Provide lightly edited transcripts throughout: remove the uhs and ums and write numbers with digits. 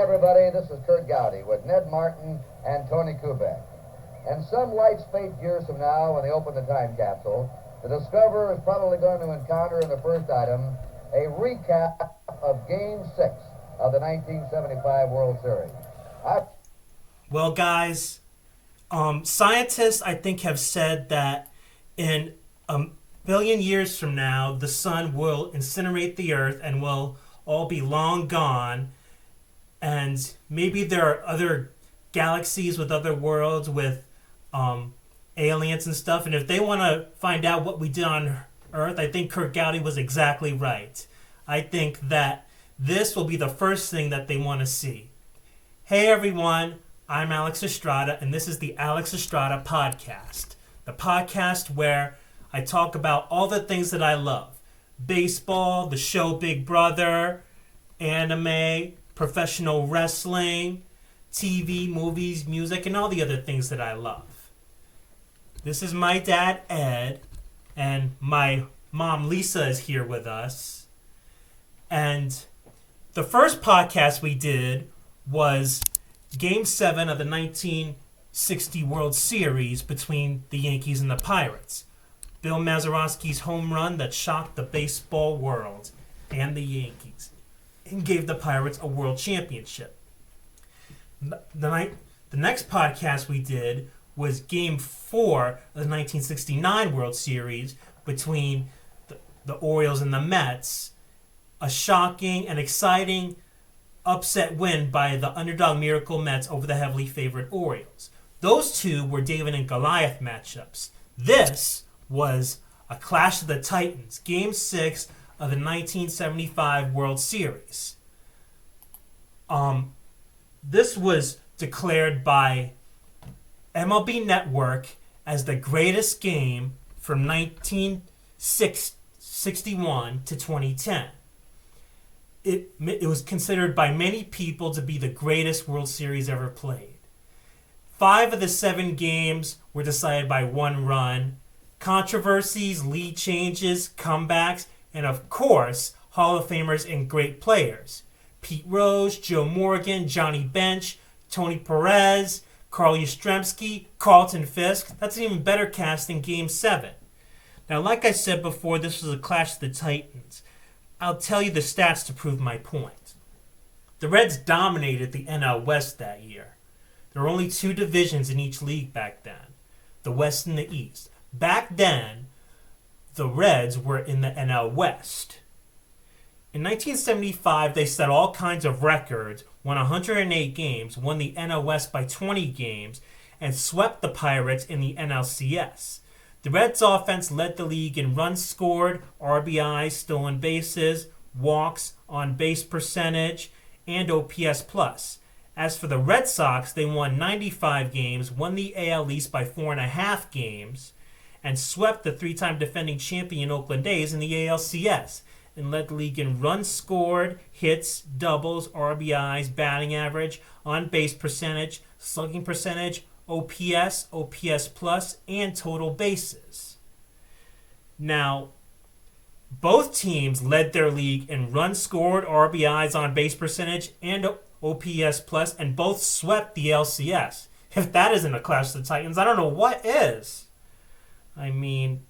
everybody. This is Kurt Gowdy with Ned Martin and Tony Kubek. And some light spate years from now, when they open the time capsule, the Discoverer is probably going to encounter in the first item a recap of Game 6 of the 1975 World Series. Well, guys, scientists, I think, have said that in a billion years from now, the sun will incinerate the Earth and will all be long gone. And maybe there are other galaxies with other worlds with aliens and stuff. And if they want to find out what we did on Earth, I think Kurt Gowdy was exactly right. I think that this will be the first thing that they want to see. Hey, everyone. I'm Alex Estrada, and this is the Alex Estrada Podcast. The podcast where I talk about all the things that I love. Baseball, the show Big Brother, anime, professional wrestling, TV, movies, music, and all the other things that I love. This is my dad, Ed, and my mom, Lisa, is here with us. And the first podcast we did was Game 7 of the 1960 World Series between the Yankees and the Pirates. Bill Mazeroski's home run that shocked the baseball world and the Yankees and gave the Pirates a world championship. The next podcast we did was Game 4 of the 1969 World Series between the Orioles and the Mets. A shocking and exciting upset win by the underdog Miracle Mets over the heavily favored Orioles. Those two were David and Goliath matchups. This was a Clash of the Titans, Game 6 of the 1975 World Series. This was declared by MLB Network as the greatest game from 1961 to 2010. It was considered by many people to be the greatest World Series ever played. 5 of the 7 games were decided by 1 run. Controversies, lead changes, comebacks, and of course, Hall of Famers and great players. Pete Rose, Joe Morgan, Johnny Bench, Tony Perez, Carl Yastrzemski, Carlton Fisk. That's an even better cast than Game 7. Now, like I said before, this was a Clash of the Titans. I'll tell you the stats to prove my point. The Reds dominated the NL West that year. There were only 2 divisions in each league back then, the West and the East. Back then, the Reds were in the NL West. In 1975, they set all kinds of records, won 108 games, won the NL West by 20 games, and swept the Pirates in the NLCS. The Reds' offense led the league in runs scored, RBIs, stolen bases, walks, on-base percentage, and OPS+. As for the Red Sox, they won 95 games, won the AL East by 4.5 games, and swept the 3-time defending champion Oakland A's in the ALCS, and led the league in runs scored, hits, doubles, RBIs, batting average, on-base percentage, slugging percentage, OPS, OPS+, and total bases. Now, both teams led their league in runs scored, RBIs, on base percentage, and OPS+, and both swept the LCS. If that isn't a Clash of the Titans, I don't know what is. I mean,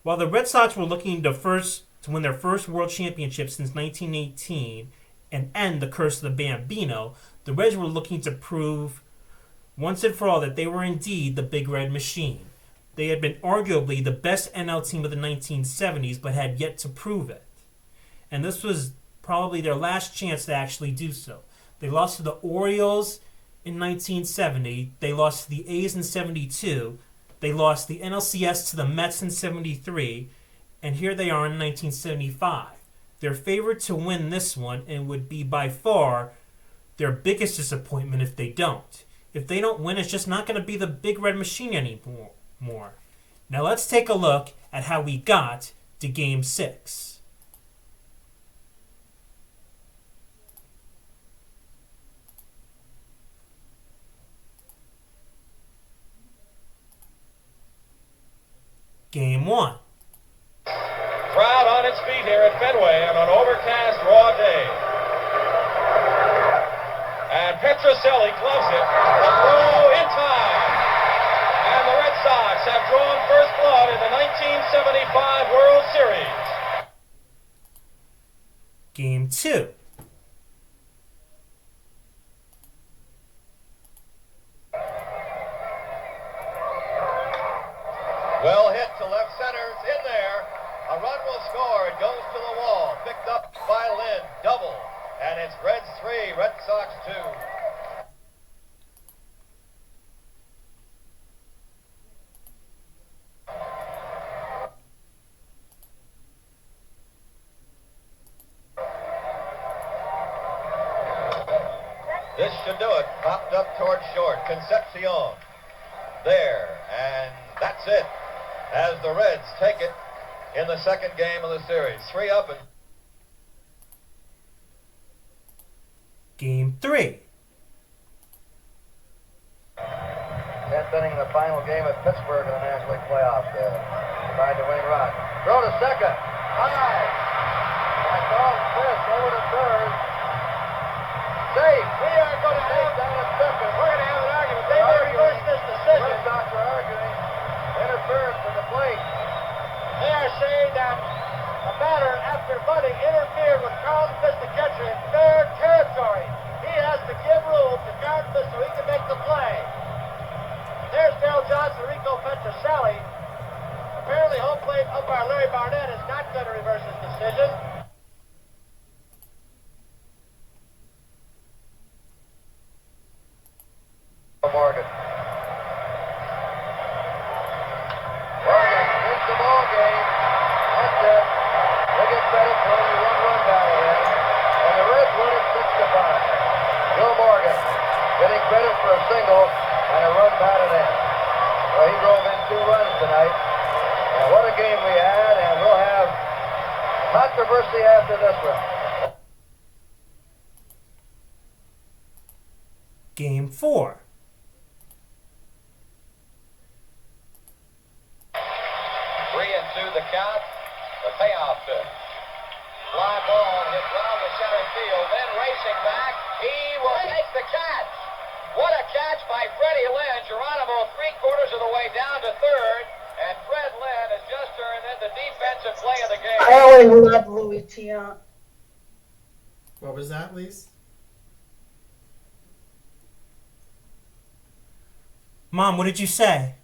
while the Red Sox were looking to win their first world championship since 1918 and end the curse of the Bambino, the Reds were looking to prove once and for all that they were indeed the Big Red Machine. They had been arguably the best NL team of the 1970s, but had yet to prove it. And this was probably their last chance to actually do so. They lost to the Orioles in 1970. They lost to the A's in 72. They lost the NLCS to the Mets in 73. And here they are in 1975. They're favored to win this one and would be by far their biggest disappointment if they don't. If they don't win, it's just not going to be the Big Red Machine anymore. Now let's take a look at how we got to Game 6. Game 1. Crowd on its feet here at Fenway on an overcast, raw day. And Petrocelli gloves it. The throw in time. And the Red Sox have drawn first blood in the 1975 World Series. Game 2. Well hit to left center. It's in there. A run will score. It goes to the wall. Picked up by Lynn. Double. And it's Reds 3, Red Sox 2. This should do it. Popped up towards short. Concepcion. There. And that's it. As the Reds take it in the second game of the series. 3 up and... Game 3. 10th inning of the final game at Pittsburgh in the National League playoffs. Tried to winning run. Throw to second. High. By Carlton Fisk over to third. Safe. We are going to Safe down at second. We're going to have an argument. They may reverse this decision. Red Sox are arguing. Interference from the plate. They are saying that the batter, after bunting, interfered with Carlton Fisk, the catcher, in fair territory. He has to give room to Carlton Fisk so he can make the play. There's Darrell Johnson, Rico Petrocelli. Apparently, home plate umpire Larry Barnett is not going to reverse his decision. Morgan. Morgan wins the ball game. That's it. They get credit for only one run battle in. And the Reds win it 6-5. Joe Morgan getting credit for a single and a run batted in. Well, he drove in 2 runs tonight. And what a game we had, and we'll have controversy after this one. Game 4. The count, the payoff pitch. Fly ball hit round the center field, then racing back. He will take the catch. What a catch by Freddie Lynn. Geronimo 3/4 of the way down to third, and Fred Lynn has just turned in the defensive play of the game. I always love Louis Tiant. What was that, Lise? Mom, what did you say?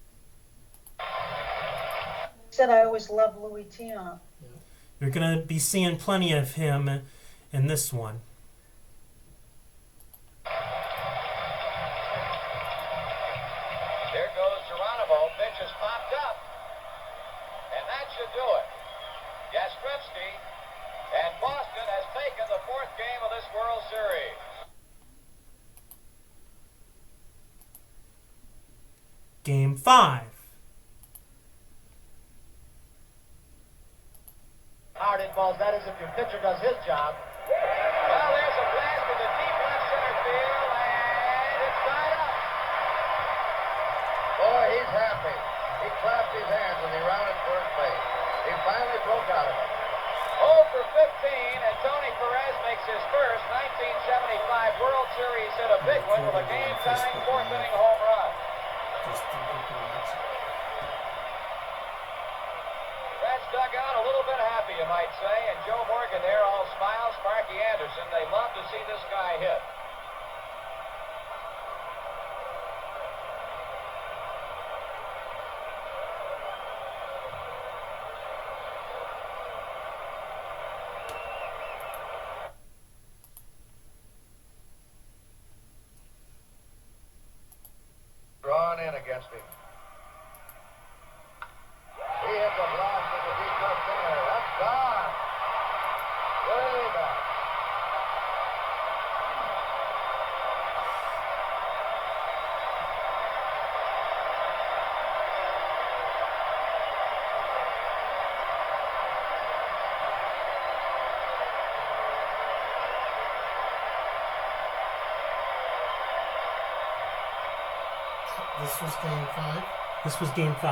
Said I always love Louis Tiant. You're going to be seeing plenty of him in this one. There goes Geronimo. Pitch is popped up. And that should do it. Yastrzemski and Boston has taken the 4th game of this World Series. Game 5. Hard hit balls, that is if your pitcher does his job. Well, there's a blast in the deep left center field, and it's tied up. Boy, he's happy. He clapped his hands when he rounded first base. He finally broke out of it. 0 for 15, and Tony Perez makes his first 1975 World Series hit, a big one with a game-tying 4th-inning home run. Reds dugout a little bit happy, you might say, and Joe Morgan there, all smiles. Sparky Anderson, they love to see this guy hit. Drawn in against him. He hits a blast in the deep left center. That's gone. Way back. This was game 5. This was game 5.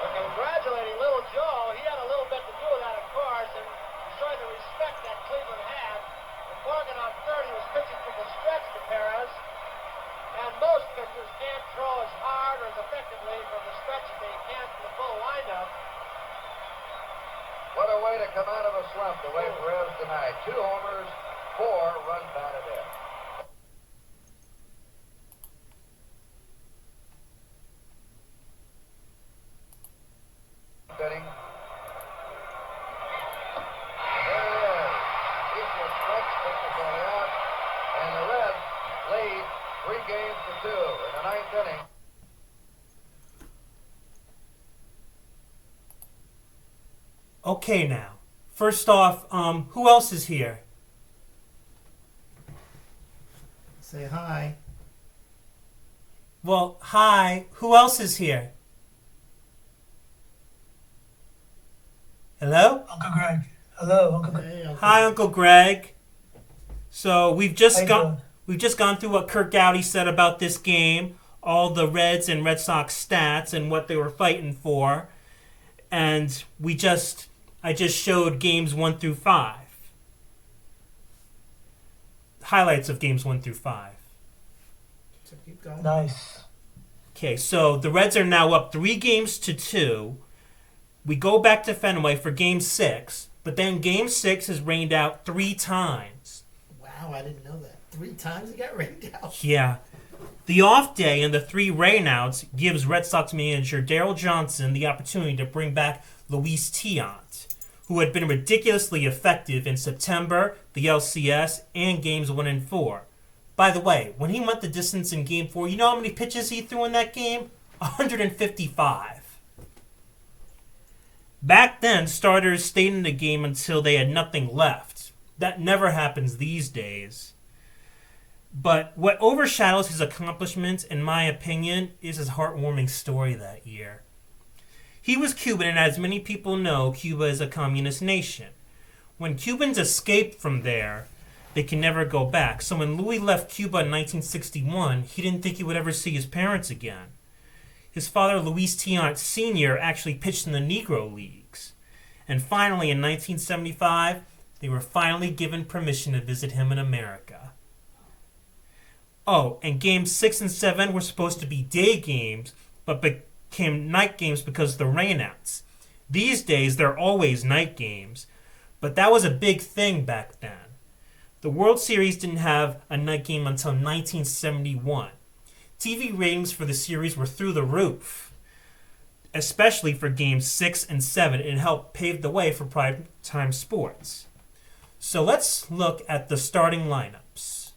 We're congratulating little Joe. He had a little bit to do with that, of course, and he's trying effect that Cleveland had. And Morgan on third, he was pitching from the stretch to Perez. And most pitchers can't throw as hard or as effectively from the stretch as they can from the full windup. What a way to come out of a slump the way Perez tonight. 2 homers, 4 runs batted in. Inning. There it is. Equal stretch, pitches on out, and the Reds lead 3 games to 2 in the 9th inning. Okay, now. First off, who else is here? Say hi. Well, hi. Who else is here? Hello? Uncle Greg. Hello, Uncle Greg. Hey, Uncle. Hi, Uncle Greg. So we've How just you gone. doing? We've just gone through what Kirk Gowdy said about this game, all the Reds and Red Sox stats and what they were fighting for, and I just showed games 1 through 5. Highlights of games 1 through 5. So keep going. Nice. Okay, so the Reds are now up 3 games to 2. We go back to Fenway for Game 6, but then Game 6 is rained out 3 times. Wow, I didn't know that. 3 times it got rained out. Yeah. The off day and the 3 rainouts gives Red Sox manager Darryl Johnson the opportunity to bring back Luis Tiant, who had been ridiculously effective in September, the LCS, and Games 1 and 4. By the way, when he went the distance in Game 4, you know how many pitches he threw in that game? 155. Back then, starters stayed in the game until they had nothing left. That never happens these days. But what overshadows his accomplishments, in my opinion, is his heartwarming story that year. He was Cuban, and as many people know, Cuba is a communist nation. When Cubans escaped from there, they can never go back. So when Louis left Cuba in 1961, he didn't think he would ever see his parents again. His father, Luis Tiant Sr., actually pitched in the Negro Leagues. And finally, in 1975, they were finally given permission to visit him in America. Oh, and Games 6 and 7 were supposed to be day games, but became night games because of the rainouts. These days, they're always night games, but that was a big thing back then. The World Series didn't have a night game until 1971. TV ratings for the series were through the roof, especially for Games 6 and 7. It helped pave the way for primetime sports. So let's look at the starting lineups.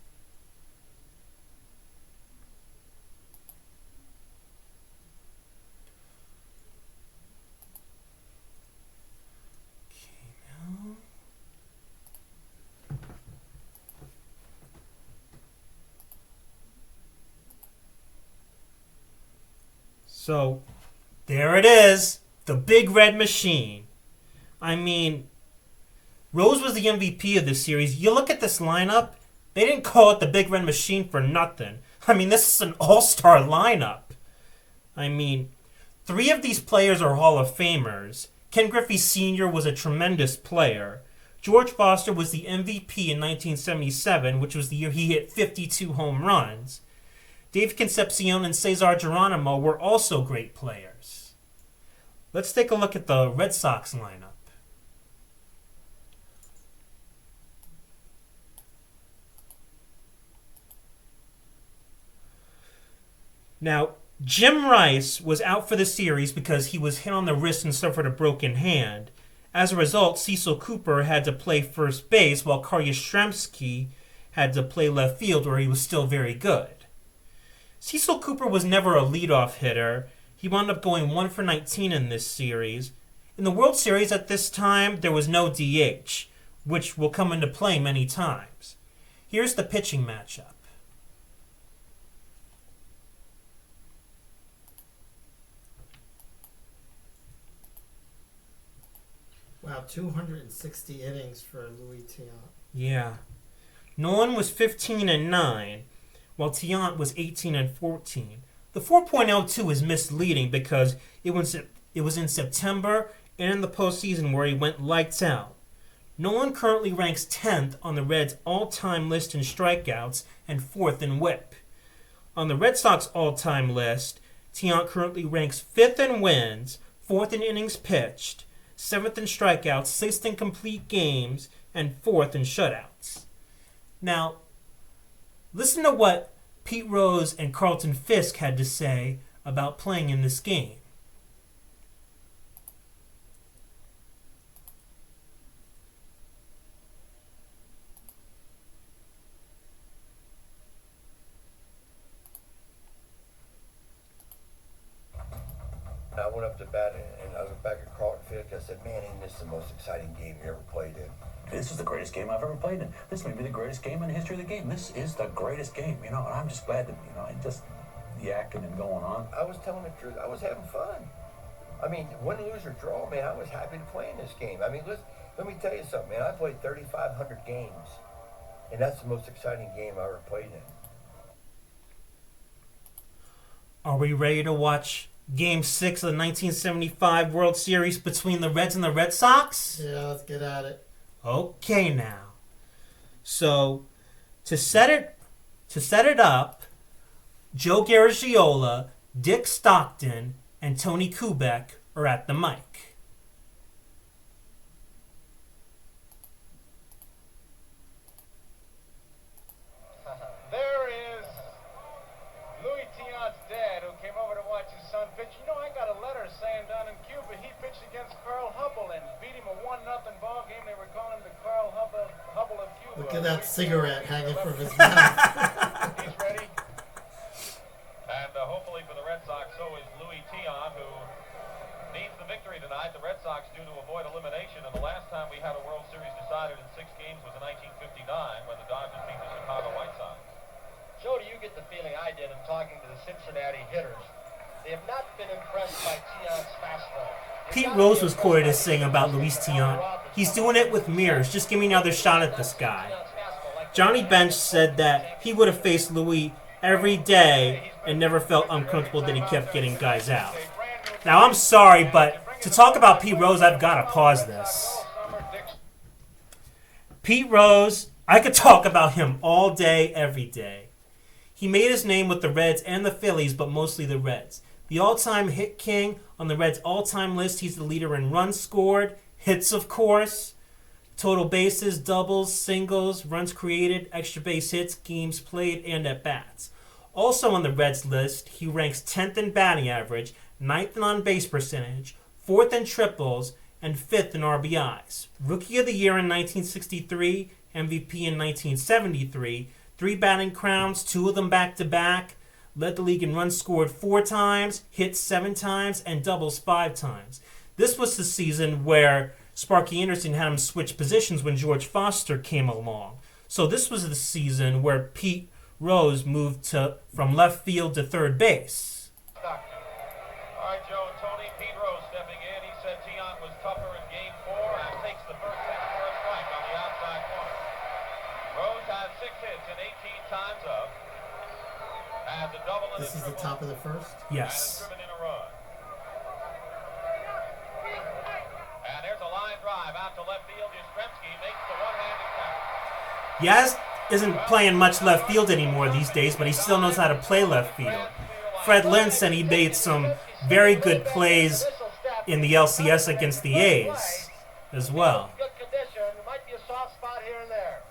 So, there it is. The Big Red Machine. I mean, Rose was the MVP of this series. You look at this lineup, they didn't call it the Big Red Machine for nothing. I mean, this is an all-star lineup. I mean, 3 of these players are Hall of Famers. Ken Griffey Sr. was a tremendous player. George Foster was the MVP in 1977, which was the year he hit 52 home runs. Dave Concepcion and Cesar Geronimo were also great players. Let's take a look at the Red Sox lineup. Now, Jim Rice was out for the series because he was hit on the wrist and suffered a broken hand. As a result, Cecil Cooper had to play first base while Karl Yastrzemski had to play left field where he was still very good. Cecil Cooper was never a leadoff hitter. He wound up going 1 for 19 in this series. In the World Series at this time, there was no DH, which will come into play many times. Here's the pitching matchup. Wow, 260 innings for Louis Tiant. Yeah. Nolan was 15 and 9. While Tiant was 18 and 14. The 4.02 is misleading because it was in September and in the postseason where he went lights out. Nolan currently ranks 10th on the Reds' all-time list in strikeouts and 4th in whip. On the Red Sox all-time list, Tiant currently ranks 5th in wins, 4th in innings pitched, 7th in strikeouts, 6th in complete games, and 4th in shutouts. Now, listen to what Pete Rose and Carlton Fisk had to say about playing in this game. I went up to bat and I looked back at Carlton Fisk. I said, man, isn't this the most exciting game you ever played in? This is the greatest game I've ever played in. This may be the greatest game in the history of the game. This is the greatest game, and I'm just glad that, just yakking and going on. I was telling the truth. I was having fun. I mean, win, lose, or draw, man, I was happy to play in this game. I mean, let me tell you something, man. I played 3,500 games, and that's the most exciting game I ever played in. Are we ready to watch Game 6 of the 1975 World Series between the Reds and the Red Sox? Yeah, let's get at it. Okay, now. So, to set it up, Joe Garagiola, Dick Stockton, and Tony Kubek are at the mic. There is Louis Tiant's dad, who came over to watch his son pitch. I got a letter saying down in Cuba he pitched against Carl Hubble and beat him a 1-0 ball game. They were calling him the Carl Hubble of Cuba. Look at that cigarette hanging from his mouth. He's ready. And hopefully for the Red Sox, so is Louis Tiant, who needs the victory tonight. The Red Sox do to avoid elimination. And the last time we had a World Series decided in 6 games was in 1959 when the Dodgers beat the Chicago White Sox. Joe, do you get the feeling I did in talking to the Cincinnati hitters? They have not been impressed by Tiant's fastball. Pete Rose was quoted as saying about Luis Tiant, "He's doing it with mirrors. Just give me another shot at this guy." Johnny Bench said that he would have faced Louis every day and never felt uncomfortable that he kept getting guys out. Now, I'm sorry, but to talk about Pete Rose, I've got to pause this. Pete Rose, I could talk about him all day, every day. He made his name with the Reds and the Phillies, but mostly the Reds. The all-time hit king on the Reds' all-time list, he's the leader in runs scored, hits, of course, total bases, doubles, singles, runs created, extra base hits, games played, and at-bats. Also on the Reds list, he ranks 10th in batting average, 9th in on-base percentage, 4th in triples, and 5th in RBIs. Rookie of the Year in 1963, MVP in 1973, 3 batting crowns, 2 of them back-to-back, led the league in runs scored 4 times, hit 7 times, and doubles 5 times. This was the season where Sparky Anderson had him switch positions when George Foster came along. So this was the season where Pete Rose moved from left field to third base. All right, Joe and Tony. Pete Rose stepping in. He said Tiant was tougher in Game 4 and takes the first pitch for a strike on the outside corner. Rose has 6 hits and 18 times up. Has a double and This a is the triple. top of the first? And Yes. has driven in a run. And there's a line drive out to left field. Yastrzemski makes the one-handed catch. Yaz isn't playing much left field anymore these days, but he still knows how to play left field. Fred Lynn said he made some very good plays in the LCS against the A's as well. Good condition. There might be a soft spot here and there.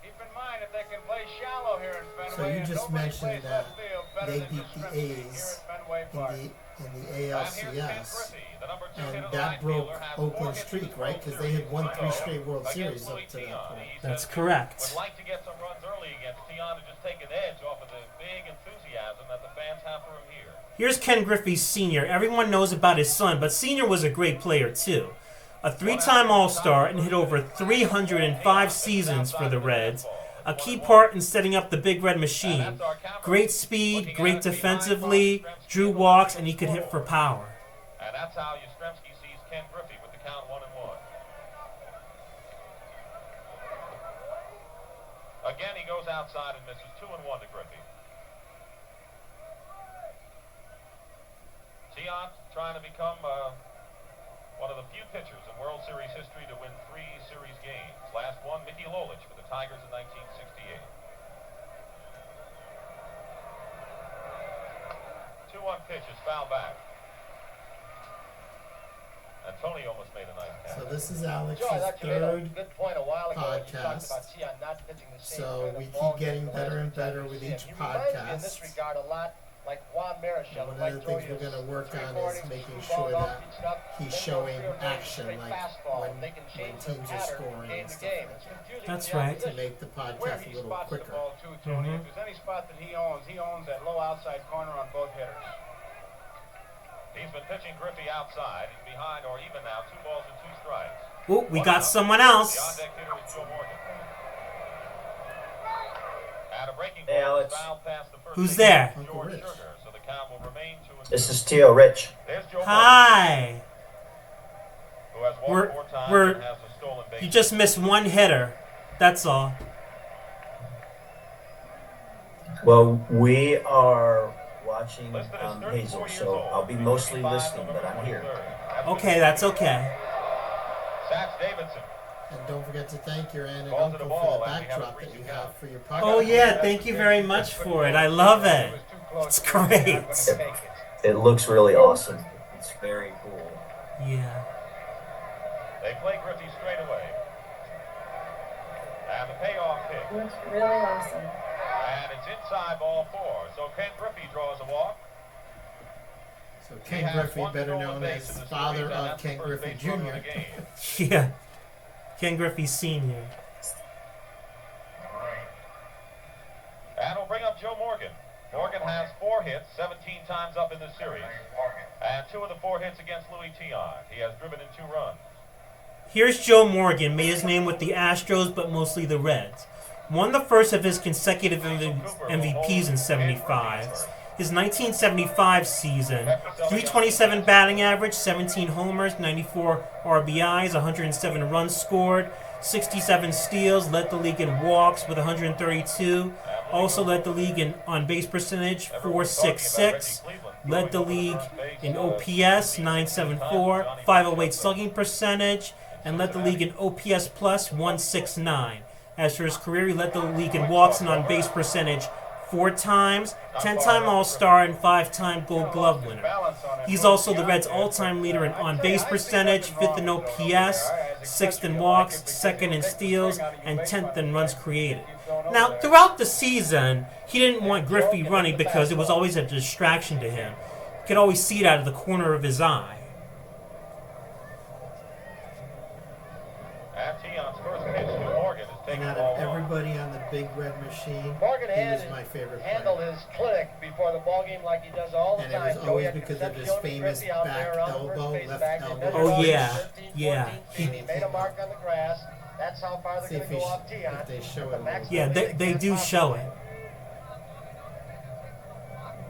Keep in mind if they can play shallow here in Fenway. So you and just nobody mentioned plays that left field better they than beat the Yastrzemski here A's at Fenway Park. in the ALCS, and that broke Oakland's streak, right? Because they had won 3 straight World Series up to that point. That's correct. Would like to get some runs early against Tiant to just take an edge off of the big enthusiasm that the fans have for him here. Here's Ken Griffey Sr. Everyone knows about his son, but Sr. was a great player too. A 3-time All-Star and hit over 305 seasons for the Reds. A key part in setting up the Big Red Machine. Great speed, great defensively, drew walks, and he could hit for power. And that's how Yastrzemski sees Ken Griffey with the count 1-1. Again, he goes outside and misses 2-1 to Griffey. Tiant trying to become One of the few pitchers in World Series history to win 3 series games. Last one, Mickey Lolich for the Tigers in 1968. 2-1 pitch is foul back. And Tony almost made a nice catch. So this is Alex's Joe, I thought you made a third good point a while ago when you talked podcast. about Tion not pitching the same So way the we ball keep getting gets better and the last better time with you each see him. He reminds me in this podcast. regard a lot like Juan Marichal. One of the things we're going to work on is making sure that he's showing action, like when teams are scoring and stuff like that. That's right. To make the podcast a little quicker. If there's any spot that he owns that low outside corner on both hitters. He's been pitching Griffey outside. He's behind or even now. 2 balls and 2 strikes. Oh, we got someone else. The on-deck hitter is Joe Morgan. At a breaking Hey, ball, Alex. foul past the first Who's base there? of Uncle George Rich. Sugar, so the count will remain 2-2. This is Tio Rich. There's Joe Morgan, Hi. who has walked We're- 4 times we're- and has a stolen base. You just missed one hitter. That's all. Well, we are watching Listed as 34 Hazel, years so old. I'll be mostly listening, but I'm here. Okay, that's okay. Sachs Davidson. And don't forget to thank your aunt and Ball to the uncle ball, for the and we have a backdrop that 3-2 you count. have for your podcast. Oh yeah, thank you very much for it. I love it. It's great. It looks really awesome. It's very cool. Yeah. They play Griffey straight away. And the payoff pitch. Looks really awesome. And it's inside ball 4. So Ken Griffey draws a walk. So Ken Griffey, better known as the father of Ken Griffey Jr. Yeah. Ken Griffey Sr. And we'll bring up Joe Morgan. Morgan has 4 hits, 17 times up in the series. And 2 of the 4 hits against Louis Tion. He has driven in 2 runs. Here's Joe Morgan, made his name with the Astros, but mostly the Reds. Won the first of his consecutive MVPs in '75. His 1975 season, 327 batting average, 17 homers, 94 RBIs, 107 runs scored, 67 steals, led the league in walks with 132, also led the league in on-base percentage, 466, led the league in OPS, 974, 508 slugging percentage, and led the league in OPS plus, 169. As for his career, he led the league in walks and on-base percentage 4 times, 10-time All-Star, and 5-time Gold Glove winner. He's also the Reds' all-time leader in on-base percentage, 5th in OPS, 6th in walks, 2nd in steals, and 10th in runs created. Now, throughout the season, he didn't want Griffey running because it was always a distraction to him. You could always see it out of the corner of his eye. And Tion's first pitch to Morgan is And taking out ball of 1. everybody on the big red machine, Morgan he was my favorite handled player. his clinic before the ball game like he does all the And it time. was Joe, always he had because of his Concepcion, famous Griffey out back there around the first elbow, base left back. elbow. Then Oh, ball yeah. 13, Yeah. 14, he made a mark on the grass. That's how far they're See going if to he go sh- off Tion. if they show The it a little maximum Yeah, they can't do show possibly. it.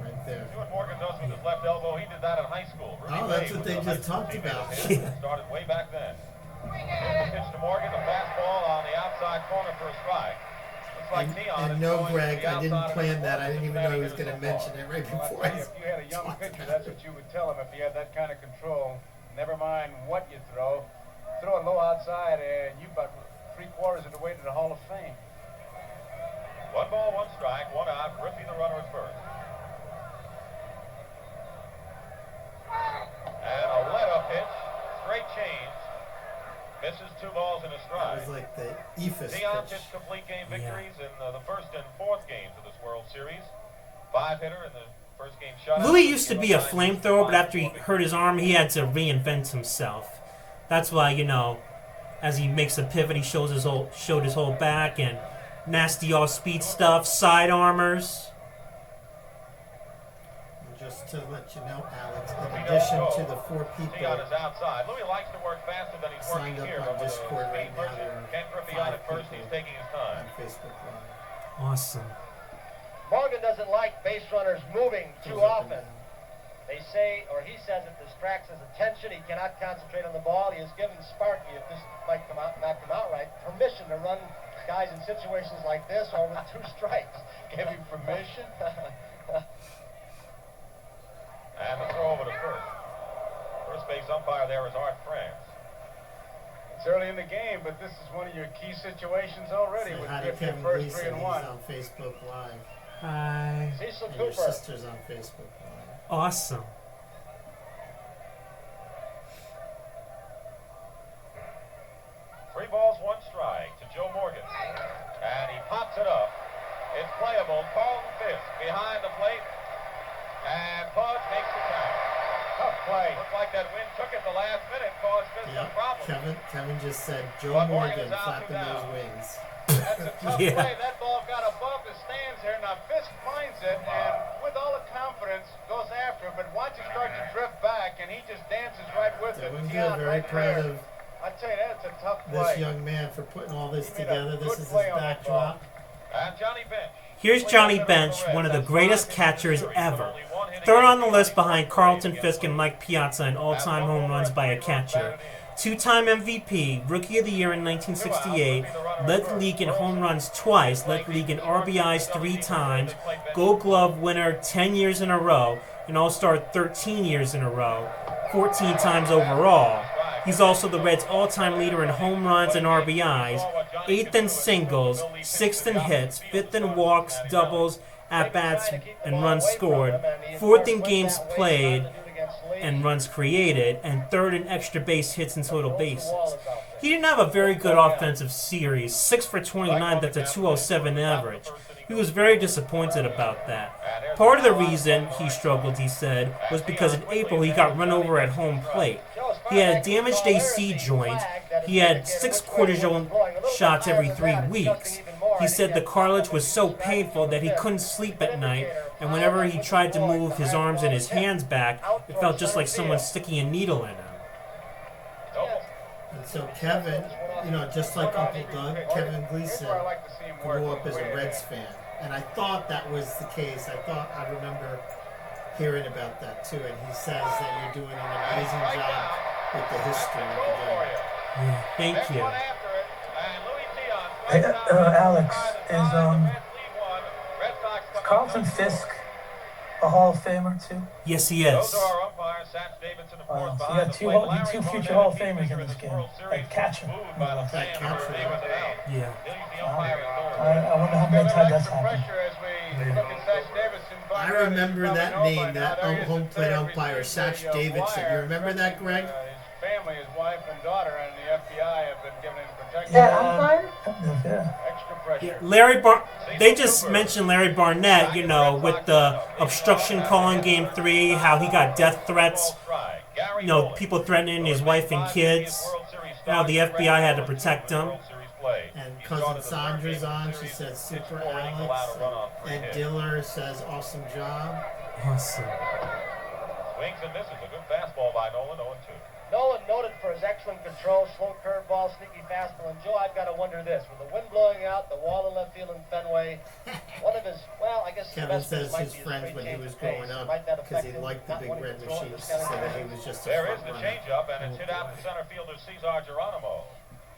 Right there. See what Morgan does with his left elbow. He did that in high school. Rudy Oh, that's Ray what was they a just high school talked teammate about. of his. Started way back then. Pitch to Morgan, the fastball on the outside corner for a strike. Looks like Tion And is no, going to Greg, the I didn't outside plan of that. the I didn't even know he was going to Cincinnati mention it right Well, before I'll I tell you, if you had a young talked pitcher, about that's it. what you would tell him if he had that kind of control. Never mind what you throw. Throw it low outside, and you about 3/4 of the way to the Hall of Fame. 1 ball, 1 strike, 1 out. Griffey the runner at first. And a let-up pitch, straight change. Misses 2 balls and a That strike. was like the Ephus Tion pitch. pitched complete game victories in the first and 4th games of this World Series. 5-hitter in the first game shutout. Louis used to be a flamethrower, but after he hurt his arm, he had to reinvent himself. That's why, you know, as he makes a pivot, he showed his whole back and nasty off-speed stuff, side armors. And just to let you know, Alex, in addition to the 4 people Tion is outside. Louis likes to work faster than he's working signed up here. on But with a Discord speed right now, version, there Ken are Griffey on 5 at first. people He's taking his time. on Facebook Live. Awesome. Morgan doesn't like base runners moving too often. They say, or he says, it distracts his attention. He cannot concentrate on the ball. He has given Sparky, if this might not come out right, permission to run guys in situations like this or with 2 strikes. Give him permission. And the throw over to first. first base umpire there is Art France. It's early in the game, but this is one of your key situations already. Say With hi to your Kevin first Gleason. 3 and He's 1. on Facebook Live. Hi. Cecil And your Cooper. sister's on Facebook Live. Awesome. 3 balls, 1 strike to Joe Morgan. And he pops it up. It's playable. Carlton Fisk behind the plate. And Pudge makes the count. Tough play. Looked like that wind took it the last minute, caused Fisk some problems. Kevin just said Joe But Morgan Morgan is out flapping to those down. wings. That's a tough Yeah. play. That ball got above the stands here. Now Fisk finds it, and with all the confidence, goes after it. But watch it start to drift back, and he just dances right with it. Doing Tian good. Very right proud there. of I tell you, that's a tough this play. young man for putting all this He made a together. This good is his play on that backdrop. And Johnny Bench. Here's Johnny Bench, one of the greatest catchers ever. Third on the list behind Carlton Fisk and Mike Piazza in all-time home runs by a catcher. Two-time MVP, Rookie of the Year in 1968, led the league in home runs twice, led the league in RBIs 3 times, Gold Glove winner 10 years in a row, and All-Star 13 years in a row, 14 times overall. He's also the Reds' all-time leader in home runs and RBIs, 8th in singles, 6th in hits, 5th in walks, doubles, at-bats, and runs scored, 4th in games played and runs created, and 3rd in extra base hits and total bases. He didn't have a very good offensive series, 6 for 29, that's a 207 average. He was very disappointed about that. Part of the reason he struggled, he said, was because in April he got run over at home plate. He had a damaged AC joint. He had 6 cortisone shots every 3 weeks. He said the cartilage was so painful that he couldn't sleep at night, and whenever he tried to move his arms and his hands back, it felt just like someone sticking a needle in him. And so Kevin, just like Uncle Doug, Kevin Gleason grew up as a Reds fan. And I thought that was the case. I remember hearing about that too. And he says that you're doing an amazing job with the history of the game. Yeah, thank you. Hey, Alex, is Carlton Fisk a Hall of Famer too? Yes, he is. So you got two future Hall of Famers in this game. Like catcher. Yeah. I wonder how many times that's happened. I remember that name, that home plate umpire, Satch Davidson. You remember that, Greg? His family, his wife and daughter, and the FBI have been giving him protection. Extra pressure. They just mentioned Larry Barnett, with the obstruction call in Game 3, how he got death threats, people threatening his wife and kids, how the FBI had to protect him. And cousin Sandra's on. She says super Alex. And Ed Diller says awesome job. Awesome. Swings and misses. A good fastball by Nolan, 0-2. Nolan noted for his excellent control, slow curveball, sneaky fastball. And Joe, I've got to wonder this. With the wind blowing out, the wall in left field in Fenway, one of his, Kevin says his friends when he was growing up, because he liked the big red machines, said that he was just a There is front the runner. changeup, and it's hit out to center fielder Cesar Geronimo,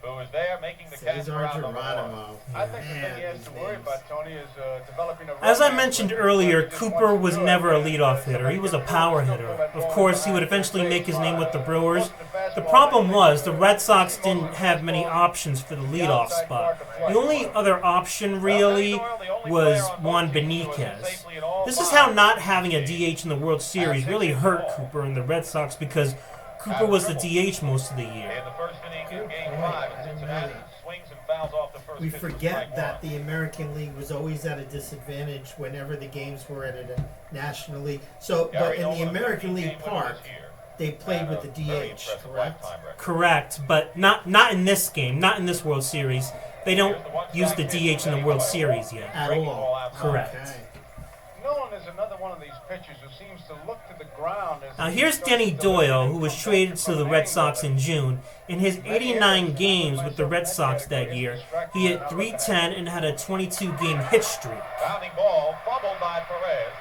who is there making the catch Cesar around the Geronimo. I think the thing he has to worry about, Tony, is developing a... As I mentioned earlier, Cooper was never a leadoff hitter. He was a power hitter. Of course, he would eventually make his name with the Brewers. The problem was the Red Sox didn't have many options for the leadoff spot. The only other option, really, was Juan Benitez. This is how not having a DH in the World Series really hurt Cooper and the Red Sox, because Cooper was the DH most of the year. In the first inning in Game 5 in Cincinnati, swings and fouls off the first We pitch. forget that the American League was always at a disadvantage whenever the games were at a National League. So, but in the American League park, they played with the DH, correct? Correct, but not in this game, not in this World Series. They don't use the DH in the World Series yet. At all. Correct. Okay. Nolan is another one of these pitchers who seems to look to the ground. Now here's Denny Doyle, who was traded to the Red Sox in June. In his 89 games with the Red Sox that year, he hit .310 and had a 22-game hit streak. Bounding ball, fumbled by Perez.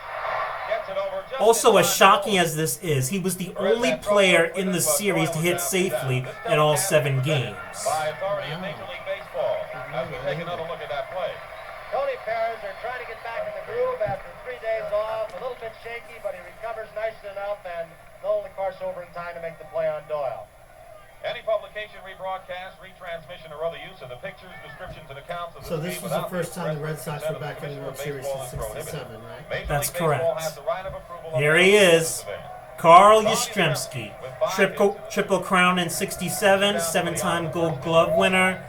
Gets it over just Also, in as time. shocking as this is, he was the only player in the series to hit safely in all 7 games. By authority of Major League Baseball. As we take another look at that play. Tony Perez are trying to get back in the groove after 3 days off. A little bit shaky, but he recovers nicely enough. And Nolan, of course, over in time to make the play on Doyle. Any publication, rebroadcast, retransmission, or other use of the pictures, descriptions, and accounts of So this was the first time the Red Sox were back in the World Series since '67, right? That's correct. Here he is, Carl Yastrzemski, triple crown in '67, 7-time Gold Glove winner,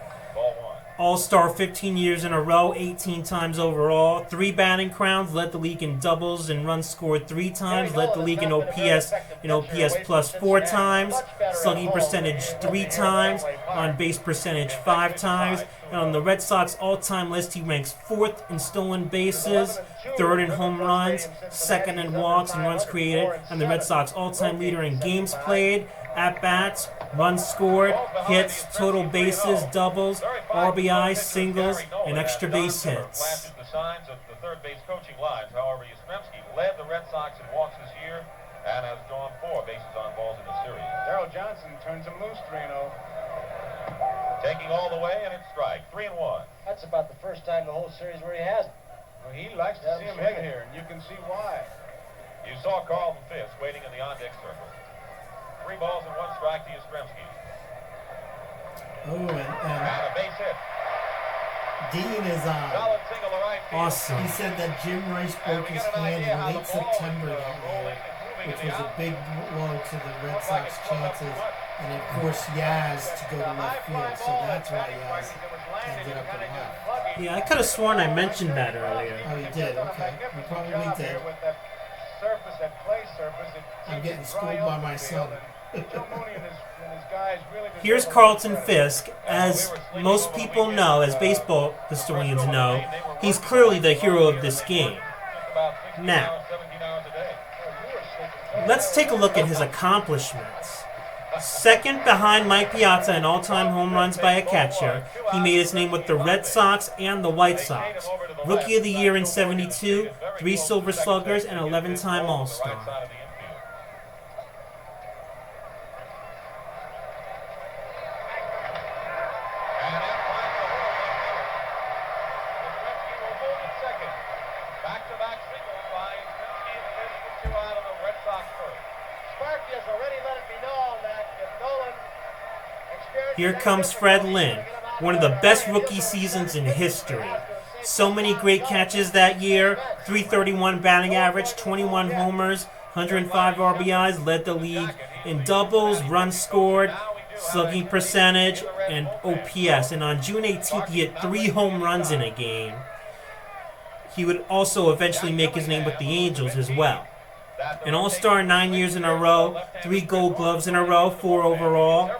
All-Star 15 years in a row, 18 times overall, 3 batting crowns, led the league in doubles and runs scored 3 times, led the league in OPS plus 4 times, slugging percentage 3 times, on base percentage 5 times, and on the Red Sox all-time list he ranks 4th in stolen bases, 3rd in home runs, 2nd in walks and runs created, and the Red Sox all-time leader in games played, at-bats, runs scored, hits, total bases, doubles, RBIs, singles, and extra base hits. The signs of the third base coaching lines. However, Yastrzemski led the Red Sox in walks this year and has drawn 4 bases on balls in the series. Darryl Johnson turns him loose 3-0. Taking all the way, and it's strike. 3-1. That's about the first time the whole series where he hasn't. Well, he likes to see him hit here, and you can see why. You saw Carlton Fisk waiting in the on-deck circle. 3 balls and 1 strike to Yastrzemski. Oh, and a base hit. Dean is on. Solid single to right field. Awesome. He said that Jim Rice broke his hand in late September that year, which was a big blow to the Red Sox chances, and it forced Yaz to go to left field, so that's why Yaz ended up in left. Yeah, I could have sworn I mentioned that earlier. Oh, you did? Okay. You probably did. I'm getting schooled by my son. Here's Carlton Fisk. As most people know, as baseball historians know, he's clearly the hero of this game. Now, let's take a look at his accomplishments. Second behind Mike Piazza in all-time home runs by a catcher, he made his name with the Red Sox and the White Sox. Rookie of the Year in '72, 3 Silver Sluggers, and 11-time All-Star. Here comes Fred Lynn, one of the best rookie seasons in history. So many great catches that year, 331 batting average, 21 homers, 105 RBIs, led the league in doubles, runs scored, slugging percentage, and OPS. And on June 18th, he hit 3 home runs in a game. He would also eventually make his name with the Angels as well. An All-Star 9 years in a row, 3 Gold Gloves in a row, 4 overall,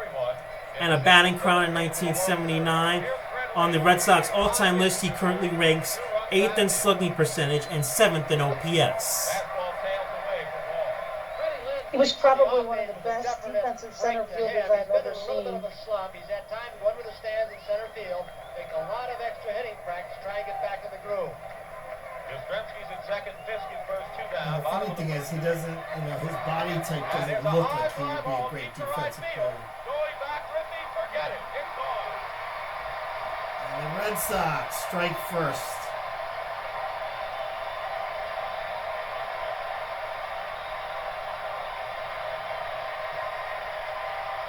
and a batting crown in 1979. On the Red Sox all-time list, he currently ranks 8th in slugging percentage and 7th in OPS. He was probably one of the best defensive center fielders I've ever seen. He's had time to go under the stands in center field, take a lot of extra hitting practice, try and get back in the groove. Yastrzemski's in second, Fisk in first, 2 down. The funny thing is, he doesn't, his body type doesn't look like he would be a great defensive player. And the Red Sox strike first.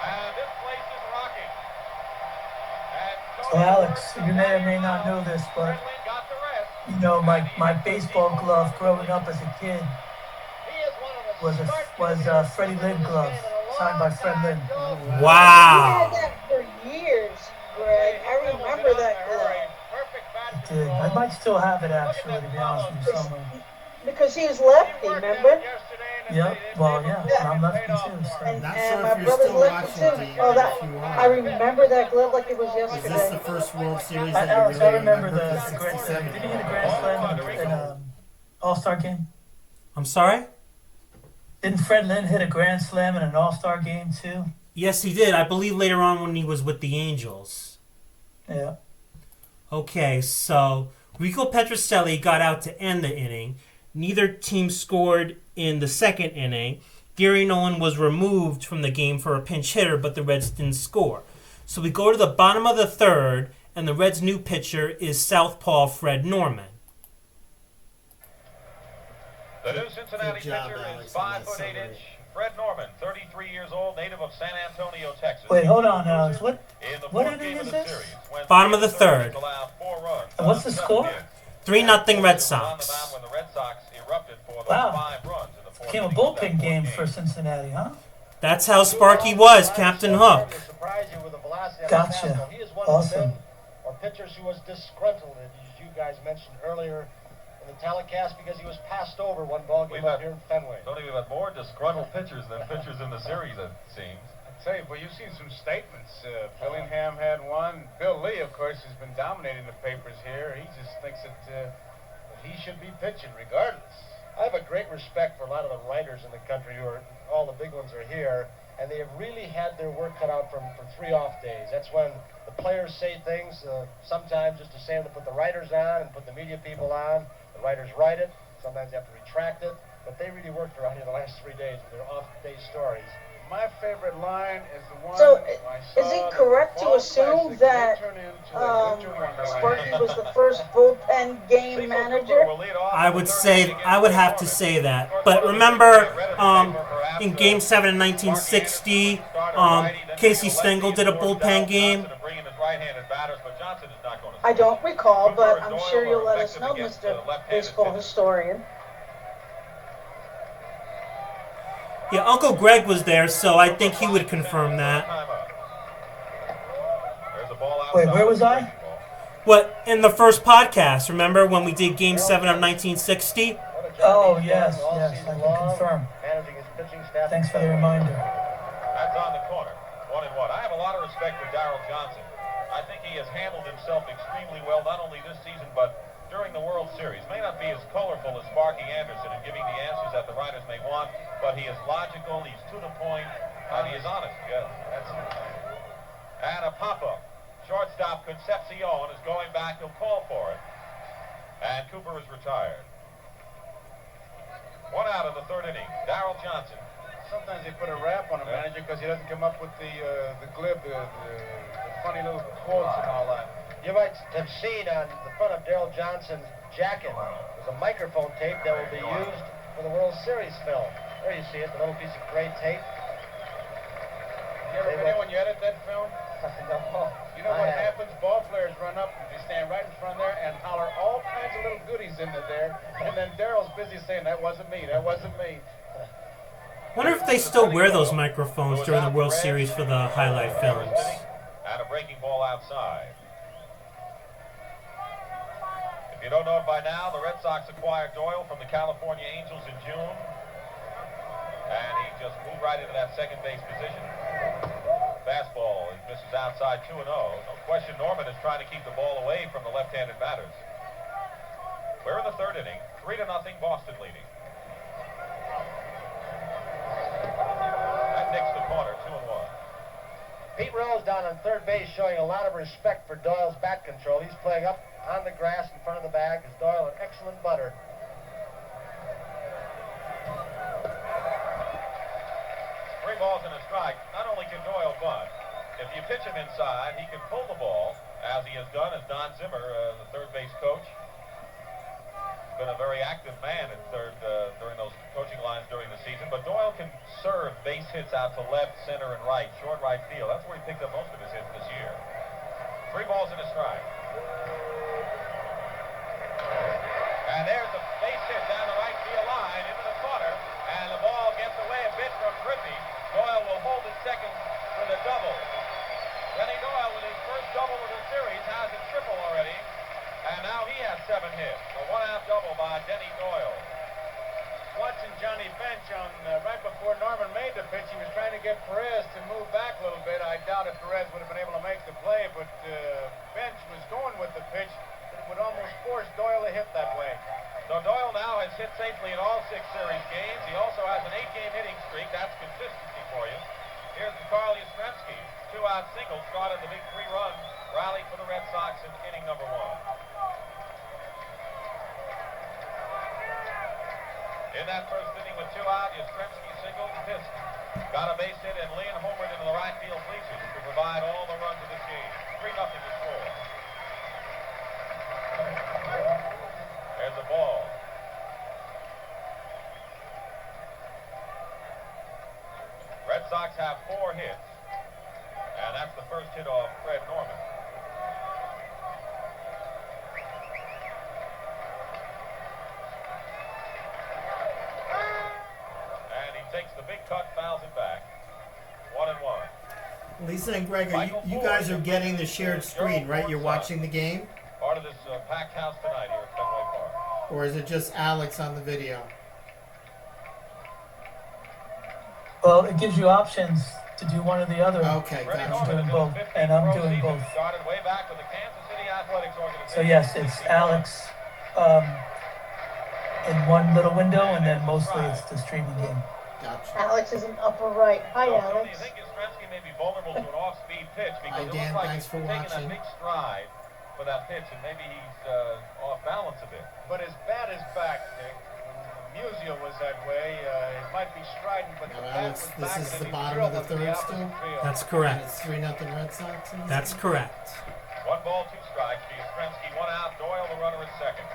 And this place is rocking. So Alex, you may or may not know this, but my baseball glove growing up as a kid was a Freddie Lynn glove signed by Fred Lynn. Wow. He had that for years, Greg. I remember that glove. I did. I might still have it actually, to be honest with you, somewhere. Because he was lefty, remember? Yep. Well, yeah. I'm lefty too. So. And my brother's lefty too. I remember that glove like it was yesterday. Is this the first World Series that Alex, you really I remember the '67? Did he hit a grand slam in an All-Star game? I'm sorry? Didn't Fred Lynn hit a grand slam in an All-Star game too? Yes, he did. I believe later on when he was with the Angels. Yeah. Okay, so Rico Petrocelli got out to end the inning. Neither team scored in the second inning. Gary Nolan was removed from the game for a pinch hitter, but the Reds didn't score. So we go to the bottom of the third, and the Reds' new pitcher is southpaw Fred Norman. The new Cincinnati pitcher is 5'8" Fred Norman, 33 years old, native of San Antonio, Texas. Wait, hold on, Alex. What inning inning is this? Bottom of the third. And what's the score? 3-0 Red Sox. Wow. Became a bullpen game for Cincinnati, huh? That's how Sparky was, Captain Hook. Gotcha. He is one Awesome. of the pitchers who was disgruntled, as you guys mentioned earlier in the telecast, because he was passed over one ball game up here in Fenway. Tony, we've had more disgruntled pitchers than pitchers in the series, it seems. I'd say, but you've seen some statements. Billingham had one. Bill Lee, of course, has been dominating the papers here. He just thinks that he should be pitching regardless. I have a great respect for a lot of the writers in the country who are, all the big ones are here, and they have really had their work cut out from 3 off days. That's when the players say things, sometimes just to say them to put the writers on and put the media people on. The writers write it, sometimes they have to retract it, but they really worked around here the last 3 days with their off-day stories. My favorite line is the one. So, is it correct to assume that Sparky was the first bullpen game manager? I would have to say that. But remember, in Game 7 in 1960, Casey Stengel did a bullpen game. I don't recall, but I'm sure you'll let us know, Mr. Baseball Historian. Yeah, Uncle Greg was there, so I think he would confirm that. Wait, where was I? What, in the first podcast, remember when we did Game 7 of 1960? Oh, yes, I can confirm. Thanks for the reminder. That's on the corner. 1-1. I have a lot of respect for Darrell Johnson. I think he has handled himself extremely well, not only this season, but during the World Series. May not be as colorful as Sparky Anderson in giving the answers that the writers may want, but he is logical, he's to the point, and he is honest. Yes, that's it. And a pop-up. Shortstop Concepcion is going back. He'll call for it. And Cooper is retired. 1 out of the 3rd inning. Darrell Johnson. Sometimes they put a rap on a manager because he doesn't come up with the glib, the funny little quotes and all that. You might have seen on the front of Darrell Johnson's jacket, there's a microphone tape that will be used for the World Series film. There you see it, the little piece of gray tape. You ever been in when you edit that film? No. You know what happens? Ball players run up, they stand right in front there and holler all kinds of little goodies into there, and then Darrell's busy saying, that wasn't me, that wasn't me. Wonder if they still wear those microphones during the World Series for the highlight films. And a breaking ball outside. If you don't know it by now, the Red Sox acquired Doyle from the California Angels in June. And he just moved right into that second base position. Fastball, he misses outside 2-0. No question Norman is trying to keep the ball away from the left-handed batters. We're in the 3rd inning. 3-0, Boston leading. That nicks the corner, 2-1. Pete Rose down on 3rd base showing a lot of respect for Doyle's bat control. He's playing up on the grass in front of the bag. Is Doyle an excellent butter? Three balls and a strike. Not only can Doyle bunt, if you pitch him inside, he can pull the ball, as he has done as Don Zimmer, the 3rd base coach. He's been a very active man at third during those coaching lines during the season. But Doyle can serve base hits out to left, center, and right, short right field. That's where he picked up most of his hits this year. 3 balls and a strike. And there's a base hit down the right field line into the corner, and the ball gets away a bit from Griffey. Doyle will hold it second for the double. Denny Doyle, with his first double of the series, has a triple already, and now he has 7 hits. A 1-out double by Denny Doyle. Watching Johnny Bench on right before Norman made the pitch, he was trying to get Perez to move back a little bit. I doubt if Perez would have been able to make the play, but Bench was going with the pitch. It would almost force Doyle to hit that way. So Doyle now has hit safely in all 6 series games. He also has an 8-game hitting streak. That's consistency for you. Here's the Carl Yastrzemski. 2-out single started the big 3-run rally for the Red Sox in inning number 1. In that first inning with 2 out, Yastrzemski singled. Fisk got a base hit, and Lynn homered into the right field bleachers to provide all the runs of this game. 3-0 to score. There's the ball. Sox have 4 hits. And that's the first hit off Fred Norman. And he takes the big cut, fouls it back. 1-1. Lisa and Greg, you guys are getting the shared screen, right? You're watching the game? Part of this packed house tonight here at Fenway Park. Or is it just Alex on the video? Well, it gives you options to do one or the other. Okay, I'm gotcha. doing both, and I'm doing both. Started way back with the Kansas City Athletics organization. So yes, it's Alex in one little window, and then mostly it's the streaming game. Gotcha. Alex is in upper right. Hi, Do you Alex. think Yastrzemski may be vulnerable to an off-speed pitch? Because Hi, it Dan. looks like Thanks for he's taking watching. a big stride for that pitch, and maybe he's off balance a bit. But his bat is back, Dick. Musial was that way. It might be strident, but the bat Alex, was this back is and the he bottom of the drilled it to third still? opposite field. That's And correct. it's 3-0 Red Sox? in this That's game? correct. 1 ball, 2 strikes to Yastrzemski, 1 out. Doyle, the runner, at second.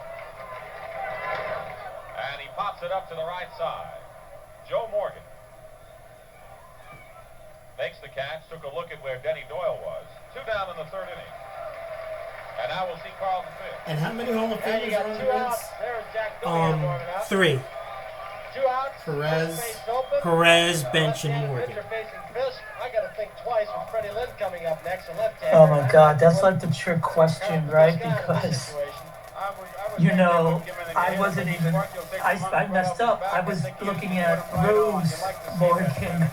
And he pops it up to the right side. Joe Morgan makes the catch, took a look at where Denny Doyle was. 2 down in the 3rd inning. And now we'll see Carlton Fisk. And how many Hall of And you Famers are got on the 2 Reds? outs. There's Jack Doyle warming up. 3. 2 outs. Perez. Face open. Perez, Bench, and Left-handed Morgan. pitcher facing Fisk. I got to think twice with Freddie Lynn coming up next. A left-hander. Oh my God, that's like the trick question, right? Because you know, I wasn't even. I messed up. I was looking at Rose, Morgan,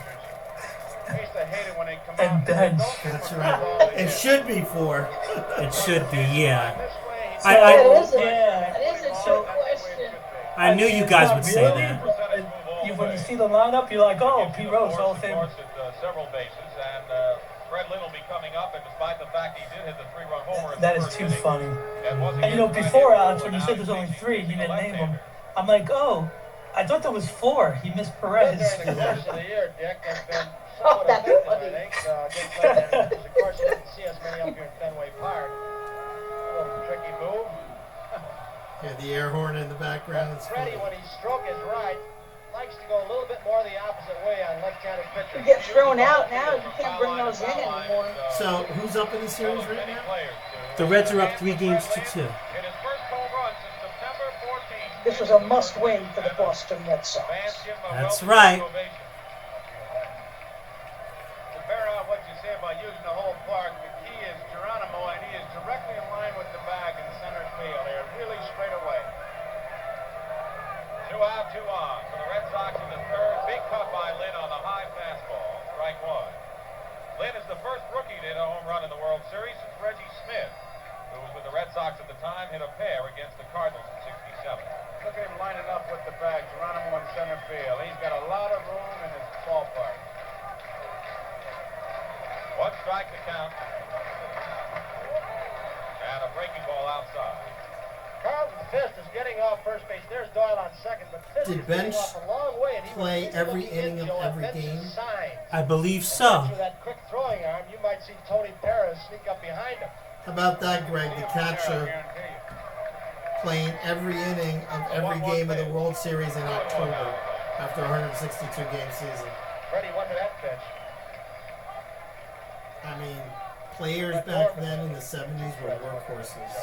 and Bench. That's right. It should be 4. It should be, yeah. That is a So- trick question. I knew you guys would say that. When you see the lineup, you're like, oh, Pete Rose, Hall of Fame. Several bases, and Fred Lynn will be coming up, and despite the fact he did hit the 3-run homer in That the is first too inning, funny. and wasn't And you know, getting before right Alex, in, when you said there's only now he's 3, you facing a didn't name them. left-hander. I'm like, oh, I thought there was 4. He missed Perez. During the course of the year, Dick, has been Oh, somewhat that's effective, funny. I think, against left-handers. Of course, you didn't see as many up here in Fenway Park. A little tricky move. Yeah, the air horn in the background. It's Freddie, funny. when he stroke is right, likes to go a little bit more the opposite way on left-handed pitchers. You get thrown out now. You can't bring those in anymore. So, who's up in the series right now? The Reds are up 3 games to 2. In his first home run since September 14th. This was a must-win for the Boston Red Sox. Fans give him a That's well-deserved right. ovation. To bear out what you say about using the whole park, the key is Geronimo, and he is directly in line with the bag in center field. They're really straight away. 2 out, 2 on for the Red Sox in the 3rd. Big cut by Lynn on the high fastball. Strike 1. Lynn is the first rookie to hit a home run in the World Series since Reggie Smith, who was with the Red Sox at the time, hit a pair against the Cardinals in '67. Look at him lining up with the bag. Geronimo in center field. He's got a lot of room in his ballpark. 1 strike to count. And a breaking ball outside. Carlton Fisk is getting off first base. There's Doyle on second, but Fisk Did is getting Bench off a long way, and he play was every looking inning of Joe at every Bench's game? signs. I believe so. With that quick throwing arm, you might see Tony Perez sneak up behind him. How about that, Greg? The catcher playing every inning of every game of the World Series in October after a 162-game season. Freddie went to that pitch. I mean, players back then in the 70s were workhorses.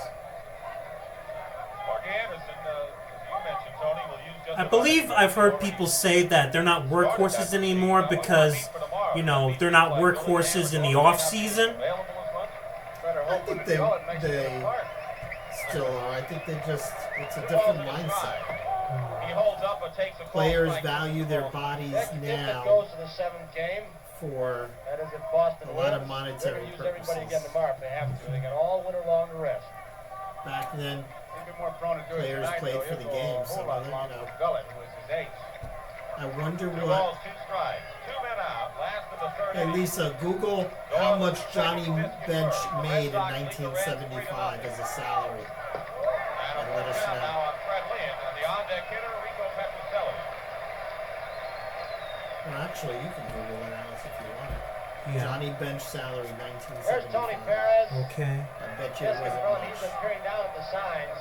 Mark Anderson, as you mentioned, Tony, will use just I believe I've heard people say that they're not workhorses anymore because, you know, they're not workhorses in the off season. I think they still are. I think it's a different mindset. He holds up and takes a call Players strike. value their bodies If it now goes to the 7th game, for that is if Boston a lot of wins, monetary they're going to use everybody purposes. again tomorrow if they have to. They got all winter long to rest. Back then. He'd be more prone to do it Players tonight, played though. for the He'll go game, a so whole lot you longer know. with Gullet, who was his ace. I wonder 2 what. balls, 2 strikes. 2 men out. Last of the 3rd Hey inning. Lisa, Google how much Johnny Bench made in 1975 as a salary. And let us know. now on Fred Lynn and the on-deck hitter, Rico Petrocelli. Well, actually, you can Google it, Alice, if you want it. Yeah. Johnny Bench salary, There's Tony 1975. Perez. Okay. I bet you it Fisk is wasn't running. He's much. been peering down at the signs.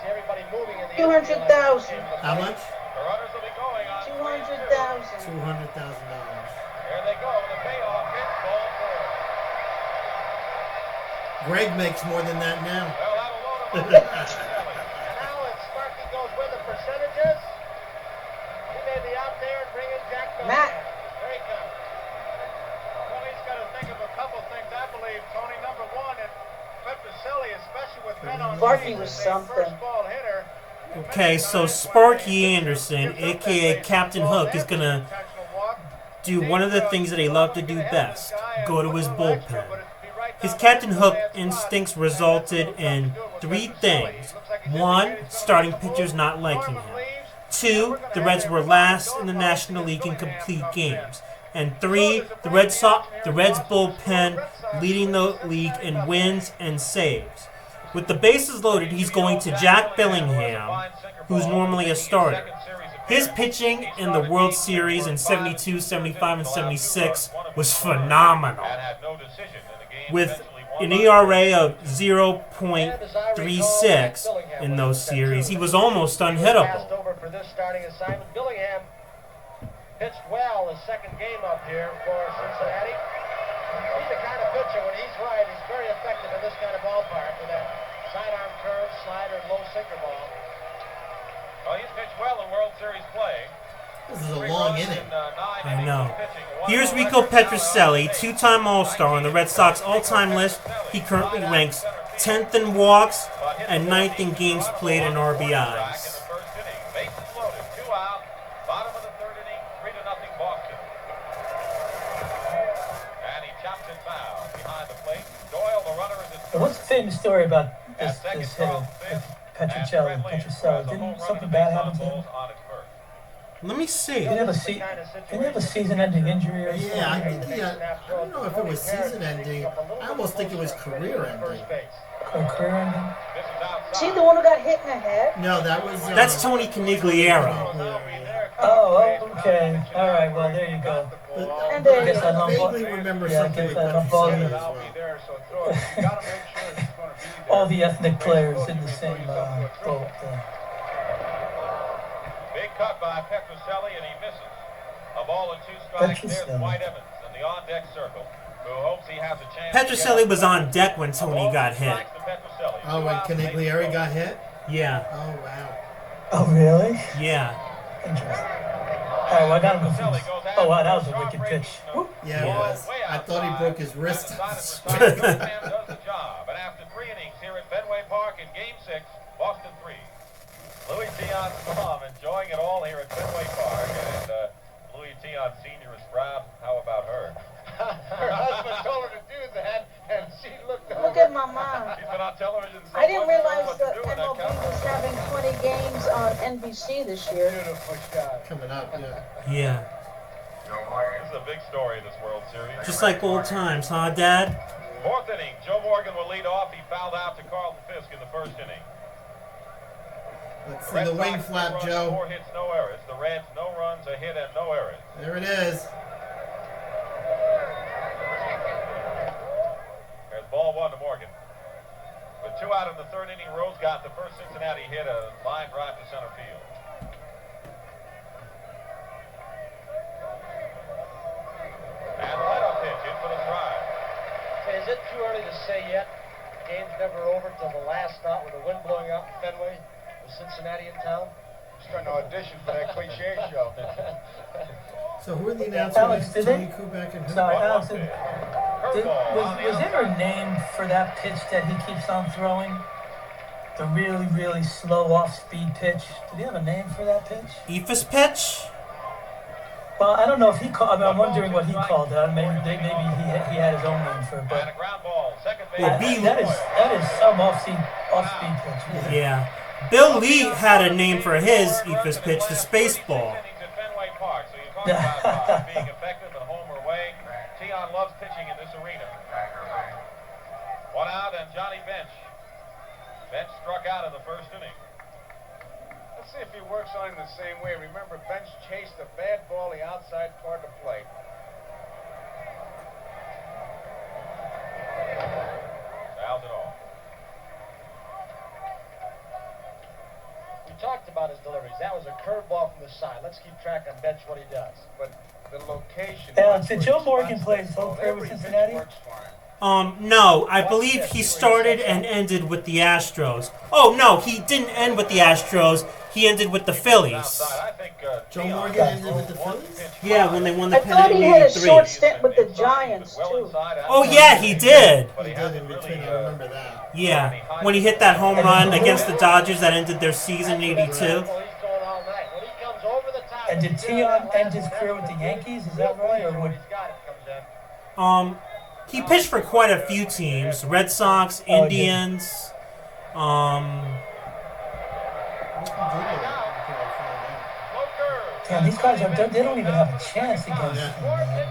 See everybody moving in the 200,000. infield. How much? The runners will be going on 200,000. $200,000. go. The payoff hit, ball 4. Greg makes more than that now. Well, that'll load him up. And now it's Sparky goes with the percentages. He may be out there and bring in Jack Bellingham. Matt. There he comes. Well, he's got to think of a couple things, I believe, Tony. Number one, and Petroselli, especially with men on Sparky base, was is a something. first ball hitter. Okay, so Sparky Anderson, aka Captain Hook, is gonna do one of the things that he loved to do best: go to his bullpen. His Captain Hook instincts resulted in 3 things. 1, starting pitchers not liking him. 2, the Reds were last in the National League in complete games. And 3, the Reds bullpen leading the league in wins and saves. With the bases loaded, he's going to Jack Bellingham, who's normally a starter. His pitching in the World Series in 72, 75, and 76 was phenomenal. With an ERA of 0.36 in those series, he was almost unhittable. Over for this starting assignment. Billingham pitched well his second game up here for Cincinnati. He's the kind of pitcher, when he's right, he's very effective in this kind of ballpark with that sidearm curve, slider, and low sinker ball. Well, he's pitched well in World Series play. This is a long inning. I know. Here's Rico Petroselli, 2-time All-Star on the Red Sox all-time list. He currently ranks 10th in walks and 9th in games played in RBIs. What's the famous story about this hitter, Petroselli? Didn't something bad happen to him? Let me see. Didn't he have a season-ending injury or something? Yeah, I think I don't know if it was season-ending. I almost think it was career-ending. Career-ending? Is he the one who got hit in the head? No, that was... That's Tony Conigliaro. Oh, okay. All right, well, there you go. And there I you go. vaguely remember something with Petroselli as well. All the ethnic players in the same boat. Big cut by Petroselli, and he misses. A ball and 2 strikes. There's Dwight Evans in the on-deck circle, who hopes he has a chance. Petroselli was on deck when Tony got hit. Oh, when Conigliaro got hit? Yeah. Oh, wow. Oh, really? Yeah. Interesting. Oh, I got him confused. Oh, wow, that was a wicked pitch. Yeah, it was. I thought he broke his wrist. does the job. And after 3 innings here at Fenway Park in Game 6, Boston 3. Louis Tion's mom enjoying it all here at Fenway Park. And Louis Tion Sr. is proud. How about her? Her husband told her to do that, and she looked over. Look at my mom. She's been on television so I didn't much, realize what to that do with that MLB couch. was having 20 games on NBC this year. Beautiful shot. Coming up, yeah. Yeah. This is a big story in this World Series. Just like old times, huh, Dad? 4th inning, Joe Morgan will lead off. He fouled out to Carlton Fisk in the 1st inning. Let's see the wing flap, Joe. 4 hits, no errors. The Reds, no runs, a hit, and no errors. There it is. There's ball 1 to Morgan. With 2 out in the 3rd inning, Rose got the first Cincinnati hit, a line drive to center field. And the leadoff pitch in for the stride. Say, is it too early to say yet? The game's never over till the last stop with the wind blowing out in Fenway with Cincinnati in town. Just trying to audition for that cliche show. So who are the announcers? Alex, did Tony they? Kubek and who? Sorry, Alex, was Curveball. there a name for that pitch that he keeps on throwing? The really, really slow off-speed pitch. Did he have a name for that pitch? Ephus pitch? Well, I don't know if he called. I mean, I'm wondering what he called it. Maybe he had his own name for it. And But a ground ball. Second base. that is some off-speed pitch. Yeah. Bill Lee had a name for his Ephus pitch, the space ball. So you talk about being effective at home or away. Tion loves pitching in this arena. 1 out and Johnny Bench. Bench struck out in the 1st inning. Let's see if he works on him the same way. Remember, Bench chased a bad ball the outside part of the plate. Fouls it off. We talked about his deliveries. That was a curveball from the side. Let's keep track on Bench what he does. But the location. Did Joe Morgan play his whole career with Cincinnati? No, I believe he started and ended with the Astros. Oh, no, he didn't end with the Astros. He ended with the Phillies. Joe Morgan ended with the Phillies? Yeah, when they won the I thought pennant he in had a 83. short stint with the Giants, too. Oh, yeah, he did. He did in between, I remember that. Yeah, when he hit that home run against the Dodgers that ended their season in 82. And did Tion end his career with the Yankees? Is that right? Or what? He pitched for quite a few teams. Red Sox, Indians. Damn, these guys they don't even have a chance against him, man.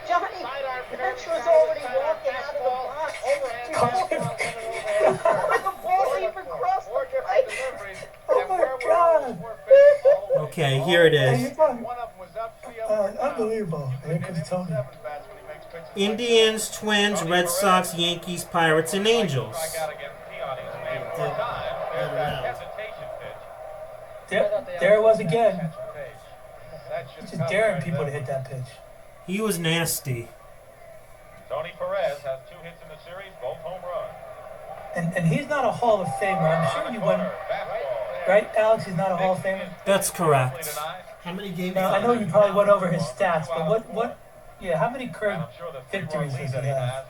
Johnny, Bench was already walking out of the box. With the ball even crossed the plate. Oh my God! Okay, here it is. Unbelievable. Here comes Tony. Indians, Twins, Red Sox, Yankees, Pirates, and Angels. There it was again. Just daring people to hit that pitch. He was nasty. Tony Perez has 2 hits in the series, both home runs. And he's not a Hall of Famer. I'm sure you wouldn't. Right, Alex? He's not a Hall of Famer? That's correct. How many games? Now, I know you probably went over his stats, but how many career victories does he have?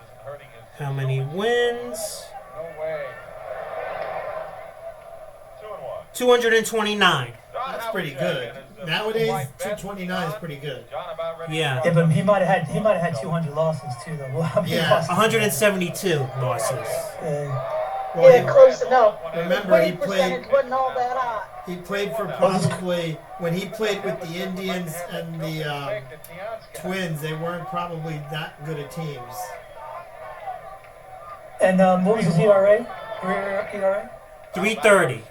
How many wins? No way. 229. That's pretty good. Nowadays, 229 is pretty good. Yeah. Yeah, but he might have had 200 losses too, though. Yeah. 172 losses. Yeah, close enough. Remember, he percentage played. wasn't all that high. He played for probably when he played with the Indians and the Twins. They weren't probably that good of teams. And what was his ERA? Career ERA? 330.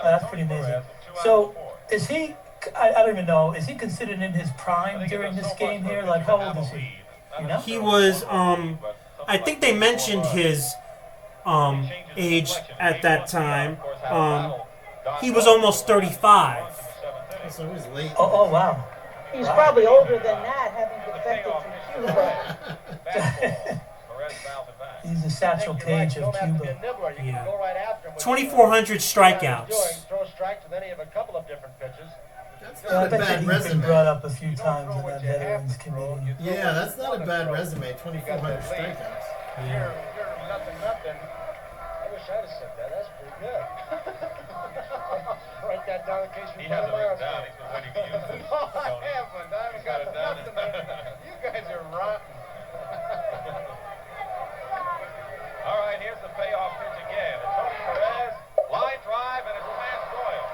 That's pretty amazing. So, is he? I don't even know. Is he considered in his prime during this game here? Like, how old is he? You know? He was. I think they mentioned his age at that time. He was almost 35. So he was late. Oh wow. He's probably older than that, having defected from Cuba. He's the Satchel Paige of Cuba. Yeah. 2,400 strikeouts. Throw strike to then he have a couple of different pitches. That's Yeah, I not a bet bad he's been resume. brought up a few times in that Veterans Committee. Yeah, that's not a bad resume. 2,400 strikeouts. You're nothing. I wish I'd have said that. That's pretty good. Write that down in case we He has it written down. He's been waiting to use it. No, I haven't. I haven't got nothing. You guys are rotten. All right, here's the payoff pitch again. It's Tony Perez, line drive, and it's past Doyle.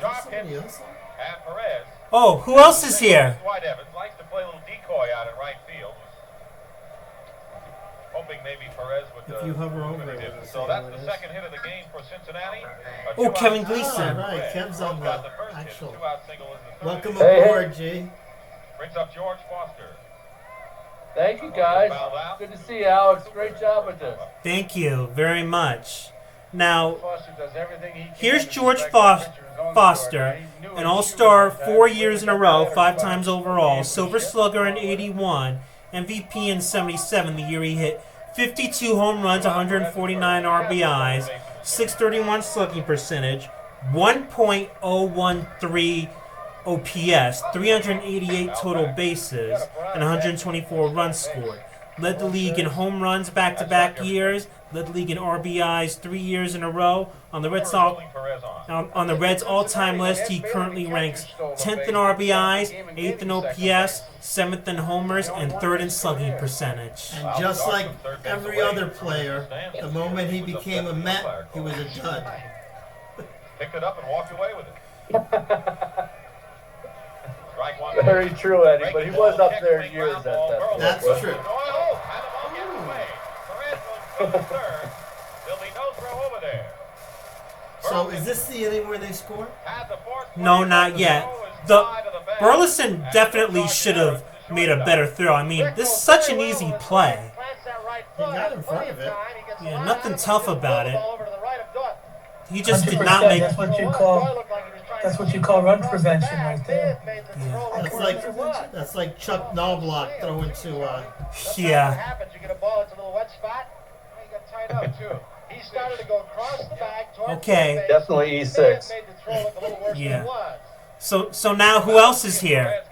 Sharp hit, and Perez. Oh, who else is here? Dwight Evans likes to play a little decoy out in right field. Hoping maybe Perez would. If you hover over it, didn't. So that's the second hit of the game for Cincinnati. Oh, Kevin Gleason. All right, Kev's on the actual. Welcome Hey, aboard, G. Brings up George Foster. Thank you, guys. Good to see you, Alex. Great job with this. Thank you very much. Now, Foster does everything he can here's to George protect the pitcher's own Foster, score. He knew an it. all-star 4 years in a row, 5 times overall, Silver Slugger in 81, MVP in 77, the year he hit 52 home runs, 149 RBIs, 631 slugging percentage, 1.013 OPS, 388 total bases, and 124 runs scored. Led the league in home runs back-to-back years. Led the league in RBIs 3 years in a row. On the Red Sox, on the Reds' all-time list, he currently ranks 10th in RBIs, 8th in OPS, 7th in homers, and 3rd in slugging percentage. And just like every other player, the moment he became a Met, he was a dud. Picked it up and walked away with it. Strike one. Very true, Eddie, but he was up there years at that. That's true. There'll be no throw over there. So is this the inning where they score? No, not yet. The Burleson definitely should have made a better throw. I mean, this is such an easy play. He got in front of it. Yeah, nothing tough about it. He just did not make. That's what you call That's what you call run prevention right there. That's like Chuck Knobloch throwing to. Yeah. What happens? You get a ball, it's a little wet spot. You got tied up too. He started to go across the back towards Okay. the base. Definitely E6. Made the throw look a little worse than it was. So now who else is here?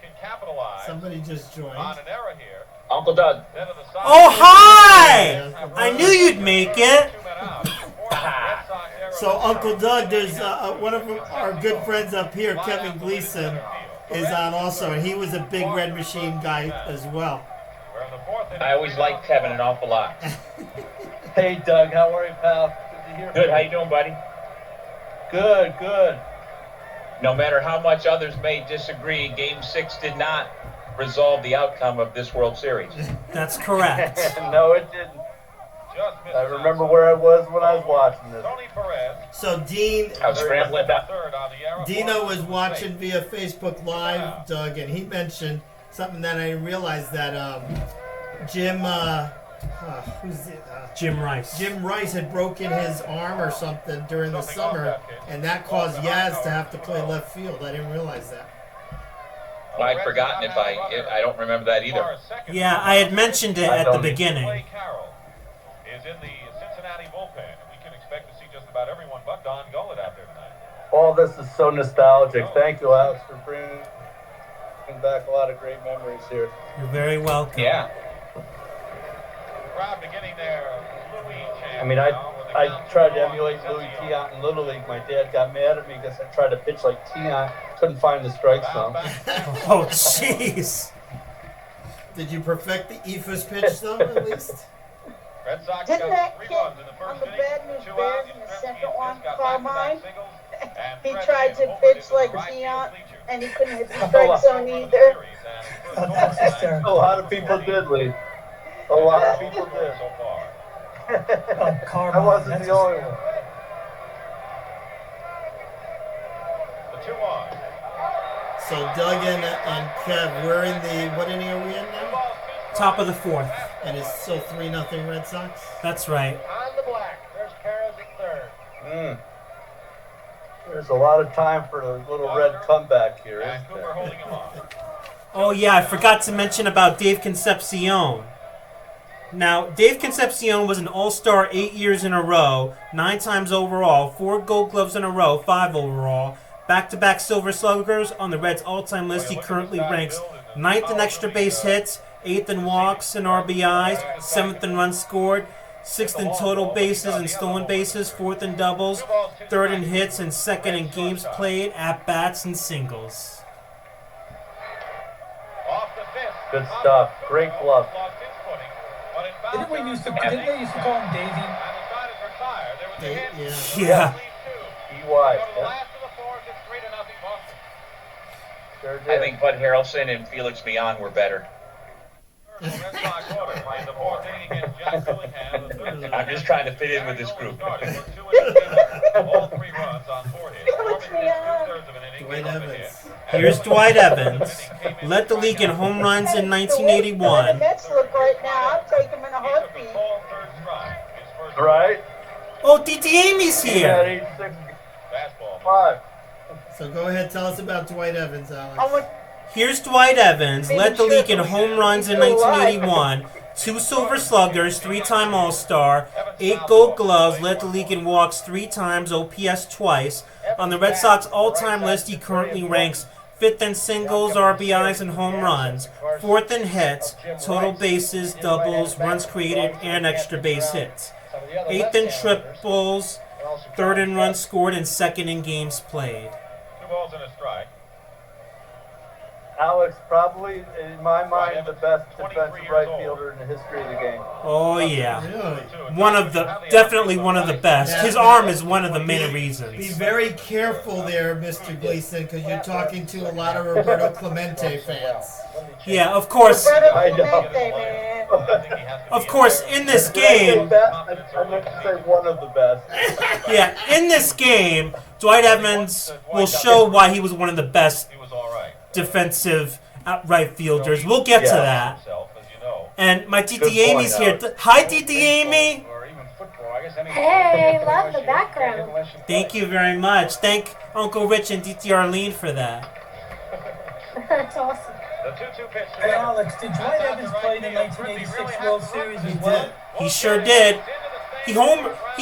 Somebody just joined. On an error here. Uncle Doug. Oh, hi! I knew you'd make it. So Uncle Doug, there's one of our good friends up here, Kevin Gleason, is on also, and he was a big Red Machine guy as well. I always liked Kevin an awful lot. Hey, Doug. How are you, pal? Good to hear from Good. you. How you doing, buddy? Good, good. No matter how much others may disagree, Game 6 did not resolve the outcome of this World Series. That's correct. No, it didn't. I remember where I was when I was watching this. So Dean, I was scrambling back. Dino was watching via Facebook Live, Doug, and he mentioned something that I realized that Jim Rice. Jim Rice had broken his arm or something during the summer, and that caused Yaz to have to play left field. I didn't realize that. Well, I'd forgotten if I don't remember that either. Yeah, I had mentioned it at the beginning. Is in the Cincinnati bullpen. We can expect to see just about everyone but Don Gullet out there tonight. All this is so nostalgic. Thank you, Alex, for bringing back a lot of great memories here. You're very welcome. Yeah. Crowd beginning there. I mean, I tried to emulate Louis Tiant in Little League. My dad got mad at me because I tried to pitch like Tiant. Couldn't find the strike zone. Oh, jeez. Did you perfect the Ephus pitch though, at least? Red Sox Didn't got that 3 kid runs in the first on the inning. Bad News 2 Bears outs. in the Trevor second Fisk one, got Carmine? back-to-back singles, and He Fred tried to Newman pitch holding like to the right field Tiant, bleachers. and he couldn't hit the strike zone either. That's hysterical. A lot of people did, Lee. A lot of people did. So far. Carbo, I wasn't the only one. The 2-1. So Doug and Kev, we're in the, what inning are we in now? Top of the fourth. And it's still 3-0 Red Sox? That's right. On the black. There's Karras at third. There's a lot of time for a little red comeback here, isn't Cooper there? holding him on. Oh, yeah, I forgot to mention about Dave Concepcion. Now, Dave Concepcion was an all-star 8 years in a row, 9 times overall, 4 gold gloves in a row, 5 overall, back-to-back Silver Sluggers on the Reds' all-time list. He currently ranks 9th in extra base hits, 8th in walks and RBIs, 7th in runs scored, 6th in total bases and stolen bases, 4th in doubles, 3rd in hits, and 2nd in games played, at-bats, and singles. Good stuff. Great glove. Didn't they used to call him Davey? Yeah. EY. Sure did. I think Bud Harrelson and Felix Millan were better. I'm just trying to fit in with this group. Dwight Evans. Here's Dwight Evans. Led the league in home runs in 1981. The Mets look right now. I'll take him in a heartbeat. Right? Oh, Titi Amy's here. 5. So go ahead, tell us about Dwight Evans, Alex. Here's Dwight Evans. Led the league in home runs in 1981. 2 Silver Sluggers, 3-time All-Star, 8 Gold Gloves, led the league in walks 3 times, OPS twice. On the Red Sox all-time list, he currently ranks 5th in singles, RBIs, and home runs, 4th in hits, total bases, doubles, runs created, and extra base hits, 8th in triples, 3rd in runs scored, and 2nd in games played. 2 balls and a strike. Alex, probably, in my mind, the best defensive right fielder in the history of the game. Oh, yeah. Really? Definitely one of the best. His arm is one of the main reasons. Be very careful there, Mr. Gleason, because you're talking to a lot of Roberto Clemente fans. Yeah, of course. I know. Of course, in this game. I meant to say one of the best. Yeah, in this game, Dwight Evans will show why he was one of the best defensive right fielders. We'll get to that. And my Titi Amy's here. Hi, Titi Amy. Hey, love the background. Thank you very much. Thank Uncle Rich and Titi Arlene for that. That's awesome. Hey, Alex, did Dwight Evans play in the 1986 World Series as well? He sure did. He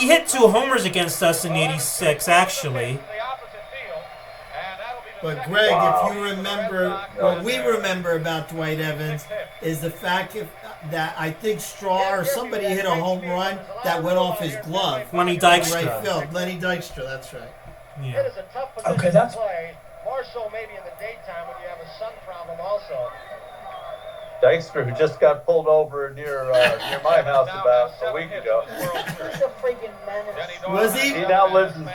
hit 2 homers against us in '86, actually. But Greg, if you remember, what we remember about Dwight Evans is the fact that I think Straw or somebody hit a home run that went off his glove. Lenny Dykstra. Right field. Lenny Dykstra, that's right. Yeah. It is a tough position Okay, that's... to play, more so maybe in the daytime when you have a sun problem also. Dykstra, who just got pulled over near my house about a week ago. He's a freaking menace. Was he? He now lives in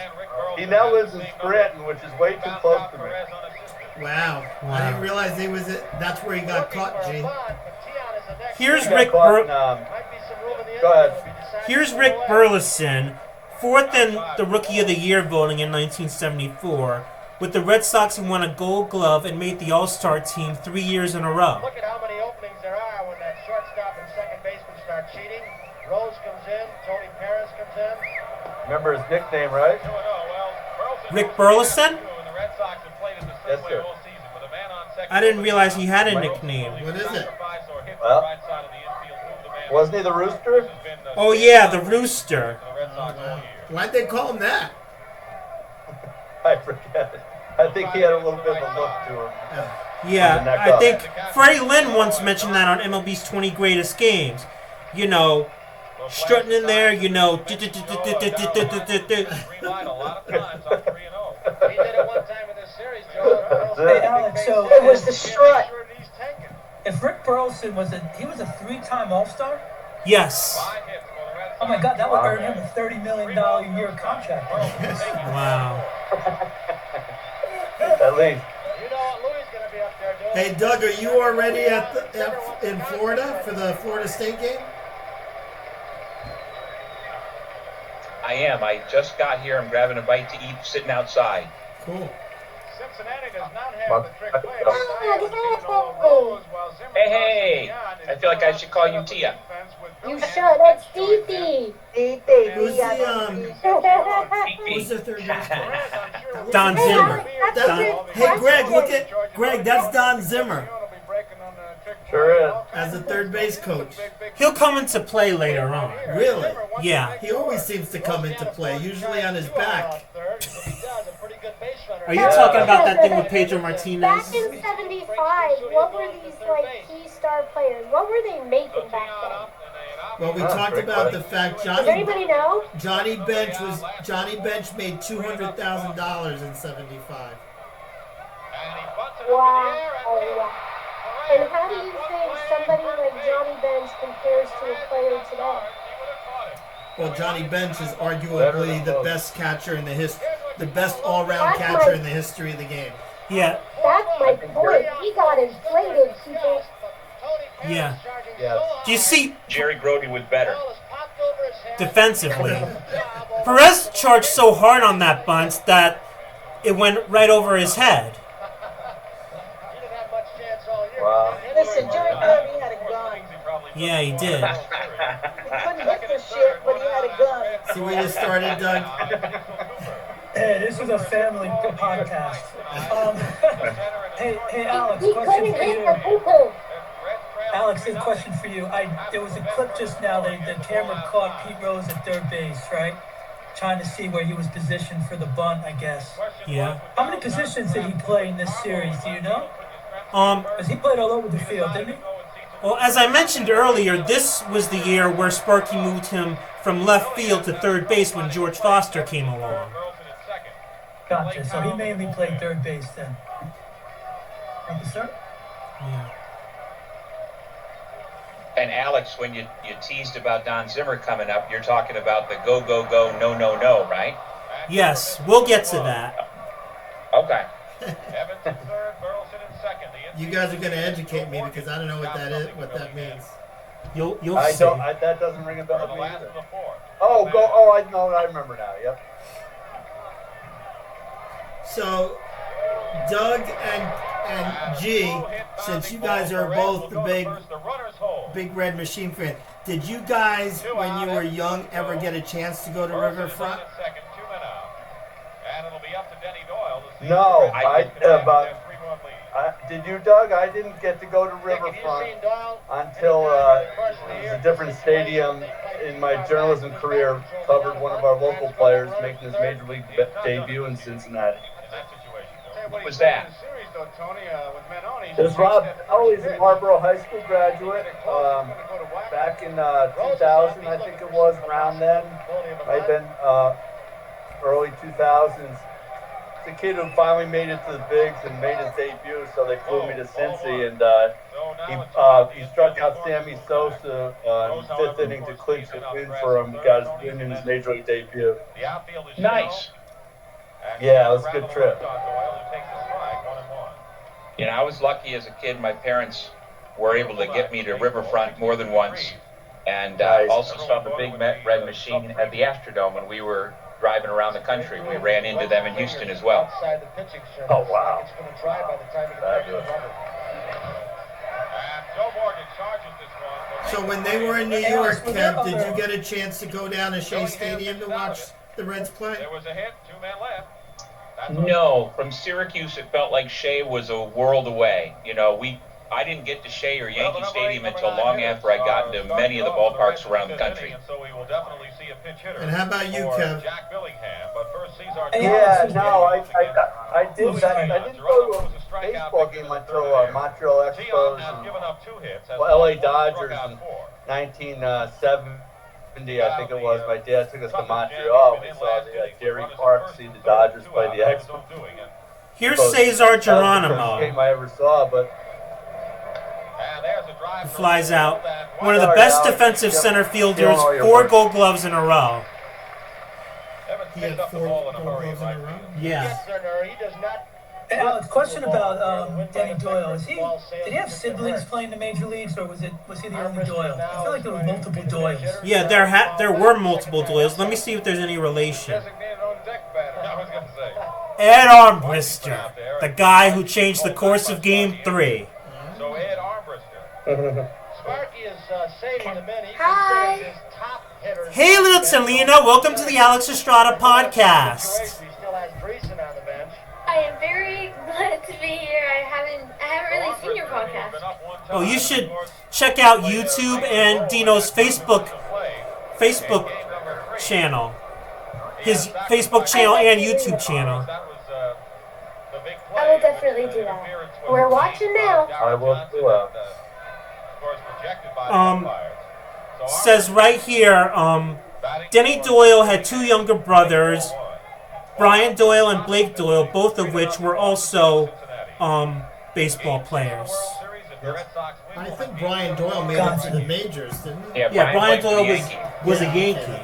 Scranton, which is way too close to me. Wow. I didn't realize that's where he got caught, G. Here's Go Rick ahead. Here's Rick Burleson, 4th in the Rookie of the Year voting in 1974. With the Red Sox, he won a Gold Glove and made the All-Star team 3 years in a row. Look at how many openings there are when that shortstop and second baseman start cheating. Rose comes in, Tony Perez comes in. Remember his nickname, right? Rick Burleson? Yes, sir. I didn't realize he had a nickname. What is it? Well, wasn't he the Rooster? Oh yeah, the Rooster. Why'd they call him that? I forget. I think he had a little bit of a look to him. Yeah, I think Freddie Lynn once mentioned that on MLB's 20 Greatest Games. You know, strutting in there, you know. He did it one time in this series, Joe. Hey, Alex, so It was the strut. if Rick Burleson was a 3-time All-Star? Yes. Oh my God, that would earn him a $30 million a year contract. Wow. At least. You know what Louis going to be up there doing? Hey, Doug, are you already in Florida for the Florida State game? I am. I just got here. I'm grabbing a bite to eat, sitting outside. Cool. Cincinnati does not have the trick play. Hey, I feel like I should call you Tia. You should. That's Titi. Who's the third base coach? Don Zimmer. Hey, Greg, look at Greg. That's Don Zimmer Sure is. as the third base coach. He'll come into play later on. Really? Yeah. He always seems to come into play, usually on his back. Are you talking about that thing with Pedro Martinez? Back in '75, what were these key star players? What were they making back then? Well, we talked about the fact Does anybody know? Johnny Bench made $200,000 in '75. Wow. And how do you think somebody like Johnny Bench compares to a player today? Well, Johnny Bench is arguably the best catcher in the best all-round catcher in the history of the game. Yeah. That's my point. He got inflated, people. Yeah. Do you see Jerry Grody was better. defensively? Perez charged so hard on that bunt that it went right over his head. Wow. Listen, Jerry Grody had a gun. Yeah, he did. He couldn't hit for shit, but he had a gun. See where you started, Doug? Hey, this is a family podcast. Hey, Alex, He question couldn't for hit you. the poo-poo. Alex, a question for you. There was a clip just now. The camera caught Pete Rose at third base, right? Trying to see where he was positioned for the bunt, I guess. Yeah. How many positions did he play in this series? Do you know? Because he played all over the field, didn't he? Well, as I mentioned earlier, this was the year where Sparky moved him from left field to third base when George Foster came along. Gotcha. So he mainly played third base then. Thank you, sir. Yeah. And Alex, when you teased about Don Zimmer coming up, you're talking about the go, go, go, no, no, no, right? Yes, we'll get to that. Okay. You guys are going to educate me because I don't know what that is, what that means. You'll see. That doesn't ring a bell to me either. I remember now. Yep. So, Doug and G, since you guys are both the big Red Machine fan, Did you guys, when you were young, ever get a chance to go to Riverfront? And it'll be up to Denny Doyle. No, did you, Doug? I didn't get to go to Riverfront until it was a different stadium in my journalism career. Covered one of our local players making his major league debut in Cincinnati. What was that? It was Rob Howley's a Marlboro High School graduate. Back in 2000, I think it was, around then. Might have been early 2000s. It's a kid who finally made it to the bigs and made his debut, so they flew me to Cincy, and he struck out Sammy Sosa in the fifth inning to clinch the win for him. He got his win in his major league debut. Nice. Yeah, it was a good trip. You know, I was lucky as a kid. My parents were able to get me to Riverfront more than once, and also saw the big red machine at the Astrodome when we were driving around the country. We ran into them in Houston as well. Oh, wow. So when they were in New York, Kev, did you get a chance to go down to Shea Stadium to watch the Reds play? There was a hit, 2 men left. No, from Syracuse, it felt like Shea was a world away. You know, I didn't get to Shea or Yankee Stadium until long after I got into many of the ballparks around the country. And how about you, Kev? Yeah, no, I didn't go to a baseball game until Montreal Expos and LA Dodgers in 1970, I think it was. My dad took us to Montreal. We saw the Dairy Park see the Dodgers play the Expos. Here's Cesar Geronimo. That was the first game I ever saw, but he flies out. One of the best defensive center fielders, 4 Gold Gloves in a row. He had 4 Gold Gloves in a row? Yeah. Hey, Alex, question about Denny Doyle. Did he have siblings playing the major leagues, or was he the only Doyle? I feel like there were multiple Doyles. Yeah, there were multiple Doyles. Let me see if there's any relation. Ed Armbrister, the guy who changed the course of Game 3. So Ed Armbrister. Sparky is saving the men. Hi. His top hitter. Hey, little Selena. Welcome to the Alex Estrada Podcast. He still has Gleason on the bench. I am very glad to be here. I haven't really seen your podcast. Oh, you should check out YouTube and Dino's Facebook channel. His Facebook channel and YouTube channel. I will definitely do that. We're watching now. I will do Says right here, Denny Doyle had 2 younger brothers, Brian Doyle and Blake Doyle, both of which were also baseball players. I think Brian Doyle made it to the majors, didn't he? Yeah, Brian Doyle was a Yankee.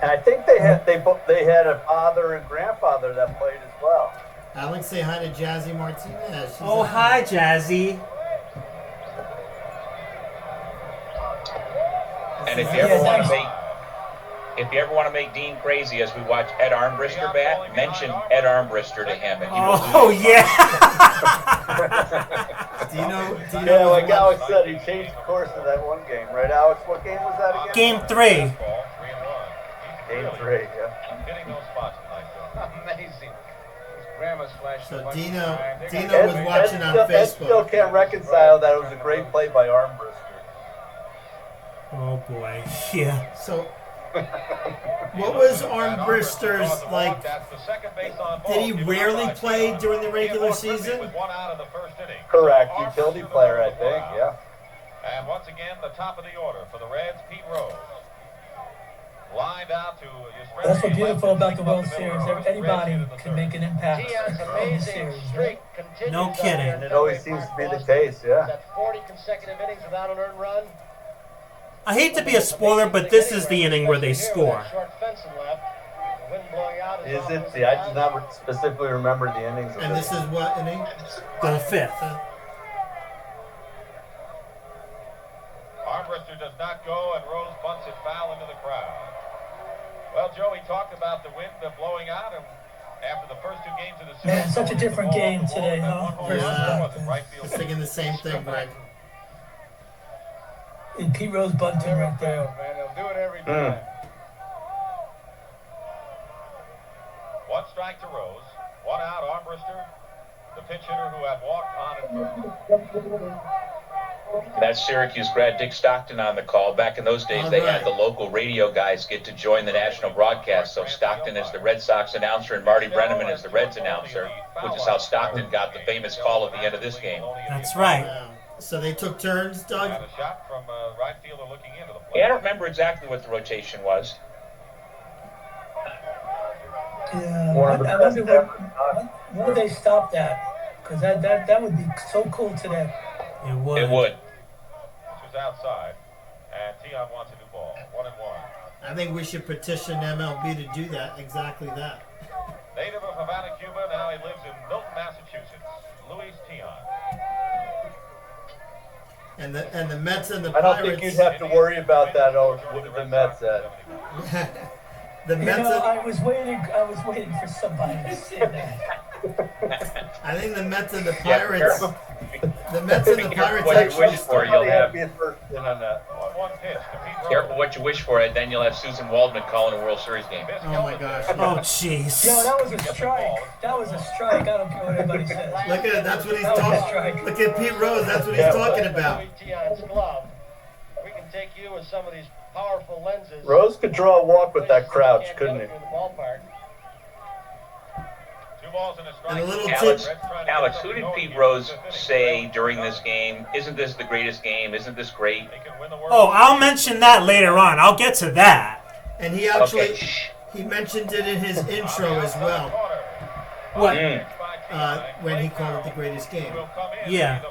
And I think they had a father and grandfather that played as well. Alex, say hi to Jazzy Martinez. She's Oh, hi, Jazzy. And if you ever want to make Dean crazy as we watch Ed Armbrister bat, mention Ed Armbrister to him, and he will. Oh yeah. Yeah, like Alex said, he changed the course of that one game, right, Alex? What game was that again? Game 3. Game 3, yeah. Hitting those spots tonight, amazing. So Dino was watching on Facebook. Ed still can't reconcile that it was a great play by Armbrister. Oh boy, yeah. So, what was Armbrister's like? Did he rarely play during the regular season? Correct, utility player, I think. Yeah. And once again, the top of the order for the Reds, Pete Rose. Lined out to. That's what's beautiful about the World Series. Anybody can make an impact in the series. Right? No kidding. And it always seems to be the case, yeah. 40 consecutive innings without an earned run. I hate to be a spoiler, but this is the inning where they score. Is it? See, I did not specifically remember the innings. And this is what inning? The 5th. Armbrister does not go, and Rose bunts it foul into the crowd. Well, Joe, he talked about the wind blowing out, and after the first 2 games of the season, Man, such a different game today, huh? Yeah, I was thinking the same thing, Greg. And Pete Rose bunting right there. Man, they'll do it every time. One strike to Rose. One out, Armbruster, the pinch hitter who had walked on and first. That's Syracuse grad Dick Stockton on the call. Back in those days, they had the local radio guys get to join the national broadcast. So Stockton is the Red Sox announcer and Marty Brenneman is the Reds announcer, which is how Stockton got the famous call at the end of this game. That's right. So they took turns, Doug? And a shot from right fielder looking into the plate. Yeah, I don't remember exactly what the rotation was. Yeah, I wonder when would they stop that? Because that would be so cool today. It would. It would. Which is outside. And Tion wants a new ball. 1-1. I think we should petition MLB to do that, exactly that. Native of Havana, Cuba, now he lives in Milton, Massachusetts. Luis Tion. And the Mets and the I Pirates. don't think you'd have to worry about that with the Mets. The Mets. I was waiting for somebody to say that. I think the Mets and the Pirates. The Mets and the Pirates What you actually wish for, you'll have. One pitch to Pete Rose. Careful what you wish for, then you'll have Susan Waldman calling a World Series game. Oh my gosh. Oh jeez. Yo, that was a strike. That was a strike. I don't care what anybody says. Look at it. That's what he's That was a talking. strike. Look at Pete Rose. That's what he's talking about. Tion's glove. We can take you with some of these powerful lenses. Rose could draw a walk with that crouch, couldn't he? In the ballpark. Two balls and a strike. And a little Alex, who did Pete Rose say during this game? Isn't this the greatest game? Isn't this great? Oh, I'll mention that later on. I'll get to that. And he actually he mentioned it in his intro as well. What? When he called it the greatest game. Yeah.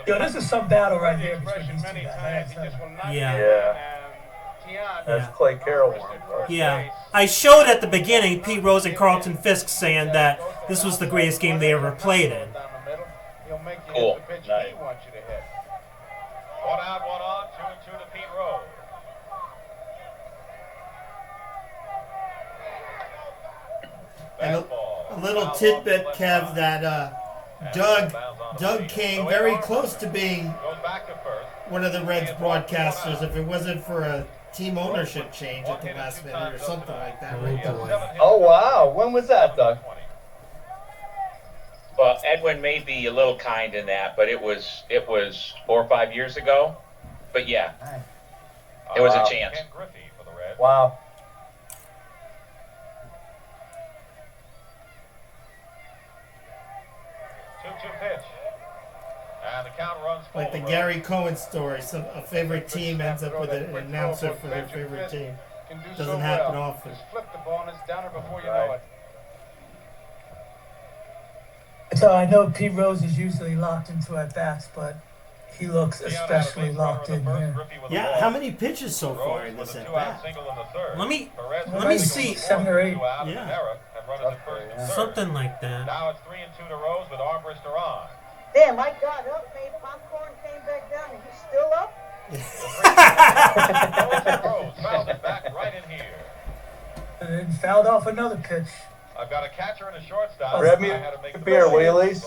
Yo, this is some battle right here between these two guys. Yeah. That's Clay Carroll one. Yeah. I showed at the beginning Pete Rose and Carlton Fisk saying that this was the greatest game they ever played in. Cool. Nice. One out, one on, 2-2 to Pete Rose. And a little tidbit, Kev, that Doug came very close to being one of the Reds broadcasters if it wasn't for a team ownership change at the last minute or something like that. Oh wow! When was that, Doug? Well, Edwin may be a little kind in that, but it was 4 or 5 years ago. But yeah, it was a chance. Wow. Pitch. And the count runs Like the Gary Cohen story, a favorite team ends up with an announcer for their favorite team. Doesn't happen often. Just flip the ball and it's down there before you know it. So I know Pete Rose is usually locked into at bats, but he looks especially locked in here. Yeah, how many pitches so far in this at bat? Let me see. 7 or 8. Yeah. Something like that. Now it's 3-2 to Rose with Armbruster on. Damn, I got up, made popcorn, came back down, and he's still up? Rose fouled it back right in here. And then fouled off another pitch. I've got a catcher and a shortstop. Grab me a beer, wheelies.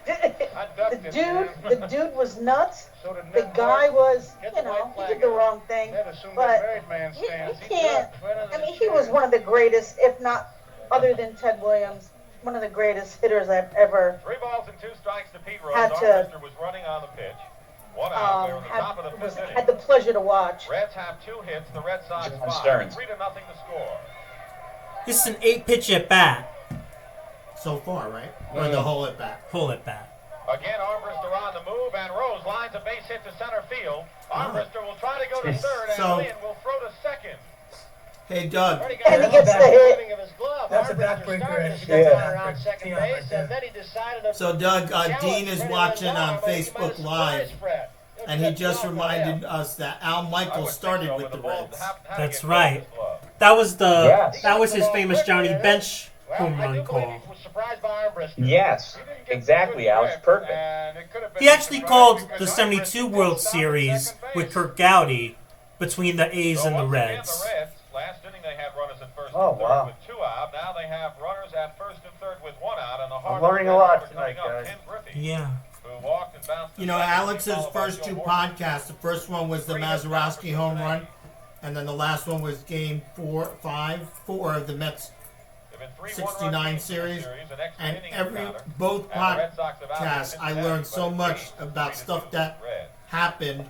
The dude was nuts. The guy was, you know, he did the wrong thing. But he can't, I mean, he was one of the greatest, if not, other than Ted Williams, one of the greatest hitters I've ever 3 balls and 2 strikes to Pete Rose. had Armbruster was running on the pitch. One out there at the top of the fifth inning. had the pleasure to watch. Reds have 2 hits. The Red Sox 5. Stearns. 3-0 to score. This is an 8-pitch at bat. So far, right? Or the whole at bat? Whole at bat. Again, Armbruster on the move, and Rose lines a base hit to center field. Armbruster will try to go to third, and Lynn will throw to second. Hey, Doug. And he gets the hit. That's a backbreaker. So, Doug, Dean is watching on Facebook Live, and he just reminded us that Al Michaels started with the Reds. That's right. That was his famous Johnny Bench home run call. Yes, exactly, Alex. Perfect. He actually called the 72 World Series with Kirk Gowdy between the A's and the Reds. Last inning they had runners at first Oh, and third wow. with 2 out. Now they have runners at first and third with 1 out. And the I'm learning a lot tonight, guys. Ken Griffey, Yeah. who walked and bounced You know, Alex's first two podcasts, the first one was the Mazeroski home run, and then the last one was game 4 of the Mets 69 series. And both podcasts, I learned so much about stuff that happened,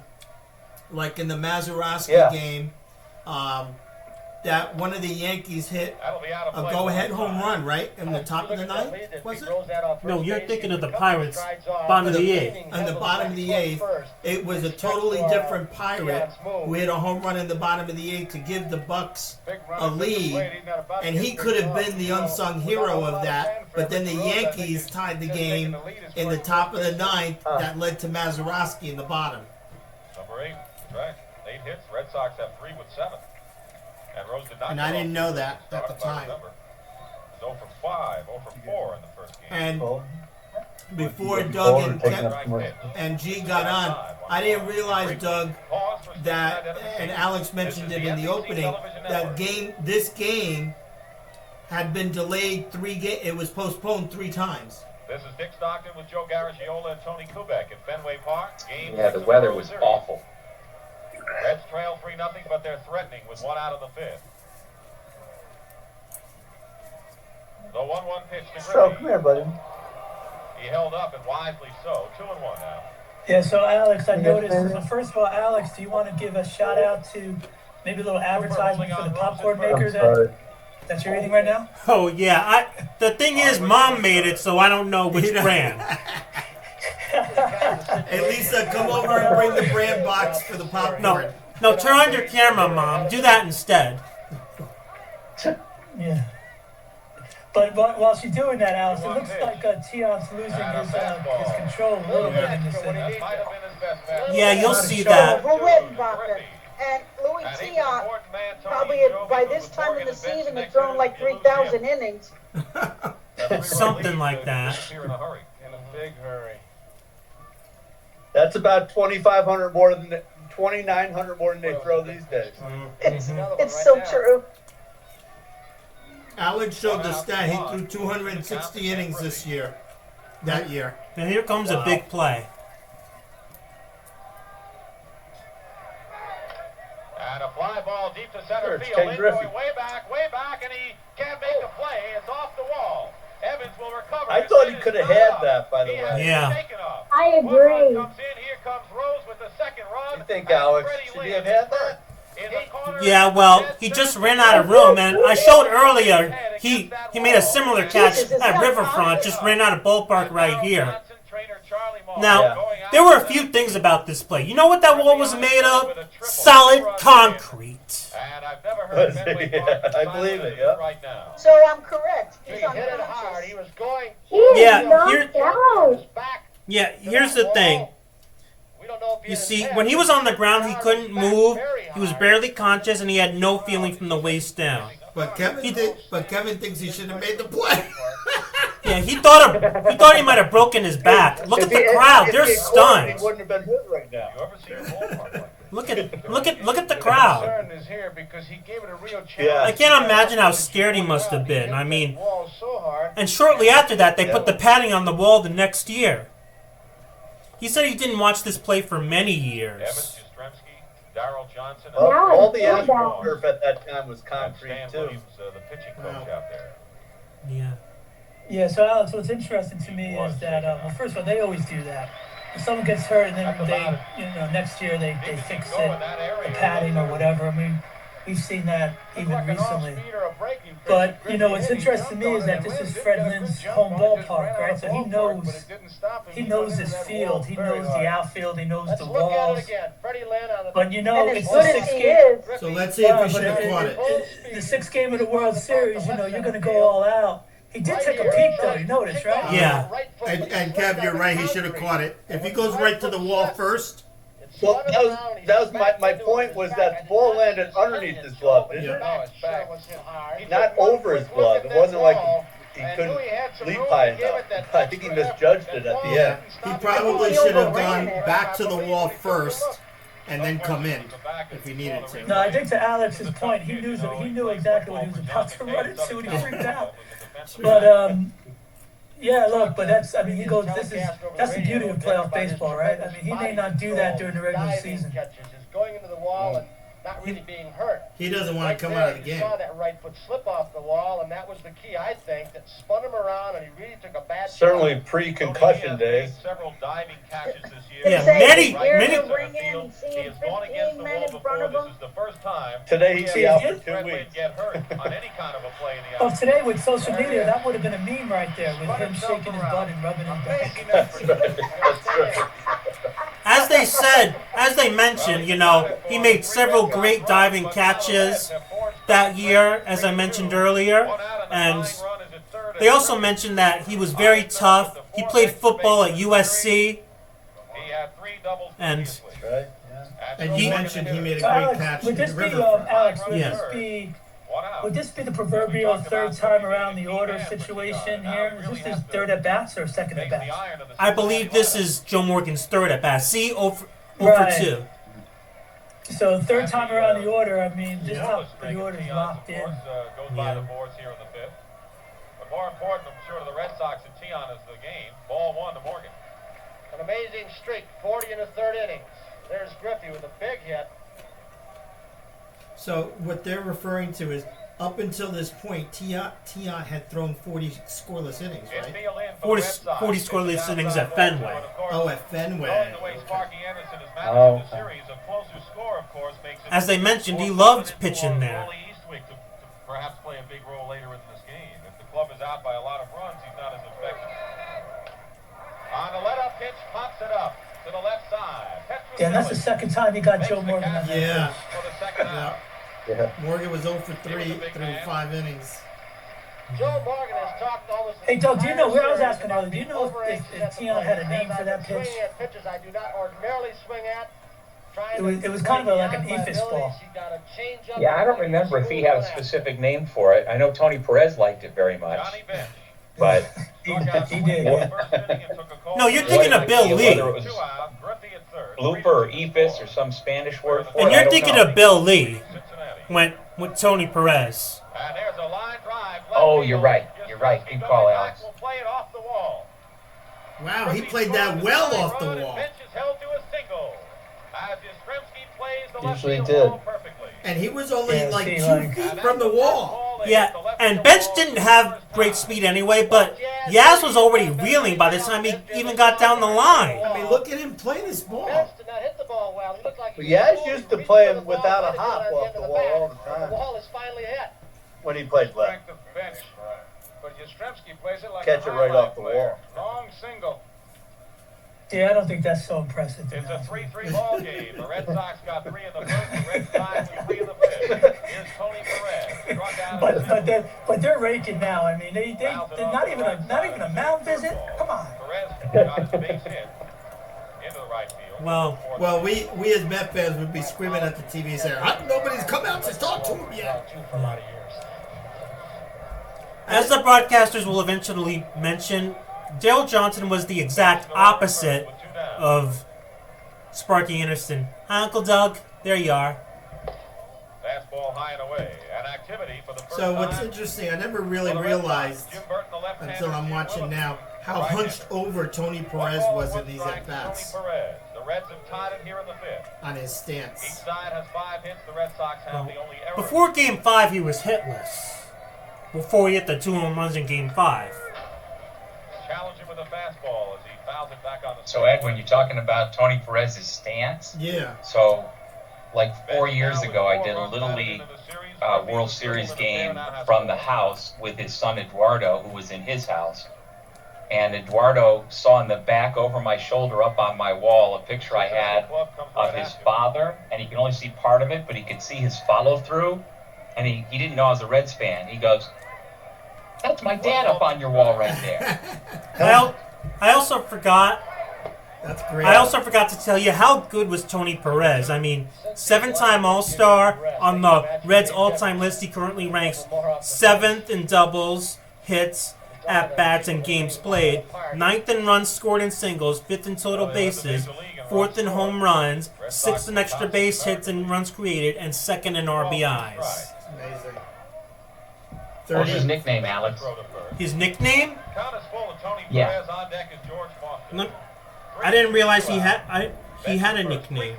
like in the Mazeroski game, that one of the Yankees hit a go-ahead home run, right? In the top of the ninth, was it? No, you're thinking of the Pirates, bottom of the eighth. In the bottom of the eighth, it was a totally different Pirate who hit a home run in the bottom of the eighth to give the Bucks a lead, and he could have been the unsung hero of that, but then the Yankees tied the game in the top of the ninth that led to Mazeroski in the bottom. Number 8, right. 8 hits. Red Sox have 3 with 7. And Rose did not. And I didn't know that at the time. 0 for 5, 0 for 4 in the first game. And before Doug and G got on, I didn't realize, Doug, that, and Alex mentioned it in the opening, that this game had been delayed it was postponed 3 times. This is Dick Stockton with Joe Garagiola and Tony Kubek at Fenway Park. Yeah, the weather was awful. Reds trail 3-0, but they're threatening with 1 out of the 5th. The 1-1 pitch to Griffey. So, come here, buddy. He held up, and wisely so. 2-1 now. Yeah, so Alex, I noticed, so first of all, Alex, do you want to give a shout out to maybe a little advertisement for the popcorn maker that you're eating right now? Oh, yeah. The thing is, Mom made it, so I don't know which brand. Hey, Lisa, come over and bring the brand box for the popcorn. No, turn on your camera, Mom. Do that instead. Yeah. But while she's doing that, Alice, it looks like Tion's losing his control a little bit in this inning. Yeah, you'll see that. And Louis Tion, probably by this time in the season, had thrown like 3,000 innings. Something like that. In a big hurry. That's about 2,900 more than they throw these days. It's so true. Alex showed the stat. He threw 260 innings that year. And here comes a big play. And a fly ball deep to center field. Lynn going way back, and he can't make the play. It's off the wall. Evans will recover. I thought he could have had that, by the way. Yeah. I agree. Comes in. Here comes Rose with the second run. You think, Alex, should he have had that? Yeah, well, he just ran out of room, and I showed earlier he made a similar catch at Riverfront, just ran out of ballpark right here. Now, there were a few things about this play. You know what that wall was made of? Solid concrete. I believe it, yeah. So I'm correct. He's on hit it hard. He was going. Yeah, here's the thing. You see, when he was on the ground, he couldn't move. He was barely conscious, and he had no feeling from the waist down. But Kevin thinks he should have made the play. Yeah, he thought he might have broken his back. Look at the crowd; they're stunned. He wouldn't have been hit right now. Look at the crowd. Yeah. I can't imagine how scared he must have been. I mean, and shortly after that, they put the padding on the wall the next year. He said he didn't watch this play for many years. Darryl Johnson. Well, all the AstroTurf at that time was concrete too. The pitching coach out there. Yeah. Yeah, so Alex, what's interesting to me is that, well, first of all, they always do that. If someone gets hurt and then next year they fix it, the padding or whatever. I mean, we've seen that even recently. But, what's interesting to me is that this is Fred Lynn's home ballpark, right? So he knows his field. He knows the outfield. He knows the walls. But, it's the 6th game. So let's see if we should have caught it. The 6th game of the World Series, you're going to go all out. He did take a peek, though. You noticed, right? Yeah. And Kev, you're right. He should have caught it. If he goes right to the wall first. Well, that was my point was that the ball landed underneath his glove, didn't it? Not over his glove. It wasn't like he couldn't leap high enough. I think he misjudged it at the end. He probably should have gone back to the wall first and then come in if he needed to. No, I think to Alex's point, he knew exactly what he was about to run into when he freaked out. But Yeah, look, but that's the beauty of playoff baseball, right? I mean, he may not do that during the regular season. Going into the wall and not really being hurt. He doesn't want to come out of the game. You saw that right foot slip off the wall, and that was the key, I think, that spun him around, and he really took a bad shot. Certainly pre-concussion days. Several diving catches this year. Yeah, many. He has gone against the wall before. This is the first time. Today he'd be out for 2 weeks. Get hurt on any kind of a play in the Well, today with social media, that would have been a meme right there with him shaking his butt and rubbing his back. As they mentioned, he made several great diving catches that year, as I mentioned earlier, and they also mentioned that he was very tough. He played football at USC, and you mentioned he made a great catch in the river. Alex, would this be the proverbial third time around the order situation here? Is this his third at bats or second at bats? I believe this is Joe Morgan's third at bat. See, 0 for 2. So third time around the order, I mean, just how the order is locked in. Goes by the boards here in the fifth. But more important, I'm sure, to the Red Sox and Tian is the game. Ball 1 to Morgan. An amazing streak, 40 in the third innings. There's Griffey with a big hit. So what they're referring to is up until this point, Tian had thrown 40 scoreless innings, right? 40 scoreless innings at Fenway. Oh, at Fenway. Oh. As they mentioned, he loved pitching there. Perhaps play a big role later in this game. If the club is out by a lot of runs, he's not as effective. On the let-up pitch, pops it up to the left side. Yeah, that's the second time he got Joe Morgan. Yeah. For the second out. Yeah. Morgan was 0 for 3 through 5 innings. Joe Morgan has talked almost. Hey, Doug, do you know where I was asking earlier? Do you know if Tian had a name for that pitch? Pitches I do not ordinarily swing at. It was kind of like an ephus ball. Yeah, I don't remember if he had a specific name for it. I know Tony Perez liked it very much. But he did. Yeah. No, you're thinking of Bill Lee. Whether it was blooper or ephus or some Spanish word for it. And you're thinking of Bill Lee went with Tony Perez. And there's a line drive. Oh, you're right. You're right. Good call, Alex. Will play it off the wall. Wow, he played that well off the wall. Bench is held to a single. As Yastrzemski plays the left Usually field did. ball perfectly. And he was only 2 feet from the wall. Yeah, and Bench didn't have great speed anyway, but Yaz was already reeling by the time he even got down the line. I mean, look at him play this ball. Did not hit the ball well. He looked like But Yaz used to play him without a hop off the wall all the The time wall is finally hit. when he played left. Strength of bench. But Yastrzemski plays it like Catch a it right off the player. wall. Long single. Yeah, I don't think that's so impressive. It's a 3-3 ball game. The Red Sox got 3 in the first. The Red Sox with 3 in the fifth. Here's Tony Perez. Struck out But they're raking now. I mean, they're not even a mound visit. Come on. Perez got a base hit into the right field. Well, we as Met fans would be screaming at the TV saying, nobody's come out to talk to him yet. as the broadcasters will eventually mention, Dale Johnson was the exact opposite of Sparky Anderson. Hi, Uncle Doug. There you are. Fastball high and away. An activity for the first So what's time. interesting, I never really realized until I'm watching now how hunched over Tony Perez was in these at-bats The Reds have tied it here in the fifth. on his Each stance. side has 5 hits. The Red Sox have the only error. Before Game 5, he was hitless. Before he hit the 2 home runs in Game 5. Challenge him with a fastball as he fouls it back on the So, Ed, when you're talking about Tony Perez's stance, Yeah. so like 4 years ago, I did a Little League World Series game from the house with his son Eduardo, who was in his house. And Eduardo saw in the back over my shoulder up on my wall a picture I had of his father, and he could only see part of it, but he could see his follow-through. And he didn't know I was a Reds fan. He goes, "That's my dad up on your wall right there." I also forgot. That's great. I also forgot to tell you how good was Tony Perez. I mean, 7-time All-Star on the Reds all-time list. He currently ranks 7th in doubles, hits, at-bats, and games played. 9th in runs scored and singles, 5th in total bases, 4th in home runs, 6th in extra base hits and runs created, and 2nd in RBIs. Amazing. What's his nickname, Alex? His nickname? Yeah. No, I didn't realize he had a nickname.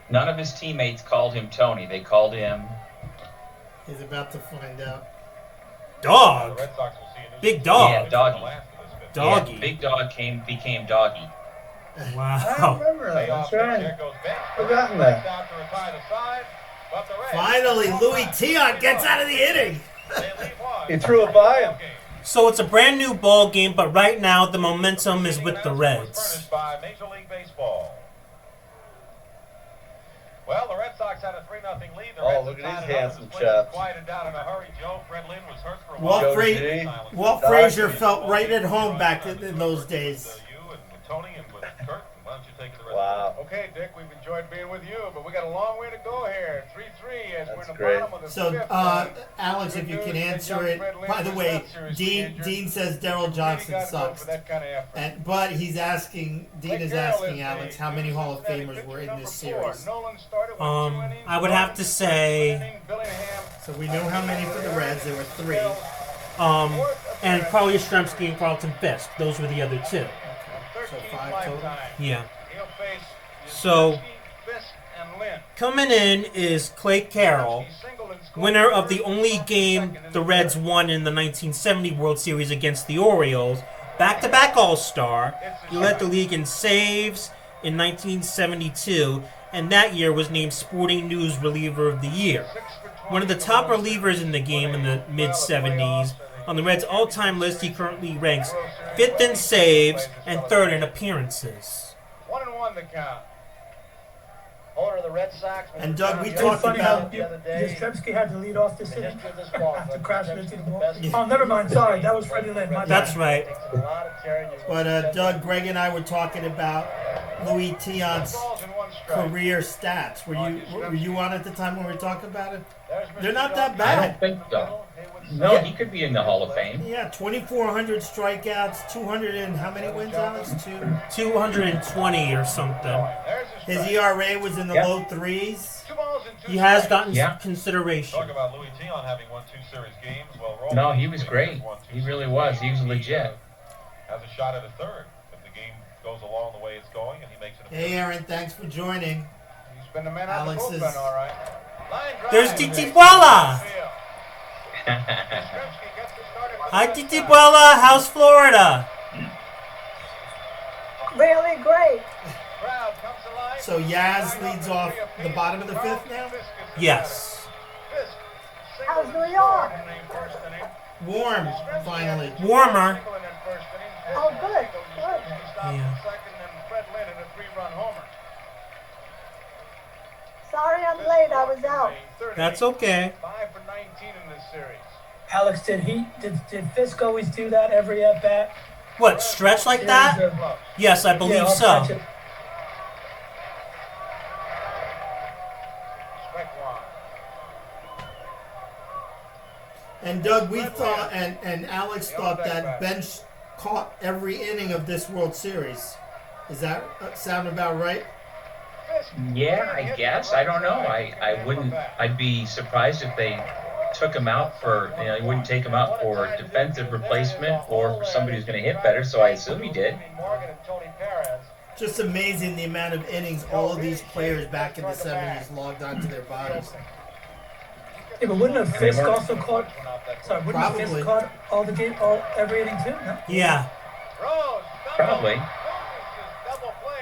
None of his teammates called him Tony. They called him... He's about to find out. Dog. Big Dog. Yeah, Doggy. Doggy. Yeah, Big Dog became Doggy. Wow. I remember that. That's right. Forgotten that. Finally, Louis Tiant gets out of the inning. He threw it by him. So it's a brand new ball game, but right now the momentum is with the Reds. Well, the Red Sox had a 3-0 lead. The Oh, look at these handsome chaps. Quieted down in a hurry. Joe, Fred Lynn was hurt for a while. Walt Frazier felt right at home back in those days. You and with Tony and with Kurt. Why don't you take the rest? Wow. Okay, Dick, we've enjoyed being with you, but we got a long way to go here. 3-3 as we're in the great. bottom of the So, fifth. Alex, if you can answer it. By the way, Dean says Daryl Johnson sucks. But he's asking, Dean is asking Alex, how many Hall of Famers were in this series? I would have to say... So we know how many for the Reds. There were 3. And probably Yastrzemski and Carlton Fisk. Those were the other 2. So 5 total? Yeah. So, coming in is Clay Carroll, winner of the only game the Reds won in the 1970 World Series against the Orioles, back-to-back All-Star. He led the league in saves in 1972, and that year was named Sporting News Reliever of the Year. One of the top relievers in the game in the mid-70s. On the Reds' all-time list, he currently ranks 5th in saves and 3rd in appearances. 1-1 the count. Owner of the Red Sox. And Doug, we It's talked funny how about... Yastrzemski had to lead off this inning after crashing into the ball. Yeah. Oh, never mind. Sorry, that was Freddie Lynn. My That's bad. right. But Doug, Greg, and I were talking about Louis Tiant's career stats. Were you on at the time when we were talking about it? They're not that I bad. don't think so. No, he could be in the Hall of Fame. Yeah, 2,400 strikeouts, 200 and how many wins, Alex? 220 or something. His ERA was in the low 3s. He has gotten consideration. Talk about Louis Tiant having won 2 series games. Well, No, he was great. He really was. He was legit. Has a shot at a 3rd if the game goes along the way it's going, and he makes it. Hey, Aaron, thanks for joining. He's been the man out of the Alex is... bullpen, all right. There's Titi Buela. Hi, Titi Buela. How's Florida? Really great. So Yaz leads off the bottom of the 5th now? Yes. How's New York? Warm, finally. Warmer. Oh, good. Good. Yeah. Sorry I'm late. I was out. That's okay. 5 for 19 in this series. Alex, did Fisk always do that every at bat? What, stretch like that? Yes, I believe so. And Doug, we thought, and Alex thought that bench caught every inning of this World Series. Does that sound about right? Yeah, I guess. I don't know. I wouldn't. I'd be surprised if they took him out for. You wouldn't take him out for defensive replacement or for somebody who's going to hit better. So I assume he did. Just amazing the amount of innings all of these players back in the 70s logged onto their bodies. Yeah, but wouldn't have Fisk also caught? Sorry, wouldn't have Fisk caught all the game, every inning too? No? Yeah. Probably.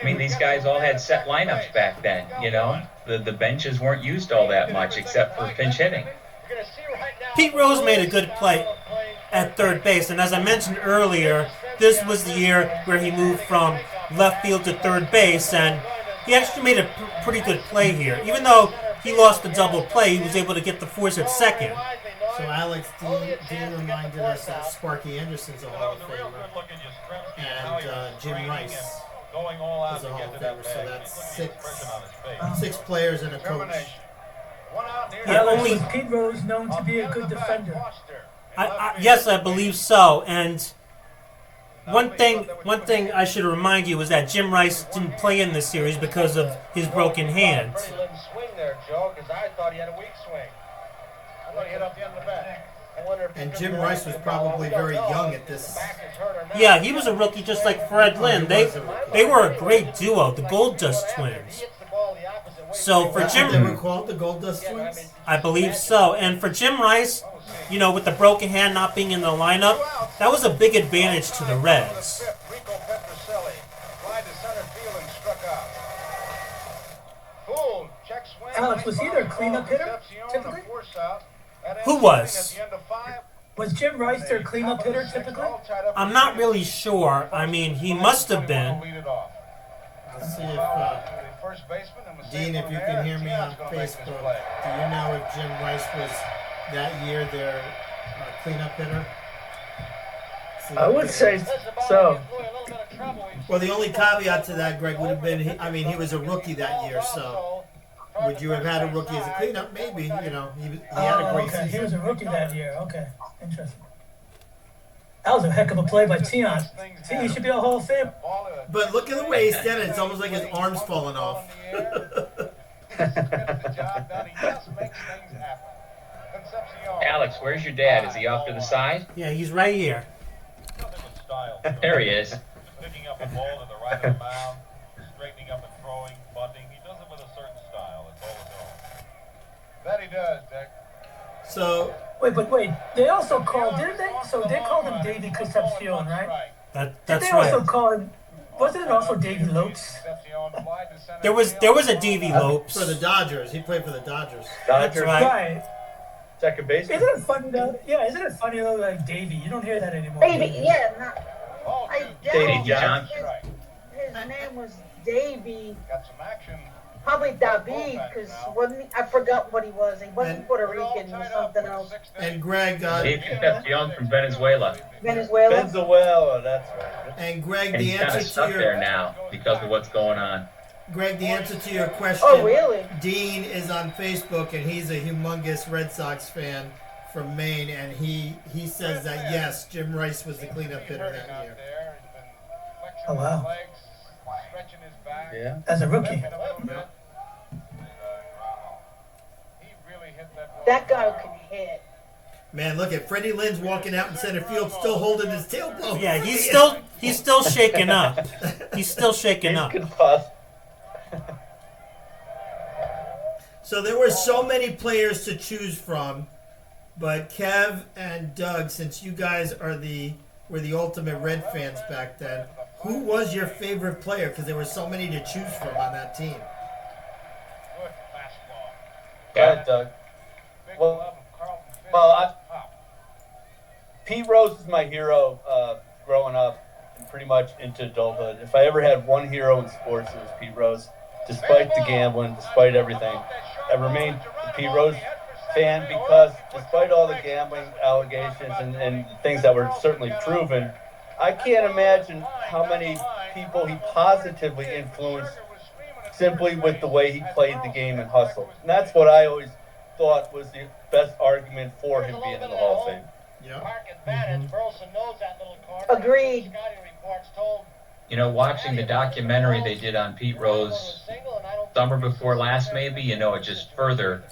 I mean, these guys all had set lineups back then, The benches weren't used all that much except for pinch hitting. Pete Rose made a good play at 3rd base, and as I mentioned earlier, this was the year where he moved from left field to 3rd base, and he actually made a pretty good play here. Even though he lost the double play, he was able to get the force at 2nd. So Alex, Dean reminded us that Sparky Anderson's a Hall of Famer, and Jim Rice is a Hall of Famer. So that's six players and a coach. Yeah, only was Pete Rose known to be a good defender. Yes, I believe so. And one thing I should remind you is that Jim Rice didn't play in this series because of his broken hand. Swing there, Joe, because I thought he had a weak swing. I thought he hit off the end of the bat. And Jim Rice was probably very young at this. Yeah, he was a rookie just like Fred Lynn. They were a great duo, the Gold Dust Twins. So for Jim, they were called the Gold Dust Twins? I believe so. And for Jim Rice, you know, with the broken hand not being in the lineup, that was a big advantage to the Reds. Alex, was he their cleanup hitter, typically? Who was? Was Jim Rice their cleanup hitter, typically? I'm not really sure. I mean, he must have been. Let's see if, Dean, if you can hear me on Facebook, do you know if Jim Rice was that year their cleanup hitter? I would say so. Well, the only caveat to that, Greg, would have been, he was a rookie that year, so would you have had a rookie as a cleanup? Maybe, he had a great season. He was a rookie that year. Okay, interesting. That was a heck of a play by Tion. See, he should be a Hall of Fame. But look at the way he did it. It's almost like his arm's falling off. Alex, where's your dad? Is he off to the side? Yeah, he's right here. There he is. Picking up a ball to the right of the mound, straightening up and throwing, bunting. He does it with a certain style. That's all it's all. That he does, Dick. So wait. They also called, didn't they? So they called him Davey Concepcion, right? That's Did they right. also call him? Wasn't it also Davey Lopes? There was a Davey Lopes for the Dodgers. He played for the Dodgers. That's right. Right. Second base. Isn't it funny though? Yeah, isn't it funny though? Like Davey, you don't hear that anymore. Davey, yeah, Davey Johnson. His name was Davey. Got some action. Probably David, because I forgot what he was. He wasn't Puerto Rican, he was something else. And Greg, Dave Concepcion from Venezuela. Venezuela, that's right. And Greg, And the he's kind answer of stuck to your there now because of what's going on. Greg, the answer to your question. Oh, really? Dean is on Facebook, and he's a humongous Red Sox fan from Maine, and he says that yes, Jim Rice was the cleanup hitter that year. Oh wow. Yeah. As a rookie. That guy can hit. Man, look at Freddie Lynn's walking out in center field, still holding his tailbone. Yeah, he's still shaking up. He's still shaking up. So there were so many players to choose from, but Kev and Doug, since you guys were the ultimate Red fans back then, who was your favorite player? Because there were so many to choose from on that team. Go ahead, Doug. Pete Rose is my hero growing up and pretty much into adulthood. If I ever had one hero in sports, it was Pete Rose. Despite the gambling, despite everything, I remained a Pete Rose fan because despite all the gambling allegations and things that were certainly proven, I can't imagine how many people he positively influenced simply with the way he played the game and hustled. And that's what I always thought was the best argument for him being in the Hall of Fame. Agreed. You know, watching the documentary they did on Pete Rose summer before last, maybe, it just further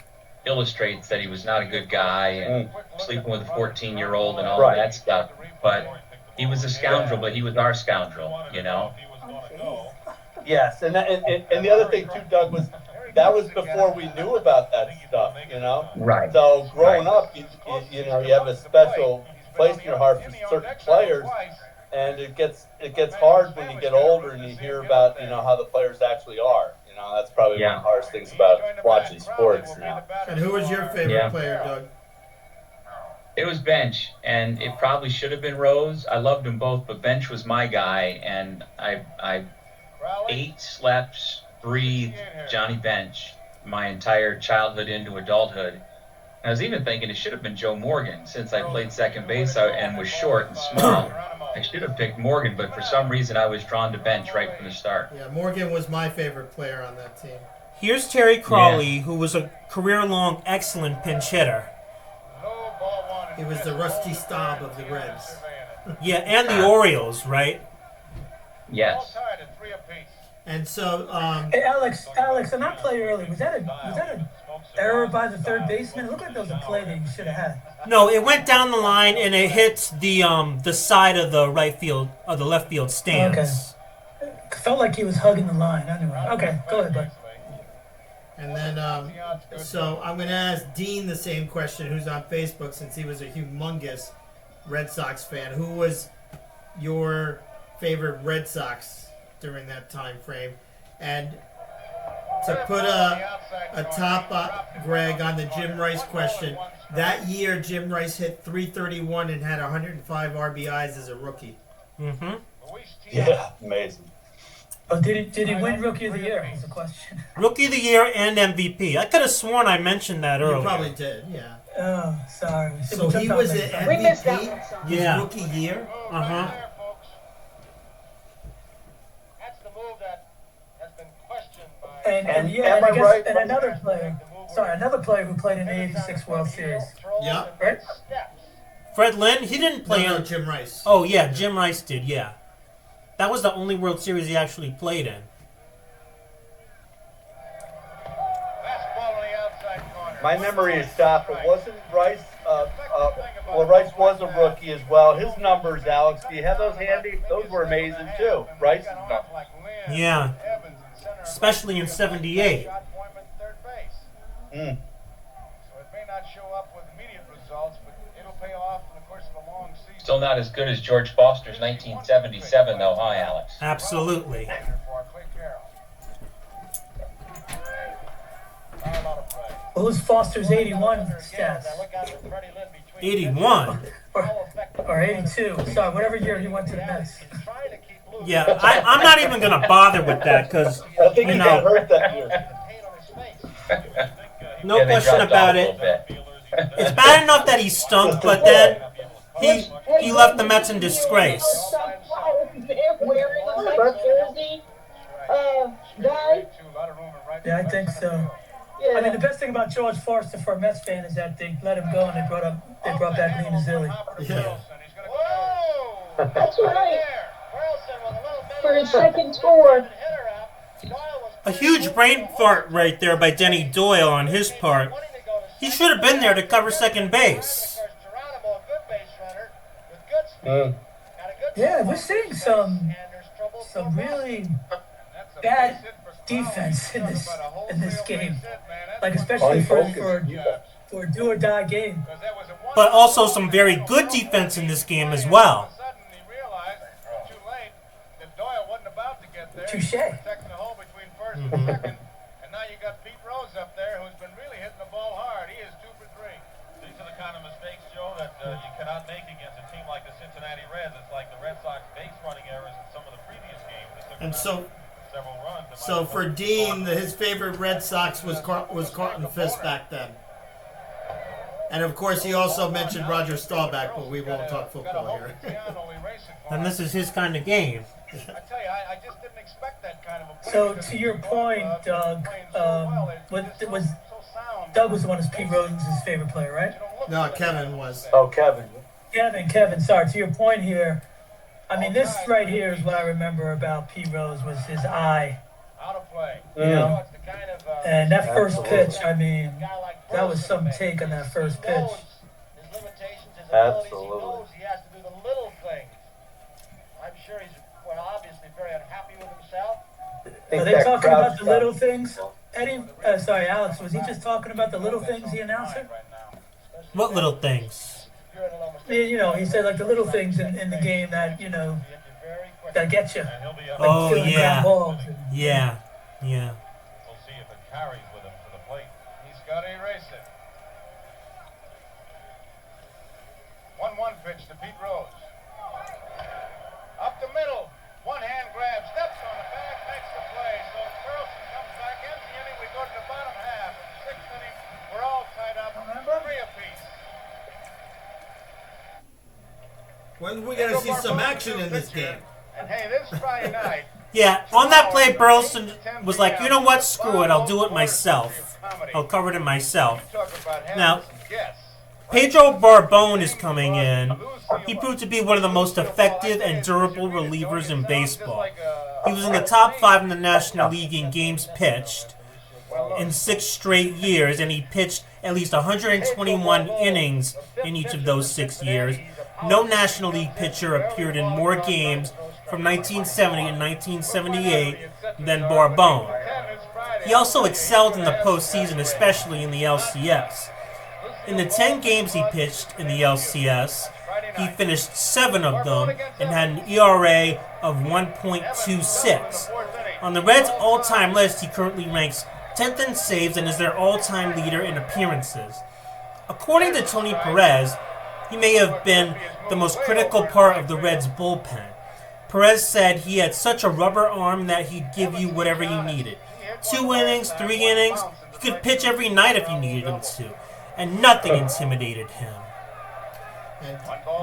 illustrates that he was not a good guy and sleeping with a 14-year-old and all of that stuff. But he was a scoundrel, but he was our scoundrel, Yes, and the other thing too, Doug, was that was before we knew about that stuff, Right. So growing up, you have a special place in your heart for certain players, and it gets hard when you get older and you hear about how the players actually are. That's probably one of the hardest things about watching sports now. And who was your favorite player, Doug? It was Bench, and it probably should have been Rose. I loved them both, but Bench was my guy, and I ate, slept, breathed Johnny Bench my entire childhood into adulthood. I was even thinking it should have been Joe Morgan, since I played second base and was short and small. I should have picked Morgan, but for some reason I was drawn to Bench right from the start. Yeah, Morgan was my favorite player on that team. Here's Terry Crawley, who was a career-long excellent pinch hitter. He was the Rusty Staub of the Reds. Yeah, and the Orioles, right? Yes. And so, Hey, Alex, and that play early, was that error by the third baseman? It looked like there was a play that you should have had. No, it went down the line and it hit the side of the left field stands. Okay. It felt like he was hugging the line. Anyway, okay, go ahead, bud. And then, so I'm going to ask Dean the same question, who's on Facebook, since he was a humongous Red Sox fan. Who was your favorite Red Sox during that time frame? And to put a top up, Greg, on the Jim Rice question, that year Jim Rice hit .331 and had 105 RBIs as a rookie. Mm-hmm. Yeah, amazing. Oh, did he win Rookie of the Year? Was the question. Rookie of the Year and MVP. I could have sworn I mentioned that earlier. You probably did, yeah. Oh, sorry. So he was an MVP his rookie year? Uh-huh. That's the move that has been questioned by... And I guess another player. Sorry, another player who played in the '86 World Series. Yeah. Right? Fred Lynn, he didn't play on Jim Rice. Oh, yeah, Jim Rice did, yeah. That was the only World Series he actually played in. My memory is shot, but wasn't Rice, Rice was a rookie as well. His numbers, Alex, do you have those handy? Those were amazing too. Rice's numbers. Yeah. Especially in '78. So it may not show up with immediate results, but it'll pay off in the course of a long season. Still not as good as George Foster's 1977, though, huh, Alex? Absolutely. What was Foster's 81 stats? 81? Or 82. Sorry, whatever year he went to the Mets. Yeah, I'm not even going to bother with that because, you know, got hurt that year. No question about it. It's bad enough that he stunk, but then he left the Mets in disgrace. Yeah, I think so. I mean, the best thing about George Foster for a Mets fan is that they let him go and they brought back Lynn Zilli. Yeah. That's right. For his second tour. A huge brain fart right there by Denny Doyle on his part. He should have been there to cover second base. Yeah, we're seeing some really bad defense in this game. Like especially for a do or die game. But also some very good defense in this game as well. Touche. And now you got Pete Rose up there who's been really hitting the ball hard. He is 2 for 3. These are the kind of mistakes, Joe, that you cannot make against a team like the Cincinnati Reds. It's like the Red Sox base running errors in some of the previous games. And so runs. So for Dean, his favorite Red Sox was Carlton Fisk back then. And of course, he also mentioned Roger Staubach, but we won't talk football here. And this is his kind of game. I tell you, I just didn't expect that kind of a... So to your point, Doug, Doug was the one who's Pete Rose's favorite player, right? No, Kevin was. Oh, Kevin. Kevin, sorry. To your point here, I mean, this right here is what I remember about Pete Rose was his eye. Out of play. You know? And that first pitch, I mean, that was some take on that first pitch. Absolutely. He has to do the little things. I'm sure he's, obviously very unhappy with himself. Are they talking about the little things? Eddie, sorry, Alex, was he just talking about the little things, the announcer? What little things? You know, he said like the little things in the game that, you know, that get you. Like Oh, yeah. Balls. Yeah. Yeah. We'll see if it carries with him to the plate. He's got to erase it. 1-1 pitch to Pete Rose. Up the middle. One hand grab. Steps on the bag. Makes the play. So Carlson comes back. Ends the inning. We go to the bottom half. In the 6th inning, we're all tied up. 3 apiece. When are we going to see some action in this game? And hey, this Friday night. Yeah, on that play, Burleson was like, you know what, screw it, I'll do it myself. I'll cover it myself. Now, Pedro Barbone is coming in. He proved to be one of the most effective and durable relievers in baseball. He was in the top 5 in the National League in games pitched. in 6 straight years, and he pitched at least 121 innings in each of those 6 years. No National League pitcher appeared in more games from 1970 and 1978 than Barbone. He also excelled in the postseason, especially in the LCS. In the 10 games he pitched in the LCS, he finished 7 of them and had an ERA of 1.26. On the Reds' all-time list, he currently ranks 10th in saves and is their all-time leader in appearances. According to Tony Perez, he may have been the most critical part of the Reds' bullpen. Perez said he had such a rubber arm that he'd give you whatever you needed. 2 innings, 3 innings, he could pitch every night if you needed him to, and nothing intimidated him. And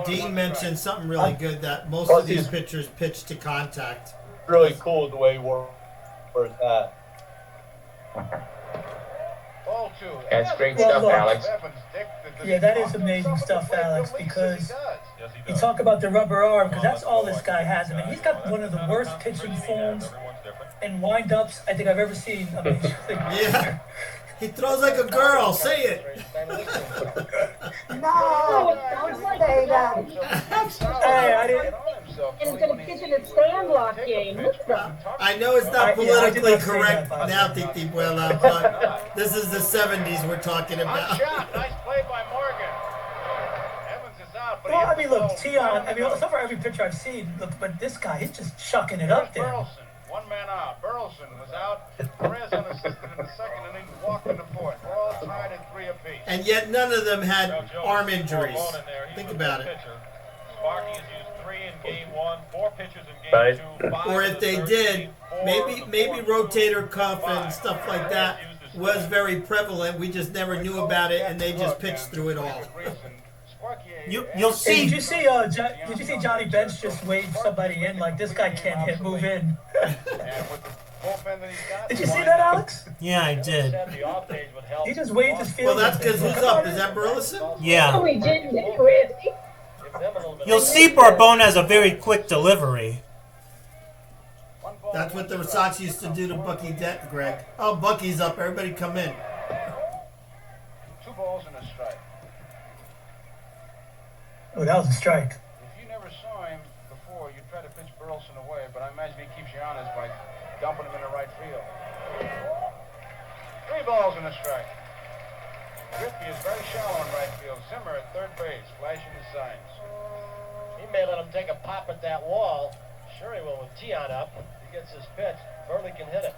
Dean mentioned something really good, that most of these pitchers pitch to contact. Really cool the way he works that. That's great stuff, Alex. Yeah, that is amazing stuff, Alex, because you talk about the rubber arm, because that's all this guy has. I mean, he's got one of the worst pitching forms and wind-ups I think I've ever seen. I mean, yeah. He throws like a girl. Say it. No, don't say that. Hey, I didn't. And he's going to pitch in a sandlot game. I know it's not politically correct now, Titi Buela, but this is the 70s we're talking about. Nice play by Morgan. Evans is out, but Well, I mean, look, Tion, I mean, so far every pitcher I've seen, look, but this guy, he's just chucking it up there. Burleson, 1 man out. Burleson was out. Perez unassisted in the second inning, walked in the fourth. We're all tied at 3 apiece. And yet none of them had arm injuries. Think about it. Sparky has used 3 in game 1, 4 pitches in game 2. 5 Or if they did, maybe rotator cuff and stuff like that was very prevalent. We just never knew about it, and they just pitched through it all. You'll see. Hey, did you see Johnny Bench just wave somebody in like this guy can't move in? Did you see that, Alex? Yeah, I did. He just waved his field. Well, that's because who's up? Is that Burleson? Yeah. No, he didn't, Chris. You'll see Barbone has a very quick delivery. That's what the Red Sox used to do to Bucky Dent, Greg. Oh, Bucky's up. Everybody come in. 2 balls and a strike. Oh, that was a strike. If you never saw him before, you'd try to pitch Burleson away, but I imagine he keeps you honest by dumping him into right field. 3 balls and a strike. Griffey is very shallow in right field. Zimmer at third base, flashing his signs. He may let him take a pop at that wall. Sure he will with Tion up. He gets his pitch. Burley can hit it.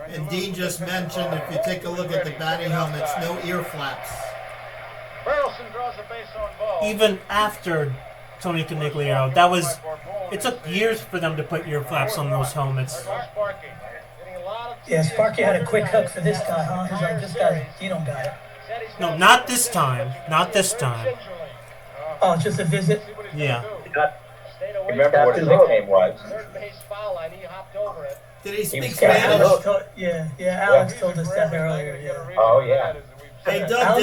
And Dean just mentioned, if you take a look at the batting helmets, no ear flaps. Burleson draws a base on ball. Even after Tony Conigliaro, it took years for them to put ear flaps on those helmets. Yeah, Sparky had a quick hook for this guy, huh? He's like, this guy, he don't got it. No, not this time. Not this time. Oh, it's just a visit? Yeah. Remember what his nickname was? Third base foul line. He hopped over it. Did he speak Spanish? Spanish? Alex told us that earlier. Yeah. Oh, yeah. Hey, Doug,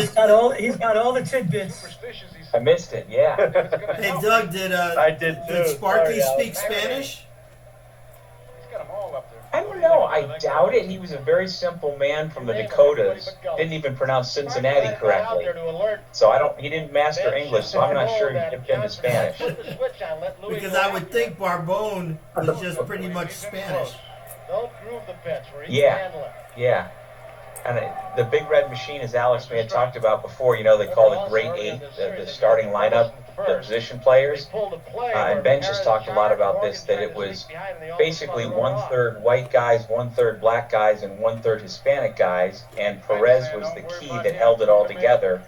he's got all the tidbits. I missed it, yeah. Hey, Doug, did Sparky speak Spanish? I don't know. I doubt it. He was a very simple man from the Dakotas. Didn't even pronounce Cincinnati correctly. So he didn't master English, so I'm not sure he dipped into Spanish. Because I would think Barbone was just pretty much Spanish. Don't groove the pitch where he can handle it. Yeah. And the Big Red Machine, as Alex may have talked about before, they call it Great 8, the starting lineup, the position players. And Bench has talked a lot about this, that it was basically 1/3 white guys, 1/3 black guys, and 1/3 Hispanic guys. And Perez was the key that held it all together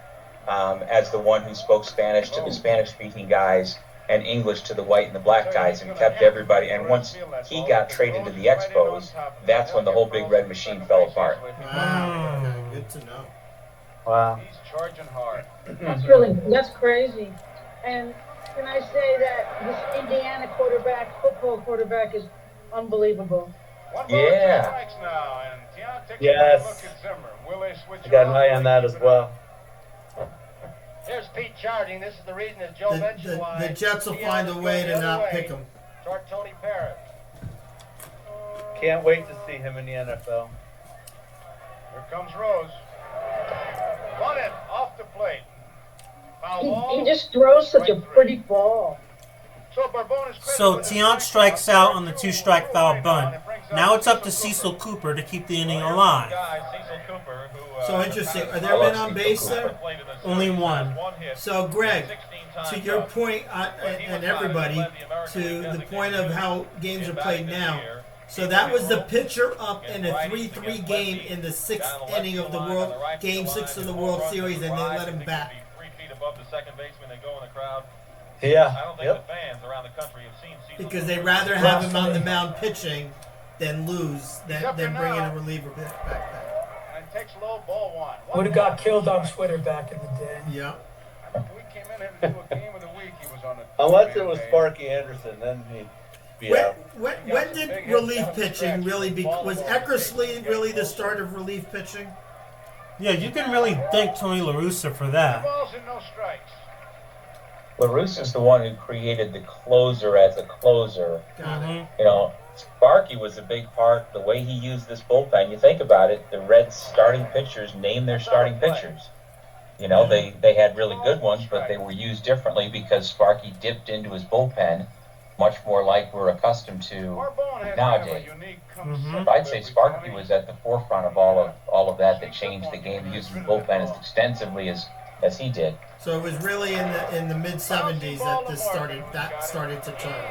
as the one who spoke Spanish to the Spanish-speaking guys and English to the white and the black guys, and kept everybody. And once he got traded to the Expos, that's when the whole Big Red Machine fell apart. Wow, good to know. Wow. He's charging hard. That's crazy. And can I say that this Indiana football quarterback is unbelievable. Yeah. Yes. I got an eye on that as well. Here's Pete charging. This is the reason that Joe mentioned why the Jets will find a way to not pick him. Toward Tony Perez. Can't wait to see him in the NFL. Here comes Rose. Bunted off the plate. Foul ball. He just throws such a pretty ball. So Tiant strikes out on the 2-strike foul bunt. Now it's up to Cecil Cooper to keep the inning alive. So interesting. Are there men on base there? Only one. So Greg, to your point, and everybody, to the point of how games are played now. So that was the pitcher up in a 3-3 game in the 6th inning of the Game 6 of the World Series, and they let him back. 3 feet above the second baseman, they go in the crowd. Yeah. I don't think the fans around the country have seen Cecil Because they'd rather have him on the mound pitching than lose than bringing a reliever back there. And takes low, ball one. Would have got killed on Twitter back in the day. Yeah. We came in here to do a game of the week. He was on the. Unless it was Sparky Anderson, then he'd be out. When did relief pitching really was Eckersley really the start of relief pitching? Yeah, you can really thank Tony La Russa for that. Balls and no strikes. La Russa's the one who created the closer as a closer. You know, Sparky was a big part. The way he used this bullpen, you think about it, the Reds starting pitchers named their starting pitchers. You know, they had really good ones, but they were used differently because Sparky dipped into his bullpen much more like we're accustomed to nowadays. So I'd say Sparky was at the forefront of all of that changed the game, using the bullpen as extensively as he did. So it was really in the mid-70s that started to turn.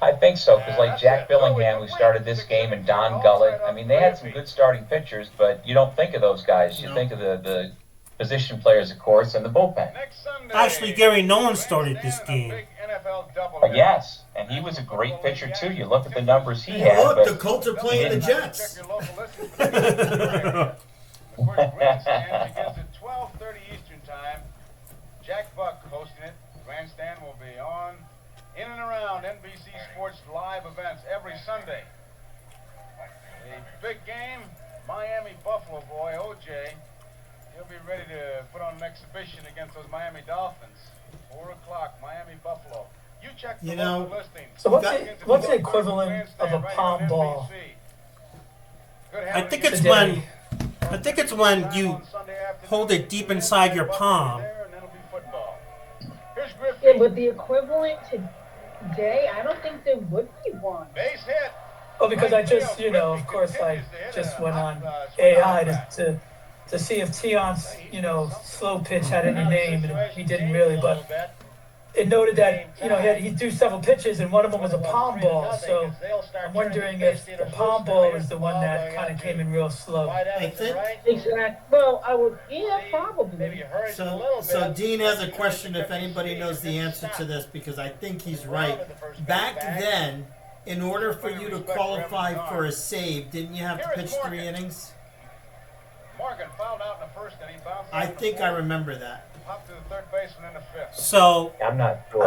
I think so, because like Jack Billingham, who started this game, and Don Gullett, I mean, they had some good starting pitchers, but you don't think of those guys. You think of the position players, of course, and the bullpen. Actually, Gary Nolan started this game. Yes, and he was a great pitcher, too. You look at the numbers he had. Look, the Colts are playing the Jets. Begins at 12:30 Eastern Time. Jack Buck hosting it. Grandstand will be on in and around NBC Sports live events every Sunday. A big game, Miami Buffalo boy, OJ. He'll be ready to put on an exhibition against those Miami Dolphins. 4 o'clock, Miami Buffalo. You check the local listings. So what's the equivalent of a palm ball? I think it's when you hold it deep inside your palm. Yeah, but the equivalent today, I don't think there would be one. Base hit. Oh, because I just, of course, I just went on AI to see if Tiant's, slow pitch had any name, and he didn't really, but it noted that, he'd do several pitches, and one of them was a palm ball, so I'm wondering if the palm ball is the one that kind of came in real slow. I think. Exactly. Well, I would, probably. So Dean has a question if anybody knows the answer to this, because I think he's right. Back then, in order for you to qualify for a save, didn't you have to pitch 3 innings? Morgan fouled out in the first and he bounced. I think I remember that. Popped to the third baseman in the 5th. So I'm not sure.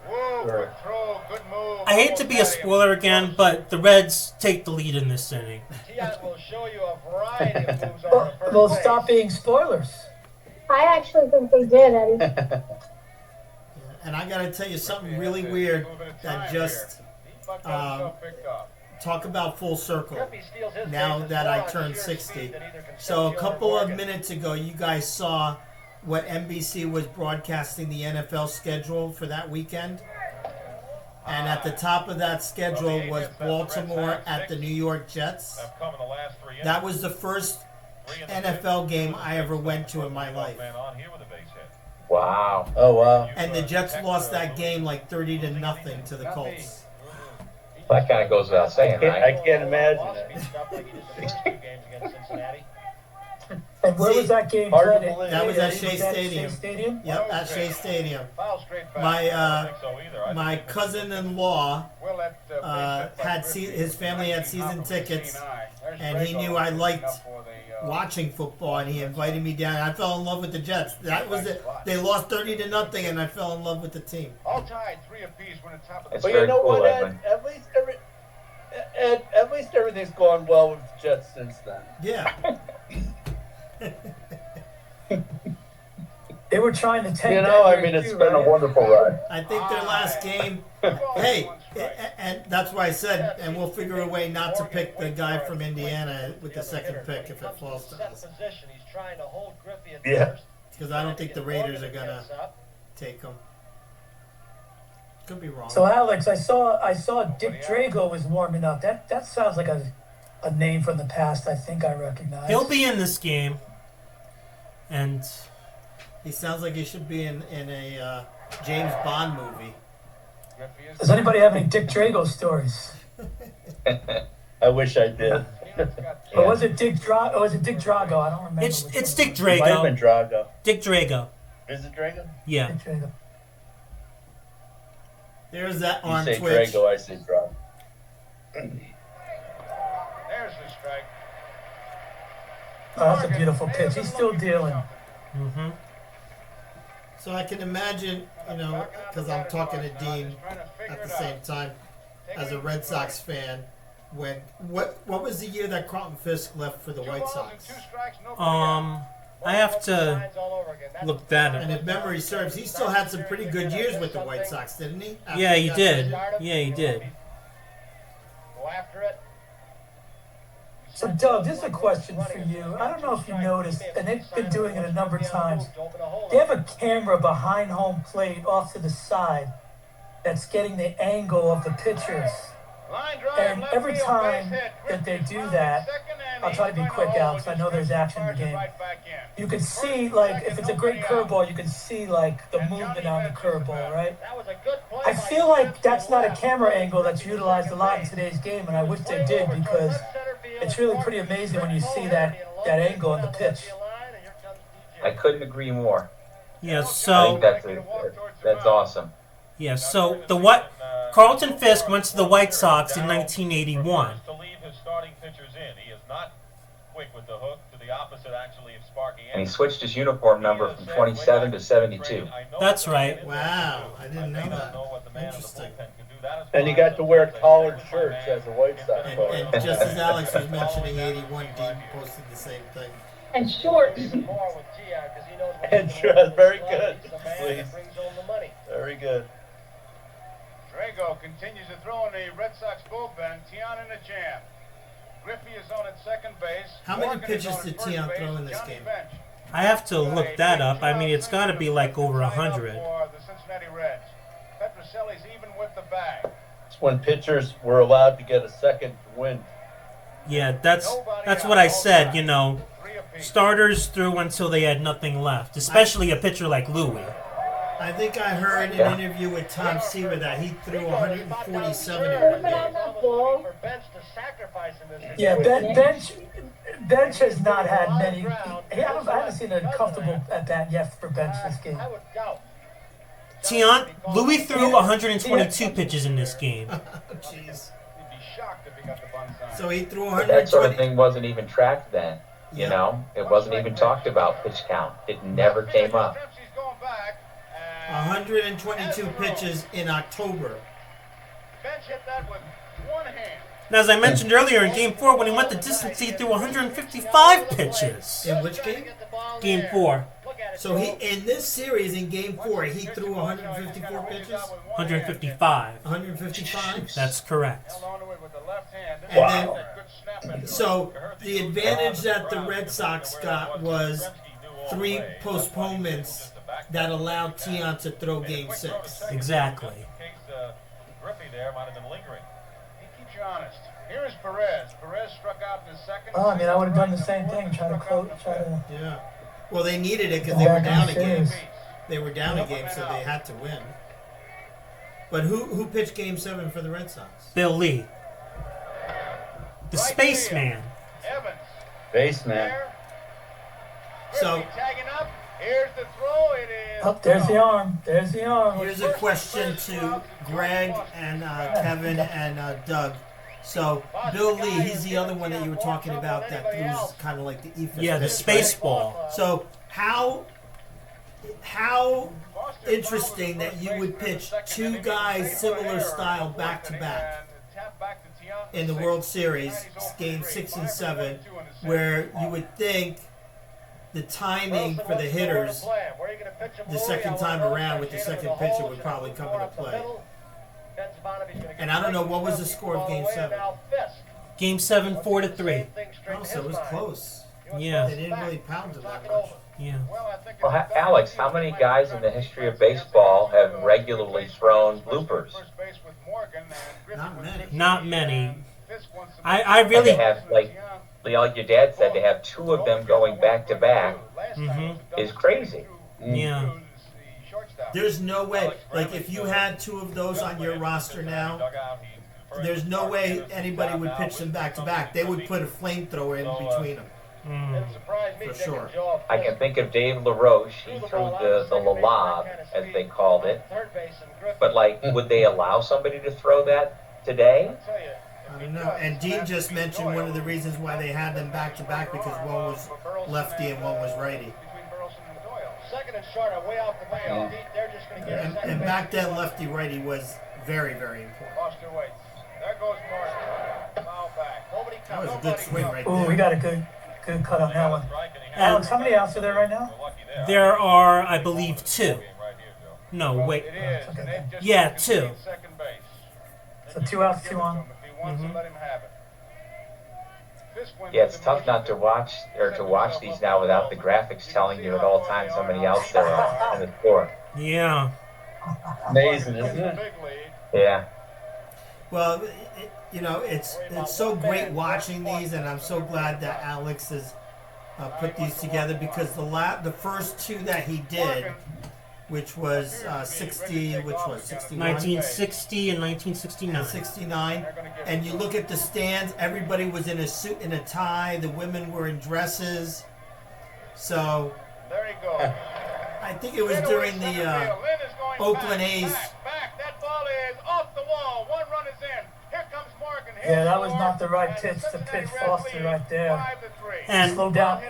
Whoa, good throw, good move. I hate to be a spoiler again, but the Reds take the lead in this inning. Tiant will show you a variety of moves on the first Well, base. stop being spoilers. I actually think they did, Eddie. And I got to tell you something really weird that just talk about full circle. Now that I turned 60. So a couple of minutes ago, you guys saw what NBC was broadcasting the NFL schedule for that weekend. And at the top of that schedule was Baltimore at the New York Jets. That was the first NFL game I ever went to in my life. Wow. Oh, wow. And the Jets lost that game like 30-0 to the Colts. That kind of goes without saying, right? I can't imagine it. And where was that game Hard to played? believe. That was at Shea Stadium. Shea Stadium? Yep, at Shea Stadium. My cousin-in-law his family had season tickets, and he knew I liked watching football, and he invited me down. I fell in love with the Jets. That was it. They lost 30-0, and I fell in love with the team. All tied, 3 apiece when the top of the. But you know what, Ed? At least everything's gone well with the Jets since then. Yeah. They were trying to take it's been a wonderful ride. I think their last game. Hey, And that's why I said, and we'll figure a way not to pick the guy from Indiana with the second pick if it falls to us. Yeah. Because I don't think the Raiders are going to take him. Could be wrong. So Alex, I saw Dick Drago was warming up. That sounds like a name from the past. I think I recognize. He'll be in this game, and he sounds like he should be in a James Bond movie. Does anybody have any Dick Drago stories? I wish I did. Or was it Dick Drago? Or was it Dick Drago? I don't remember. It's Dick It might have been Drago. Drago. Dick Drago. Is it Drago? Yeah. Dick Drago. There's that You on say Twitch. Drago, I say Drago. There's the strike. Oh, that's a beautiful pitch. He's still dealing. Mm-hmm. So I can imagine, because I'm talking to Dean at the same time as a Red Sox fan, when what was the year that Carlton Fisk left for the White Sox? I have to look that And up. if memory serves, he still had some pretty good years with the White Sox, didn't he? After Yeah, he got did. traded? Yeah, he did. Go after it. So Doug, this is a question for you. I don't know if you noticed, and they've been doing it a number of times. They have a camera behind home plate off to the side that's getting the angle of the pitchers. And every time that they do that, I'll try to be quick, Alex. I know there's action in the game. You can see, like, if it's a great curveball, you can see, like, the movement on the curveball, right? I feel like that's not a camera angle that's utilized a lot in today's game, and I wish they did because it's really pretty amazing when you see that angle on the pitch. I couldn't agree more. Yeah, I so think that's awesome. yeah, so Carlton Fisk went to the White Sox in 1981. To leave his starting pitchers in. He is not quick with the hook, to the opposite actually of sparking. And he switched his uniform number from 27 to 72. That's right. Wow, I didn't know that. Interesting. And you got to wear collared shirts as a White Sox And player. just as Alex was mentioning 81, Dean posted the same thing. And shorts. And sure, very good. Please. Very good. Drago continues to throw in the Red Sox bullpen. Tian in the jam. Griffey is on at second base. How many Morgan is pitches on at did first Tian base, throw in and this Johnny game? Bench. I have to look that up. I mean, it's got to be like over 100. For the Cincinnati Reds. Petrocelli's even with the bag. It's when pitchers were allowed to get a second win. Yeah, that's what I said. Starters threw until they had nothing left, especially a pitcher like Louis. I think I heard in an interview with Tom Seaver that he threw 147 in one game. Yeah, Bench has not had many. I haven't seen a comfortable at bat yet for Bench this game. Louis threw 122 pitches in this game. Jeez. So he threw But that sort of 120. thing wasn't even tracked then. Yeah. You know, it wasn't even talked about pitch count. It never came up. 122 pitches in October. Bench hit that with one hand. Now, as I mentioned earlier, in Game 4, when he went the distance, he threw 155 pitches. In which game? Game 4. So he in this series in Game 4 he threw 154 pitches. 155. 155. That's correct. And then, so the advantage that the Red Sox got was 3 postponements that allowed Tian to throw Game 6. Exactly. Griffey there might have been lingering. He keeps you honest. Here is Perez. Perez struck out in the second. Oh, I mean, I would have done the same thing. Try to. Yeah. Well, they needed it because they were down a game. They were down a game, so they had to win. But who pitched Game 7 for the Red Sox? Bill Lee. The Spaceman. Evans. Baseman. So Tagging up. Here's the throw. It is. Oh, there's the arm. There's the arm. here's a question to Greg and Kevin and Doug. So Bill Lee, he's the other one that you were talking about that threw kind of like the Ephus. Yeah, the pitch, space right? ball. So how interesting that you would pitch 2 guys similar style back to back in the World Series, Game 6 and 7, where you would think the timing for the hitters the second time around with the second pitcher would probably come into play. And I don't know, what was the score of Game 7? Game 7, 4-3. Oh, so it was close. Yeah. They didn't really pound it that much. Yeah. Well, Alex, how many guys in the history of baseball have regularly thrown bloopers? Not many. Not many. I really have, like your dad said, to have two of them going back to back is crazy. Yeah. There's no way. Like, if you had two of those on your roster now, there's no way anybody would pitch them back to back. They would put a flamethrower in between them. For sure. I can think of Dave LaRoche. He threw the lob, as they called it. But, like, would they allow somebody to throw that today? I don't know. And Dean just mentioned one of the reasons why they had them back to back, because one was lefty and one was righty. And back then, lefty righty was very, very important. That was a good swing right there. Oh, we got a good cut on that one. Alex, how many outs are there right now? There are, I believe, 2. No, wait. Yeah, 2. So 2 outs, 2 on. Yeah, it's tough not to watch these now without the graphics telling you at all times how many outs there are in the score. Yeah. Amazing, isn't it? Yeah. Well, it's so great watching these, and I'm so glad that Alex has put these together, because the first 2 that he did, which was 61? 1960 and 1969. 69. And you look at the stands, everybody was in a suit and a tie. The women were in dresses. So, there you go. I think it was during the Oakland A's. That ball is off the wall. 1 run is in. Here comes Morgan. Yeah, that was not the right pitch to pitch Foster right there. And he slowed down.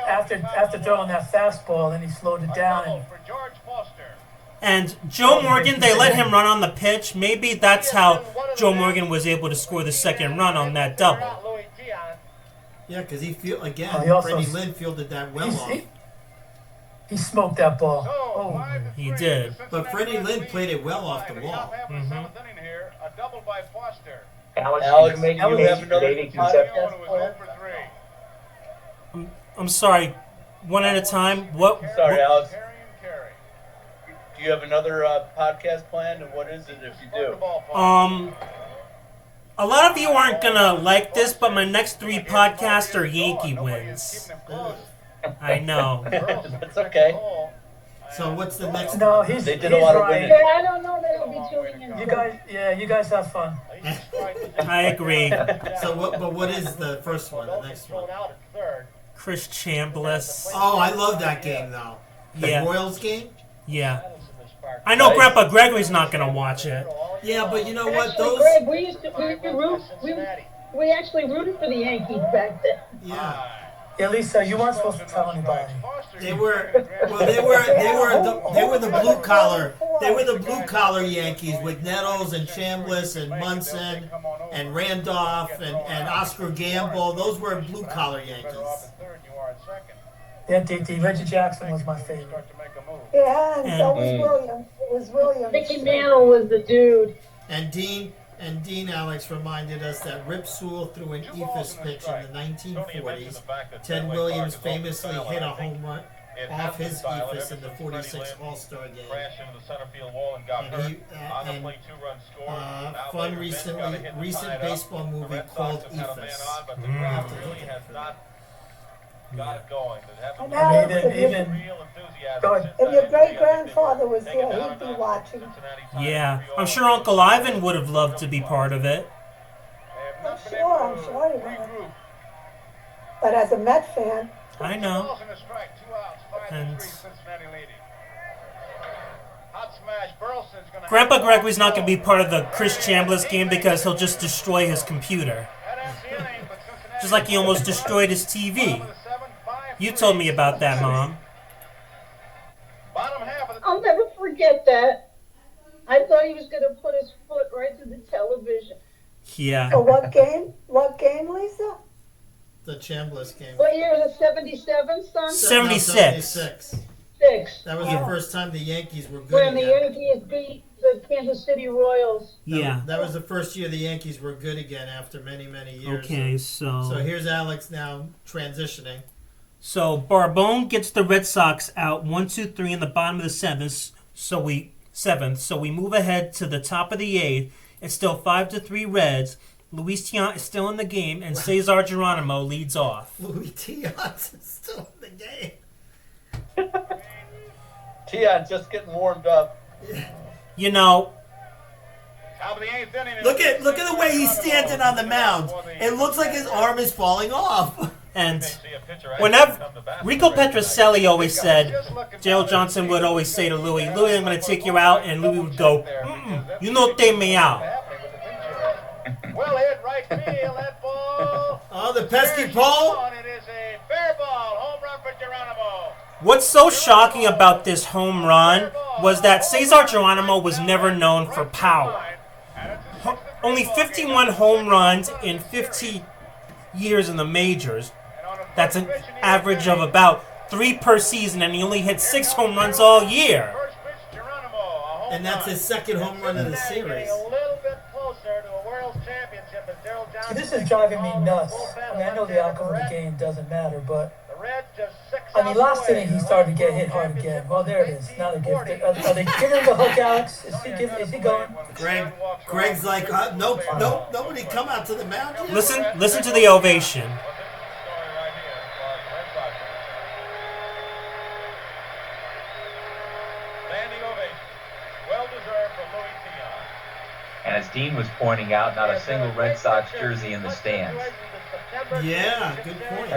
After throwing that fastball, then he slowed it down. And Joe Morgan, they let him run on the pitch. Maybe that's how Joe Morgan was able to score the second run on that double. Yeah, because Freddie Lynn fielded that well off. He smoked that ball. Oh, he did. But Freddie Lynn played it well off the wall. A double by Foster. Alex, you have another podcast plan? I'm sorry. One at a time. What? Sorry, Alex. Do you have another podcast planned, and what is it if you do? A lot of you aren't gonna like this, but my next 3 podcasts are Yankee wins. I know. That's okay. So what's the next? No, they did a lot of winning. Yeah, I don't know that it'll be tuning in. You guys have fun. I agree. So what is the first one? The next one? Chris Chambliss. Oh, I love that game though. The Royals game. Yeah. I know Grandpa Gregory's not gonna watch it. Yeah, but you know what? Actually, Greg, we actually rooted for the Yankees back then. Yeah. Yeah, Lisa, you weren't supposed to tell anybody. They were the blue collar Yankees with Nettles and Chambliss and Munson and Randolph and Oscar Gamble. Those were blue collar Yankees. Yeah, Titi, Reggie Jackson was my favorite. Yeah, and so was Williams. It was Williams. Mickey Mantle was the dude. And Dean Alex reminded us that Rip Sewell threw an eephus pitch in the 1940s. Ted Williams famously hit a home run off his eephus in the 46 All-Star game. And fun recent baseball movie called Eephus. Got it going. And Alex, if your great-grandfather was here, he'd be watching. Yeah, I'm sure Uncle Ivan would have loved to be part of it. I'm sure he would. But as a Met fan, I know. And Grandpa Gregory's not going to be part of the Chris Chambliss game because he'll just destroy his computer. Just like he almost destroyed his TV. You told me about that, Mom. I'll never forget that. I thought he was going to put his foot right through the television. Yeah. So what game? What game, Lisa? The Chambliss game. What year was it? 77, son? 76. '86. That was the first time the Yankees were good When the again. Yankees beat the Kansas City Royals. Yeah. That was the first year the Yankees were good again after many, many years. Okay, so here's Alex now transitioning. So Barbone gets the Red Sox out 1-2-3 in the bottom of the seventh. So we move ahead to the top of the eighth. It's still 5-3 Reds. Luis Tiant is still in the game, and Cesar Geronimo leads off. Luis Tiant is still in the game. Tiant just getting warmed up. You know, look at the way he's standing on the mound. It looks like his arm is falling off. And whenever Rico Petrocelli always said, Gerald Johnson would always say to Louis, I'm going to take you out, and Louis would go, you no take me out. Well hit right field, that ball. Oh, the pesky pole. It is a fair ball, home run for Geronimo. What's so shocking about this home run was that Cesar Geronimo was never known for power. Only 51 home runs in 50 years in the majors. That's an average of about 3 per season, and he only hit 6 home runs all year. And that's his second home run of the series. This is driving me nuts. I mean, I know the outcome of the game doesn't matter, but I mean, last inning he started to get hit hard again. Well, there it is. Now they give. Are they giving him the hook, Alex? Is he going? Greg's like, nope, nobody come out to the mound yet. Listen to the ovation. And as Dean was pointing out, not a single Red Sox jersey in the stands. Yeah, good point.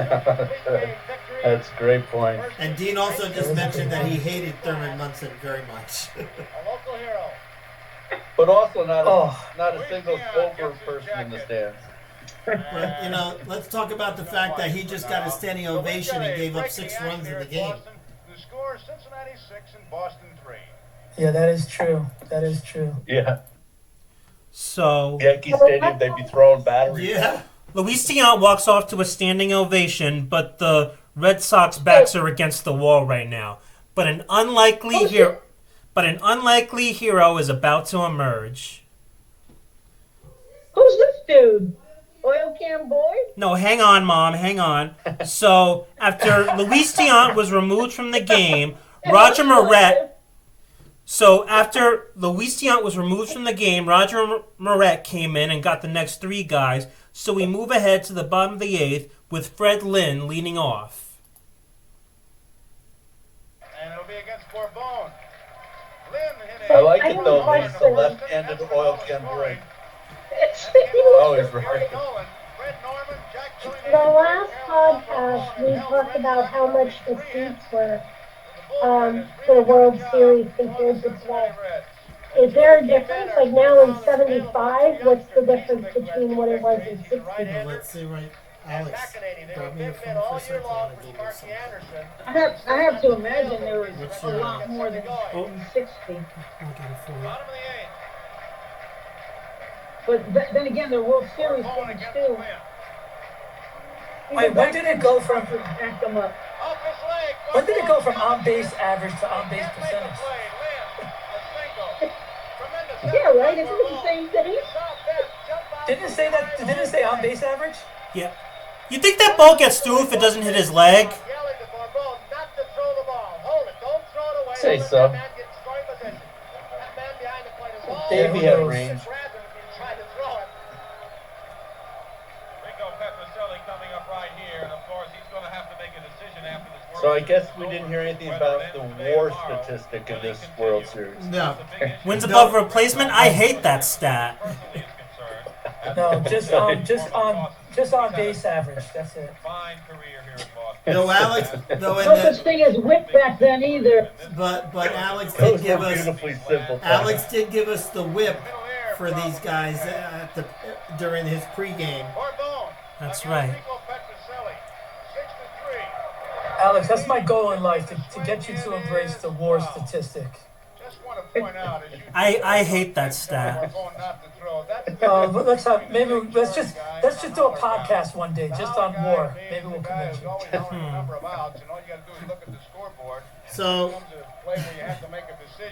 That's a great point. And Dean also just mentioned that he hated Thurman Munson very much. But also not a single sober person in the stands. But, you know, let's talk about the fact that he just got a standing ovation and gave up 6 runs in the game. The score, Cincinnati 6 and Boston 3. Yeah, that is true. That is true. Yeah. So Yankee Stadium, they'd be throwing batteries. Yeah. Luis Tiant walks off to a standing ovation, but the Red Sox backs are against the wall right now. But an unlikely hero is about to emerge. Who's this dude? Oil can boy? No, hang on, Mom, hang on. So after Luis Tiant was removed from the game, Roger Moret came in and got the next 3 guys. So we move ahead to the bottom of the 8th with Fred Lynn leading off. And it'll be against Bourbon. Lynn hit I like it though, it's the left-handed oil can boy. Oh, he's right. The last podcast, we talked about how much the seats were for the World Series compared to today. Is there a difference? Like now in 75, what's the difference between what it was in 60? Well, let's see, right, Alex, grab me a phone for a second. I'll Google something. I have to imagine there was a lot more than 60. But then again, the World Series games too. Wait, when did it go from? Back them up. When did it go from on base average to on base percentage? Yeah, right. Isn't it the same thing? Didn't it say that? Didn't it say on base average? Yeah. You think that ball gets through if it doesn't hit his leg? Say so. Davey had range. So I guess we didn't hear anything about the WAR statistic in this World Series. No. Wins above replacement? I hate that stat. No, just on base average. That's it. No, Alex. No, No such thing as whip back then either. But Alex Those did give were us beautifully simple. Alex did give us the whip for these guys during his pregame. That's right. Alex, that's my goal in life to get you to embrace the WAR statistic. I hate that stat. But let's just do a podcast one day just on WAR. Maybe we'll convince you. So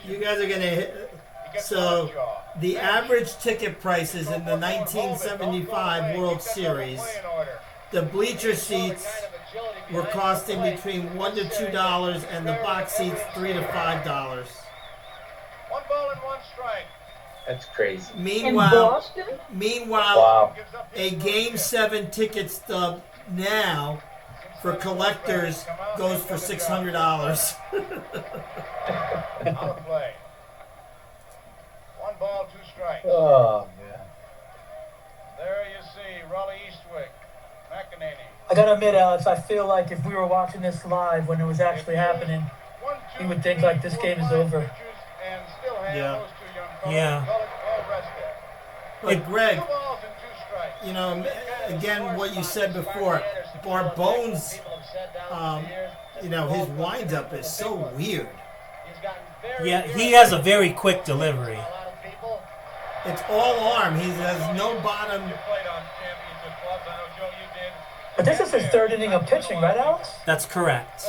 you guys are gonna hit. So the average ticket prices in the 1975 World Series, the bleacher seats were costing between $1 to $2, and the box seats $3 to $5. 1 ball and 1 strike. That's crazy. Meanwhile, wow. A Game 7 ticket stub now for collectors goes for $600. Out of play. 1 ball, 2 strikes. Oh, man. There you see Raleigh Eastwick, McEnany. I gotta admit, Alex, I feel like if we were watching this live when it was actually happening, we would think like this game is over. Yeah. Yeah. But Greg, you know, again, what you said before, Barbone's, you know, his windup is so weird. Yeah, he has a very quick delivery. It's all arm. He has no bottom. But this is his 3rd inning of pitching, right, Alex? That's correct.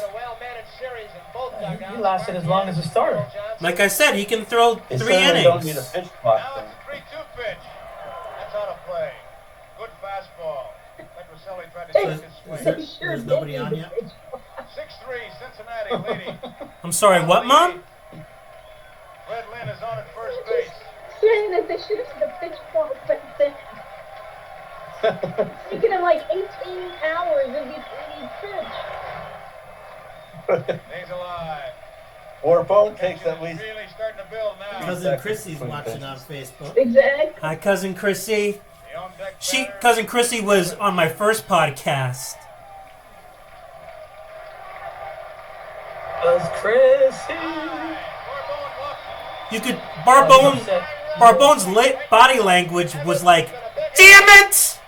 He lasted as long as a starter. Like I said, he can throw 3 innings. Don't need a pitch clock. Now it's a 3-2 pitch. That's out of play. Good fastball. Petroselli tried to take his swing. There's nobody on yet. 6-3, Cincinnati leading. I'm sorry, what, Mom? Fred Lynn is on at first base. Saying that they should have the pitch clock back then. It's taking him like 18 hours in between each pitch. He's alive. Bone takes at least. Really starting to build now. Cousin Chrissy's watching on Facebook. Exactly. Hi, Cousin Chrissy. Cousin Chrissy was on my first podcast. Was Chrissy. You could Barbone's body language was like, "Damn it!"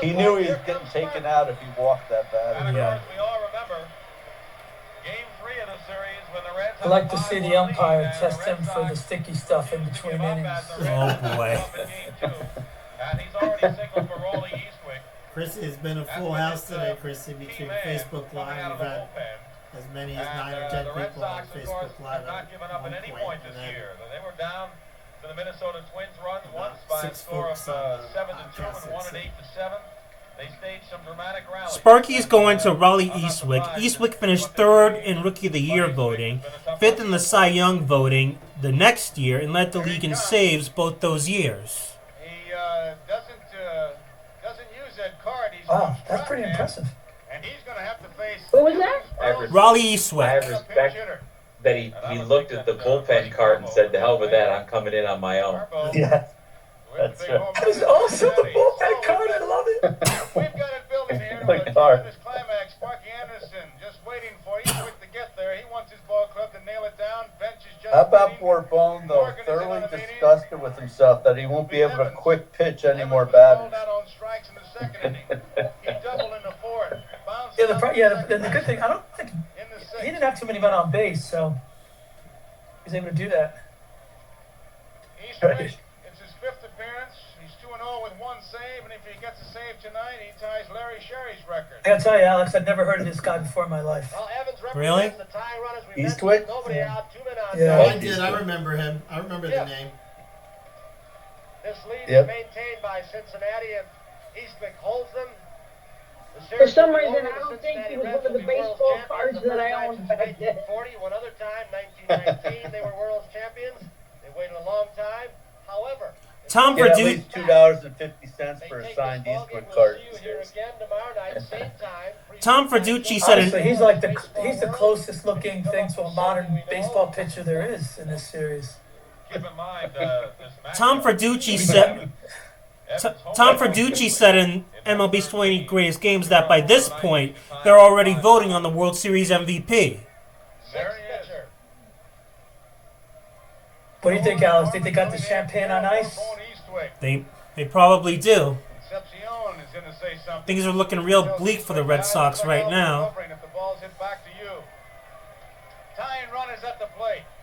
He knew he was getting taken out if he walked that bad. Yeah. We all remember Game 3 of the series when the Reds. I like to see the umpire test him for the sticky stuff in between innings. Oh boy. And he's already signaled for Raleigh Eastwick. Chrissy, has been a full house today, Chrissy, between Facebook Live. We've had as many as 9 or 10 people on Facebook Live. Not given up at any point this year. They were down to the Minnesota Twins run once by a score of 7-2 and won at 8-7. They staged some dramatic rallies. Sparky's going to Raleigh Eastwick. Eastwick finished 3rd in Rookie of the Year voting, 5th in the Cy Young voting the next year, and led the league in saves both those years. He doesn't use that card. He's Wow, that's pretty impressive. And he's going to have to face. Who was that? Raleigh I have Eastwick. respect that he looked at the bullpen card and said, "To hell with that, I'm coming in on my own." Yeah. That's true. It's also the bullpen card. I love it. We've got it building here. The card. This climax, Sparky Anderson just waiting for Eastwick to get there. He wants his ball club to nail it down. Bench is just. How about Bone, though, thoroughly disgusted with himself that he won't be able to quick pitch any more batters? On strikes in the second inning. He doubled in the 4th. The good thing, I don't think he didn't have too many men on base, so he's able to do that. Eastwick, it's his 5th appearance. He's 2-0 with 1 save, and if he gets a save tonight, he ties Larry Sherry's record. I gotta tell you, Alex, I'd never heard of this guy before in my life. Well, Evans Really? the tie runners. Eastwick? Nobody out, 2 men on. Yeah. Oh, I did. I remember him. I remember the name. This lead Yep. is maintained by Cincinnati, and Eastwick holds them. For some reason, I don't think he was one of the baseball cards that I owned back then. 40, one other time, 1919, they were world champions. They waited a long time. However, Tom Get at Verducci. least $2.50 for a signed Eastwood card. see you here again tomorrow night, same time. Tom Verducci said Honestly, in, he's the closest looking thing to a modern baseball pitcher there is in this series. Keep in mind, this Tom Verducci said. Tom Verducci said in MLB's 20 Greatest Games that by this point they're already voting on the World Series MVP. What do you think, Alex? Think they got the champagne on ice? They probably do. Things are looking real bleak for the Red Sox right now.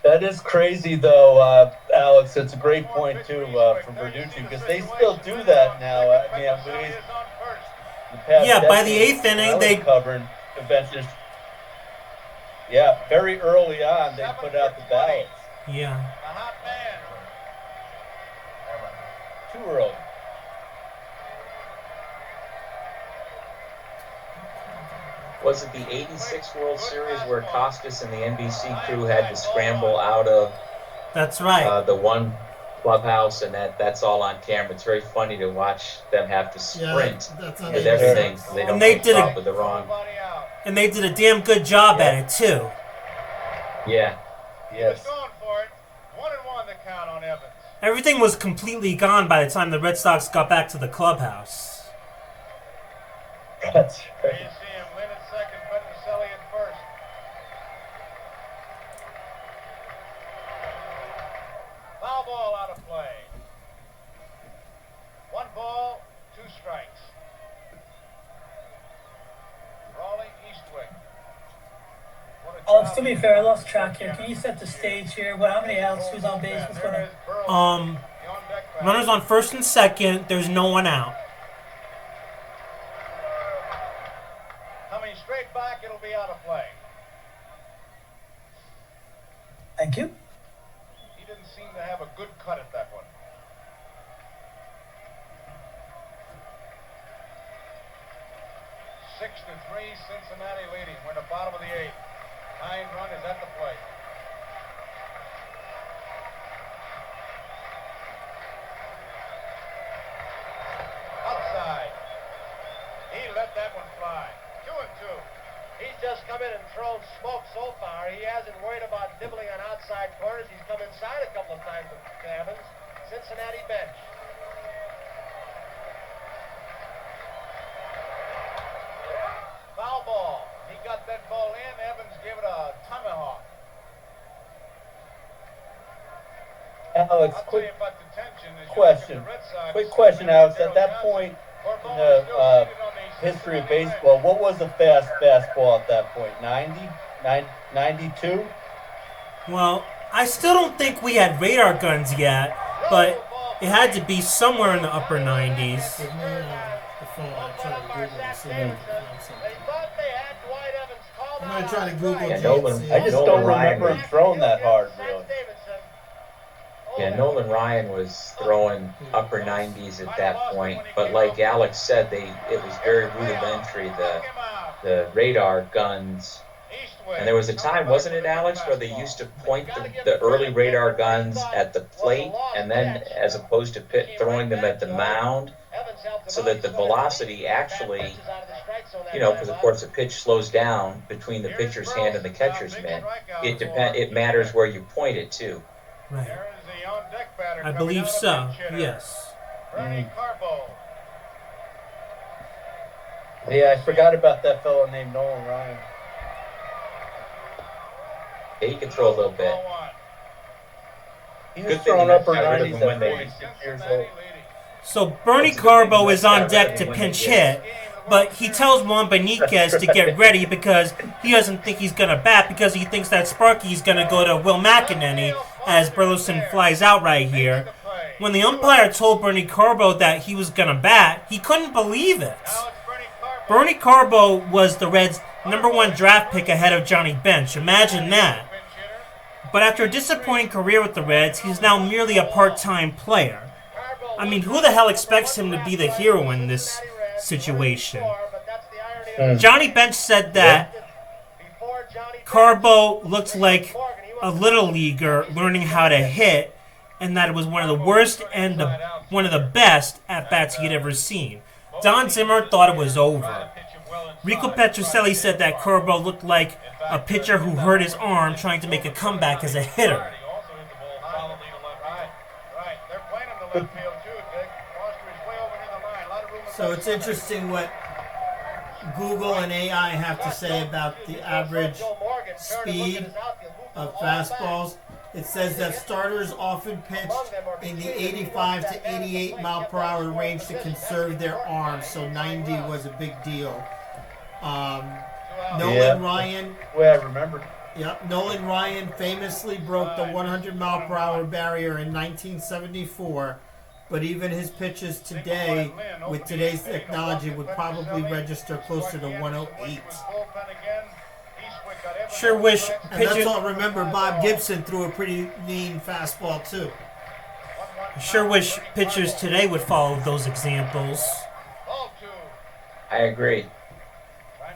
That is crazy, though, Alex. It's a great point, too, from Verducci, because they still do that now. I mean, I believe Yeah, by the 8th inning, they covering the benches. Yeah, very early on they put out the ballots. Yeah. The hot man. Too early. Was it the 86 World Series where Costas and the NBC crew had to scramble out of That's right. the one clubhouse, and that's all on camera? It's very funny to watch them have to sprint with everything. So they don't get caught with the wrong. And they did a damn good job at it, too. Yeah. Yes. Going for it. 1-1 the count on Evans. Everything was completely gone by the time the Red Sox got back to the clubhouse. That's There you see him. Lynn at second, Petroselli at first. Foul ball out of play. 1 ball, 2 strikes. Raleigh Eastwick. Alex, to be fair, I lost track here. Can you set the stage here? How many outs? Who's on base? What's going on? Runners on first and second. There's no one out. Coming straight back, it'll be out of play. Thank you. He didn't seem to have a good cut at that one. 6-3, Cincinnati leading. We're in the bottom of the 8th. Tying run is at the plate. Outside. He let that one fly. 2-2. He's just come in and thrown smoke so far. He hasn't worried about nibbling on outside corners. He's come inside a couple of times with Evans. Cincinnati bench. Foul ball. He got that ball in. Evans gave it a tomahawk. Alex, I'll tell quick you about the tension. As you question. look at the Red Sox, Quick question, Alex. At that point in the history of baseball, what was the fastball at that point? 92? Well, I still don't think we had radar guns yet, but it had to be somewhere in the upper 90s. Give me the phone. I'm trying to Google to see if I can find something. I'm going to try to Google Nolan, I just don't remember him throwing that hard, really. Yeah, Nolan Ryan was throwing upper 90s at that point, but like Alex said, it was very rudimentary, the radar guns. And there was a time, wasn't it, Alex, where they used to point the early radar guns at the plate, and then as opposed to throwing them at the mound, so that the velocity actually, because of course the pitch slows down between the pitcher's hand and the catcher's mitt. It matters where you point it to. Right. I believe so. Yes. Carbo. Yeah, I forgot about that fellow named Nolan Ryan. Yeah, he can throw a little bit. He was throwing upper 90s at 46 years old. So Bernie Carbo is on deck to pinch hit, but he tells Juan Beniquez to get ready because he doesn't think he's going to bat because he thinks that Sparky's going to go to Will McEnany as Burleson flies out right here. When the umpire told Bernie Carbo that he was going to bat, he couldn't believe it. Bernie Carbo was the Reds' #1 draft pick ahead of Johnny Bench. Imagine that. But after a disappointing career with the Reds, he's now merely a part-time player. I mean, who the hell expects him to be the hero in this situation? Johnny Bench said that Carbo looked like a little leaguer learning how to hit, and that it was one of the worst and one of the best at-bats he'd ever seen. Don Zimmer thought it was over. Rico Petroselli said that Carbo looked like a pitcher who hurt his arm trying to make a comeback as a hitter. So it's interesting what Google and AI have to say about the average speed of fastballs. It says that starters often pitched in the 85 to 88 mile per hour range to conserve their arms, so 90 was a big deal. Nolan Ryan. Well, I remember. Yep, Nolan Ryan famously broke the 100 mile per hour barrier in 1974, but even his pitches today, with today's technology, would probably register closer to 108. Sure wish And let's pitchers. all remember Bob Gibson threw a pretty mean fastball too. Sure wish pitchers today would follow those examples. I agree.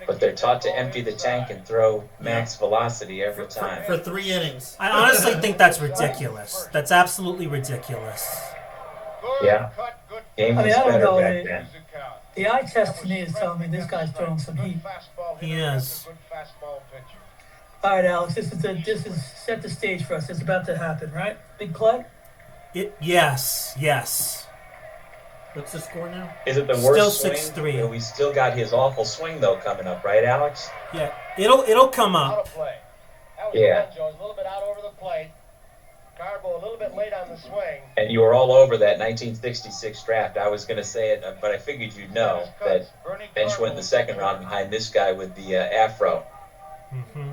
But they're taught to empty the tank and throw max velocity every time. For 3 innings. I honestly think that's ridiculous. That's absolutely ridiculous. Yeah. Game was better back then. The eye test to me is telling me this guy's throwing some heat. He is. All right, Alex, this is set the stage for us. It's about to happen, right? Big play? Yes. What's the score now? Is it the worst Still swing? 6-3. You know, we still got his awful swing though coming up, right, Alex? Yeah, it'll come up. Yeah. Jones a little bit out over the plate. Carbo a little bit late on the swing. And you were all over that 1966 draft. I was going to say it, but I figured you'd know that Bench went in the second round behind this guy with the afro. Mm-hmm.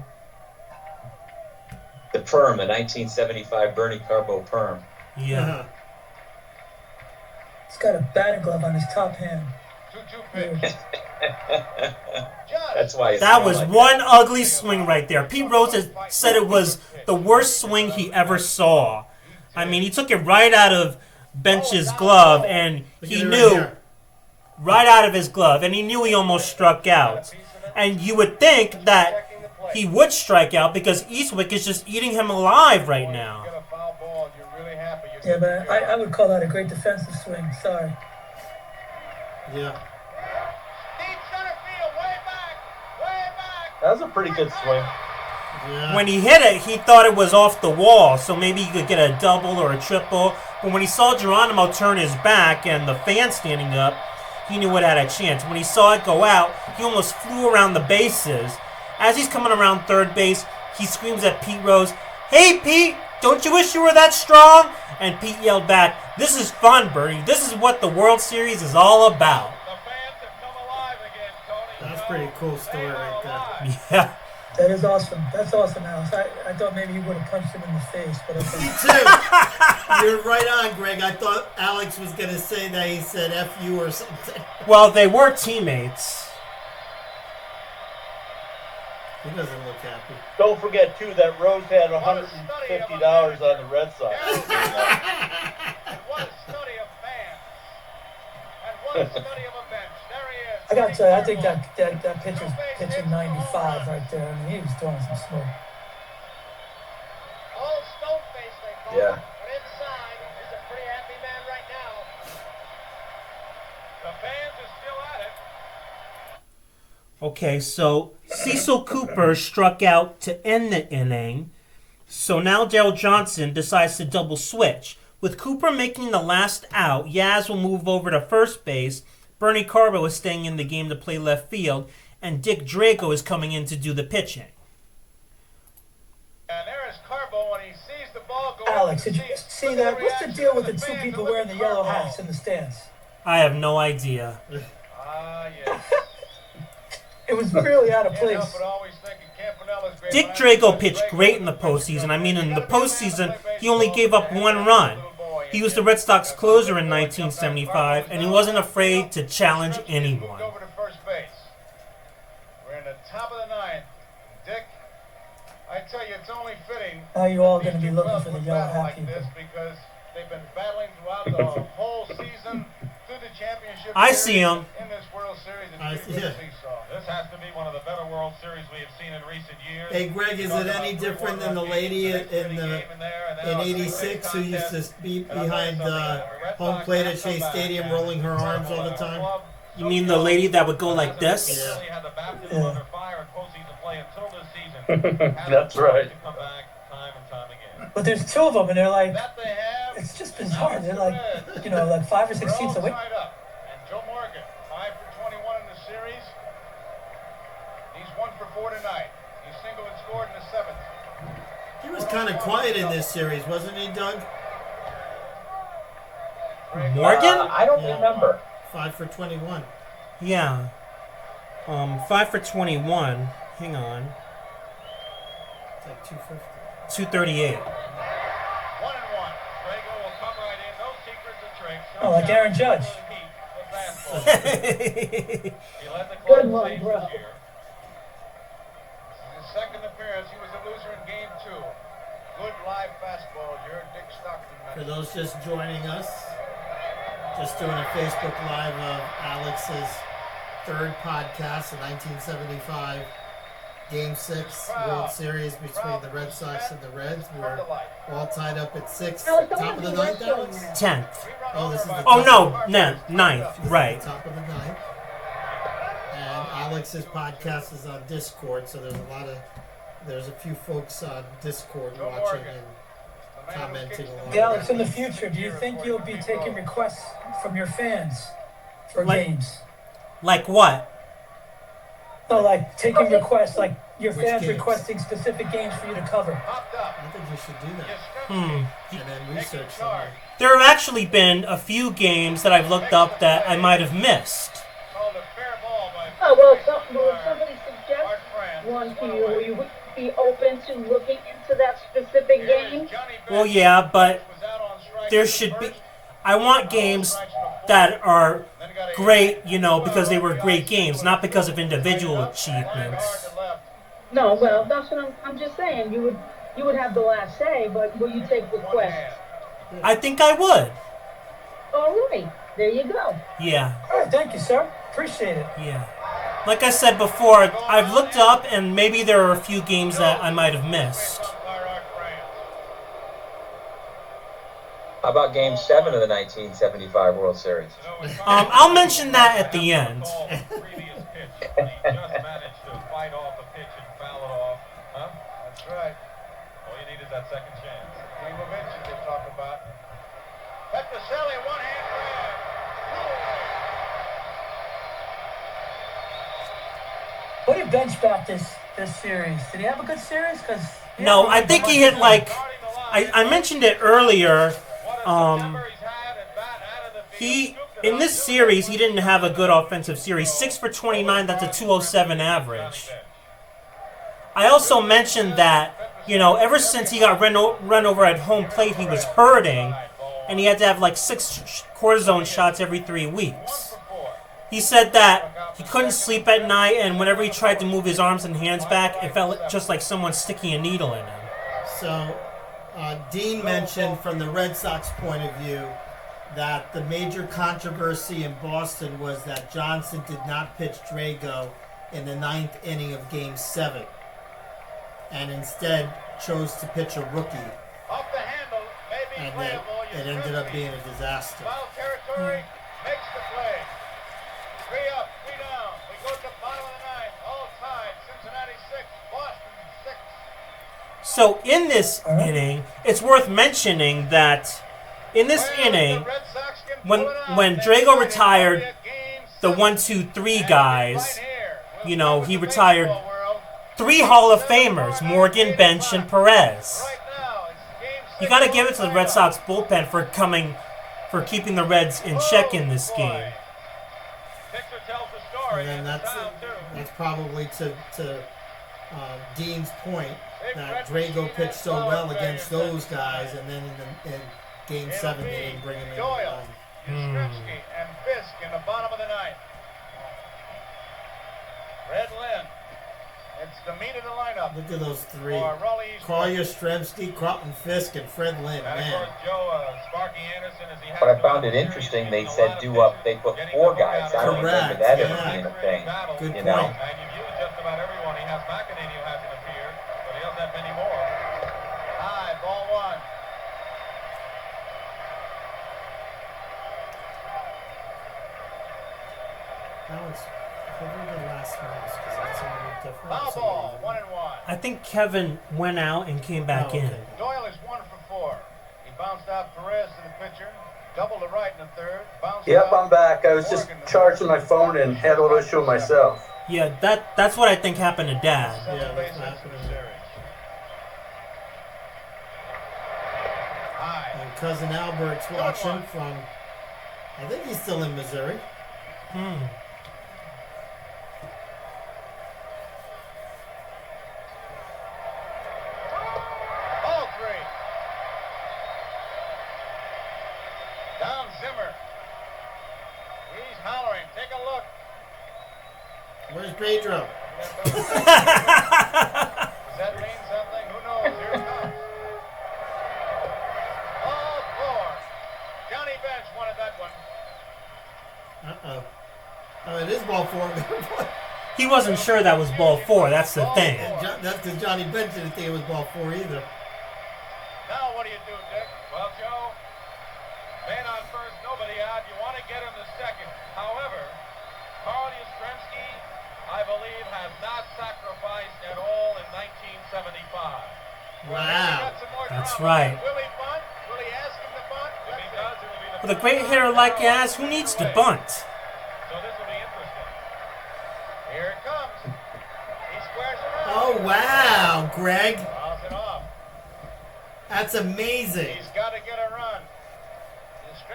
The perm, the 1975 Bernie Carbo perm. Yeah. He's got a batting glove on his top hand. That's why That was one ugly swing right there. Pete Rose has said it was the worst swing he ever saw. I mean, he took it right out of Bench's glove, and he knew right out of his glove, and he knew he almost struck out. And you would think that he would strike out because Eastwick is just eating him alive right now. Yeah, but I would call that a great defensive swing. Sorry. Yeah. That was a pretty good swing. Yeah. When he hit it, he thought it was off the wall, so maybe he could get a double or a triple. But when he saw Geronimo turn his back and the fan standing up, he knew it had a chance. When he saw it go out, he almost flew around the bases. As he's coming around third base, he screams at Pete Rose, "Hey, Pete, don't you wish you were that strong?" And Pete yelled back, "This is fun, Bernie. This is what the World Series is all about." That's a pretty cool story right there. Yeah. That is awesome. That's awesome, Alex. I thought maybe you would have punched him in the face, but okay. Me too. You're right on, Greg. I thought Alex was going to say that he said F you or something. Well, they were teammates. He doesn't look happy. Don't forget, too, that Rose had $150 on the Red Sox. What a study of fans. And what a study of a bench. There he is. I got to tell you, I think that pitcher's pitching 95 right there. I mean, he was throwing some smoke. All stone-faced, they call Yeah. him. But inside, he's a pretty happy man right now. The fans are still at it. Okay, so Cecil Cooper struck out to end the inning. So now Daryl Johnson decides to double switch. With Cooper making the last out, Yaz will move over to first base. Bernie Carbo is staying in the game to play left field. And Dick Drago is coming in to do the pitching. And there is Carbo when he sees the ball go. Alex, did you see that? What's the deal with the two people wearing the yellow hats in the stands? I have no idea. Yes. It was really out of place. Dick Drago pitched great in the postseason. I mean, in the postseason, he only gave up one run. He was the Red Sox closer in 1975, and he wasn't afraid to challenge anyone. Over to first base. We're in the top of the ninth. Dick, I tell you, it's only fitting. How are you all going to be looking for the yellow hat like people? this because they've been battling throughout the whole season through the championship. I see him. In this World Series, it's I pretty see good it. seesaw. This has to be one of the better World Series we have seen in recent years. Hey, Greg, is it any different than the lady in 86 who used to be behind home plate at Shea Stadium rolling her arms all the time? You mean the lady that would go like this? Yeah. That's right. But there's two of them, and they're like, it's just bizarre. They're like, like 5 or 6 seats away. And Joe Morgan, 5 for 21 in the series. He's 1 for 4 tonight. He singled and scored in the 7th. He was kind of quiet in this series, wasn't he, Doug? Morgan? I don't remember. 5 for 21. Yeah. 5 for 21. Hang on. It's like 250. 238. 1-1. Drago will come right in. No secrets or tricks. Oh, like Aaron Judge. He led the Good club one, saves bro. this year. This is his second Ramirez, he was a loser in game 2. Good live fastball, your Dick Stockton. For those just joining us, just doing a Facebook Live of Alex's third podcast, the 1975 Game 6 World Series between the Red Sox and the Reds. We're all tied up at 6. Top of the ninth, Alex? 10th. Oh, this is the ninth, right. Top of the ninth. And Alex's podcast is on Discord, so there's a few folks on Discord watching and commenting along. Yeah, Alex, in the future, do you think you'll be taking requests from your fans for games? Like what? No, like taking requests, like your Which fans games? requesting specific games for you to cover. I think you should do that. And then research them. There have actually been a few games that I've looked up that I might have missed. Oh, well, if somebody suggests one to you, you would be open to looking into that specific game? Well, yeah, but there should be... I want games that are great, because they were great games, not because of individual achievements. No, well, that's what I'm just saying. You would have the last say, but will you take requests? I think I would. All right, there you go. Yeah. All right, thank you, sir. Appreciate it. Yeah. Like I said before, I've looked up, and maybe there are a few games that I might have missed. How about Game 7 of the 1975 World Series? I'll mention that at the end. That's right. All you need is that second chance. Steve Ovechkin they talk about. Petroselli, one-hand grab. What did bench back this series? Did he have a good series? No, I think he hit I mentioned it earlier. In this series, he didn't have a good offensive series. 6 for 29, that's a 207 average. I also mentioned that, ever since he got run over at home plate, he was hurting, and he had to have 6 cortisone shots every 3 weeks. He said that he couldn't sleep at night, and whenever he tried to move his arms and hands back, it felt just like someone sticking a needle in him. So, Dean mentioned from the Red Sox point of view that the major controversy in Boston was that Johnson did not pitch Drago in the 9th inning of Game 7 and instead chose to pitch a rookie. Off the handle, maybe and then it ended up being a disaster. Foul territory makes the play. 3 up, 3 down. We go to bottom of the 9th. All tied. Cincinnati 6, Boston 6. So in this inning, it's worth mentioning that in this inning, when Drago retired the 1, 2, 3 guys, he retired 3 Hall of Famers, Morgan, Bench, and Perez. You got to give it to the Red Sox bullpen for keeping the Reds in check in this game. And then that's probably to Dean's point that Drago pitched so well against those guys, and then in Game 7 they didn't bring him in. Doyle, Yastrzemski, and Fisk in the bottom of the 9th. Red Lynn. It's the meat of the lineup. Look at those 3. Carl Yastrzemski, Carlton Fisk, and Fred Lynn. Man. But I found it interesting. They said they put 4 guys. I don't remember that ever being a thing. Good point. And you've used just about everyone. He has McEnany who hasn't appeared, but he doesn't have many more. High, ball 1. That was probably the last mouse because that's a little different. Foul ball, 1-1. I think Kevin went out and came back in. Doyle is 1 for 4. He bounced out Perez to the pitcher. Double to right in the 3rd. Yep, I'm back. I was just charging my phone and had a little issue myself. Yeah, that's what I think happened to Dad. Yeah, that's what happened to Dad. And Cousin Albert's watching from, I think he's still in Missouri. Ball 3. Down Zimmer. He's hollering. Take a look. Where's Pedro? Is that Lynn? 4. He wasn't sure that was ball 4. That's the thing. That's because Johnny Bench didn't think it was ball 4 either. Now what do you do, Dick? Well, Joe, man on first, nobody out. You want to get him to second. However, Carl Yastrzemski, I believe, has not sacrificed at all in 1975. Wow. That's right. Will he bunt? Will he ask him to bunt? If he does, it'll be the With a great hitter like Yaz, who needs to bunt? So this will be interesting. Here it comes. He squares around. Oh, wow, Greg. Fouls it off. That's amazing. He's got to get a run.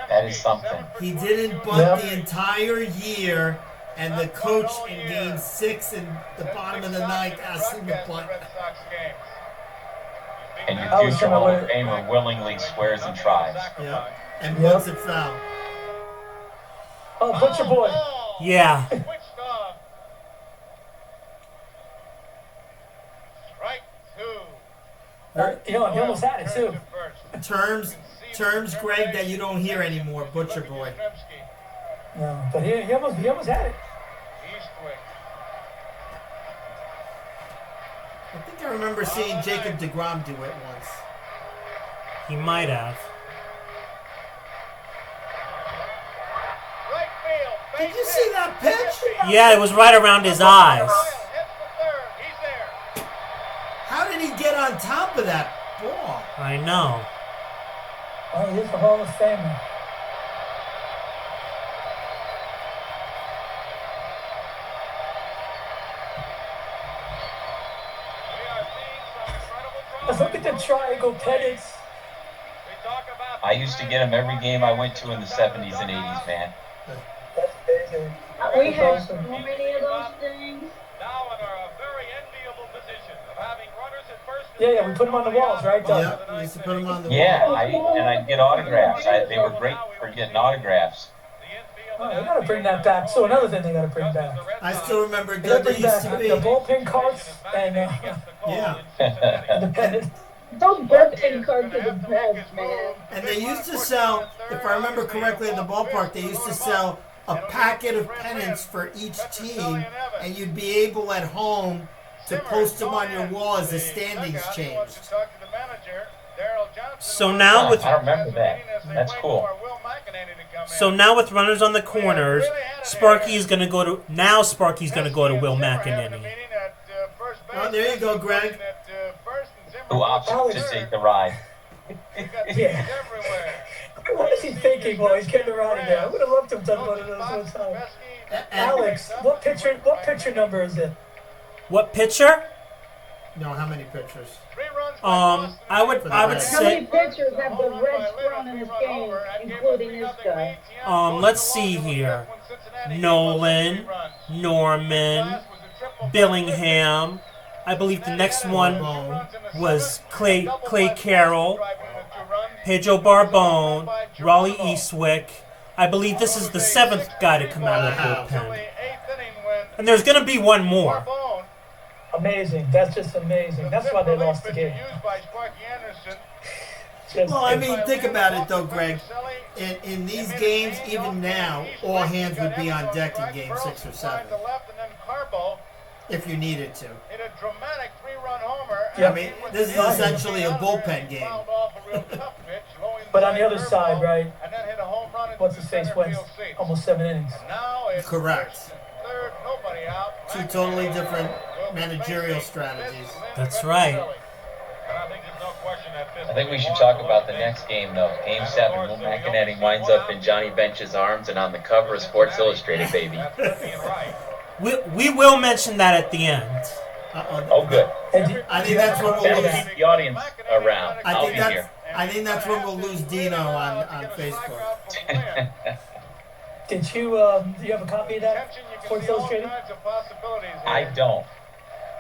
That is something. He didn't bunt the entire year, and the coach in Game 6 in the bottom of the ninth asked him to bunt. And your future Hall of Famer willingly swears and tries. Yeah. And bunts it foul. Oh, Butcher Boy. Yeah. Strike 2. He almost had it, too. Terms, Greg, that you don't hear anymore, Butcher Boy. No, but he almost had it. I think I remember seeing Jacob deGrom do it once. He might have. Did you see that pitch? Yeah, it was right around his eyes. How did he get on top of that ball? I know. Oh, he's the Hall of Famer. Look at the triangle pennants. I used to get them every game I went to in the 70s and 80s, man. We have so many of those things. Now in a very enviable position of having runners at first. Yeah, we put them on the walls, right, Doug? Yeah, we used to put them on the Yeah, wall. I'd get autographs. They were great for getting autographs. Oh, they gotta bring that back. So another thing they gotta bring back. I still remember They gotta there bring used back to be. the bullpen carts and Yeah. and the pennants. Those bullpen cards are the best, man. And they used to sell, if I remember correctly in the ballpark, they used to sell a packet of pennants for each team, and you'd be able at home to post them on your wall as the standings changed. So now with I remember that. That's cool. runners on the corners, Sparky's gonna go to Will McEnany. Oh, there you go, Greg. Who opts to take the ride. Yeah. What is he thinking while he's getting around again? I would have loved to have done one of those one time. Alex, what picture number is it? What pitcher? No, how many pitchers? I would How many say. pitchers have the Reds thrown in this game, including this guy? Let's see here. Nolan, Norman, Billingham. I believe the next one was Clay Carroll, Pedro Barbone, Raleigh Eastwick. I believe this is the 7th guy to come out of the bullpen. And there's going to be one more. Amazing. That's just amazing. That's why they lost the game. Well, I mean, think about it, though, Greg. In these games, even now, all hands would be on deck in Game 6 or 7. If you needed to. Yeah. I mean, this is essentially a bullpen game. But on the other side, right? What's his face went almost 7 innings. Correct. Two totally different managerial strategies. That's right. I think we should talk about the next game, though. Game 7, Will McEnany winds up in Johnny Bench's arms and on the cover of Sports Illustrated, baby. We will mention that at the end. Oh, good. I think that's when we'll lose Keep the audience around. I'll be here. I think that's when we'll lose Dino on Facebook. Did you do you have a copy of that Sports Illustrated? I don't.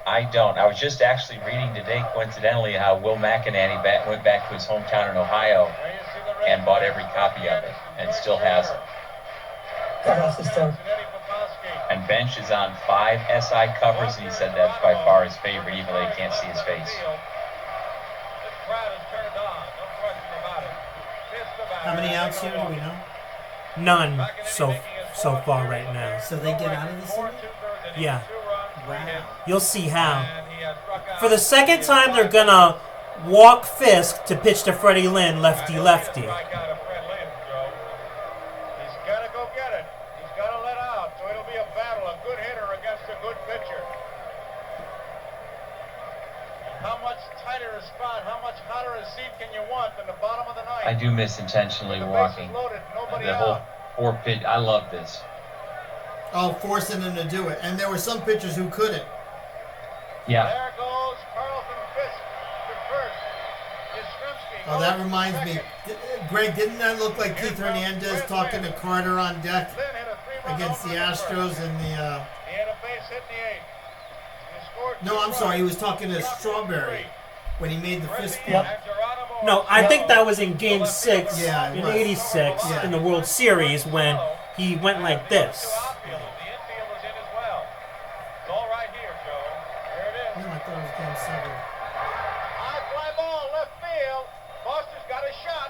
I was just actually reading today, coincidentally, how Will McEnany went back to his hometown in Ohio and bought every copy of it and still has it. And Bench is on 5 SI covers, and he said that's by far his favorite, even though you can't see his face. How many outs here do we know? None so so far right now. So they get out of the city? Yeah. Wow. You'll see how. For the second time, they're going to walk Fisk to pitch to Freddie Lynn, lefty-lefty. He's got to go get it. He's got to let out. So it'll be a battle, a good hitter against a good pitcher. How much tighter a spot, how much hotter a seat can you want than the bottom of the ninth? I do miss intentionally walking. The whole 4-pitch. I love this. Oh, forcing them to do it. And there were some pitchers who couldn't. Yeah. There goes Carlton Fisk to first. Oh, that reminds me. Greg, didn't that look like Keith Hernandez talking to Carter on deck against the Astros in the... He had a base hit in the eighth. No, I'm sorry. He was talking to Strawberry when he made the fist bump. No, I think that was in Game 6 in '86 in the World Series when he went like this. No, I thought it was Game 7. High fly ball, left field. Foster's got a shot.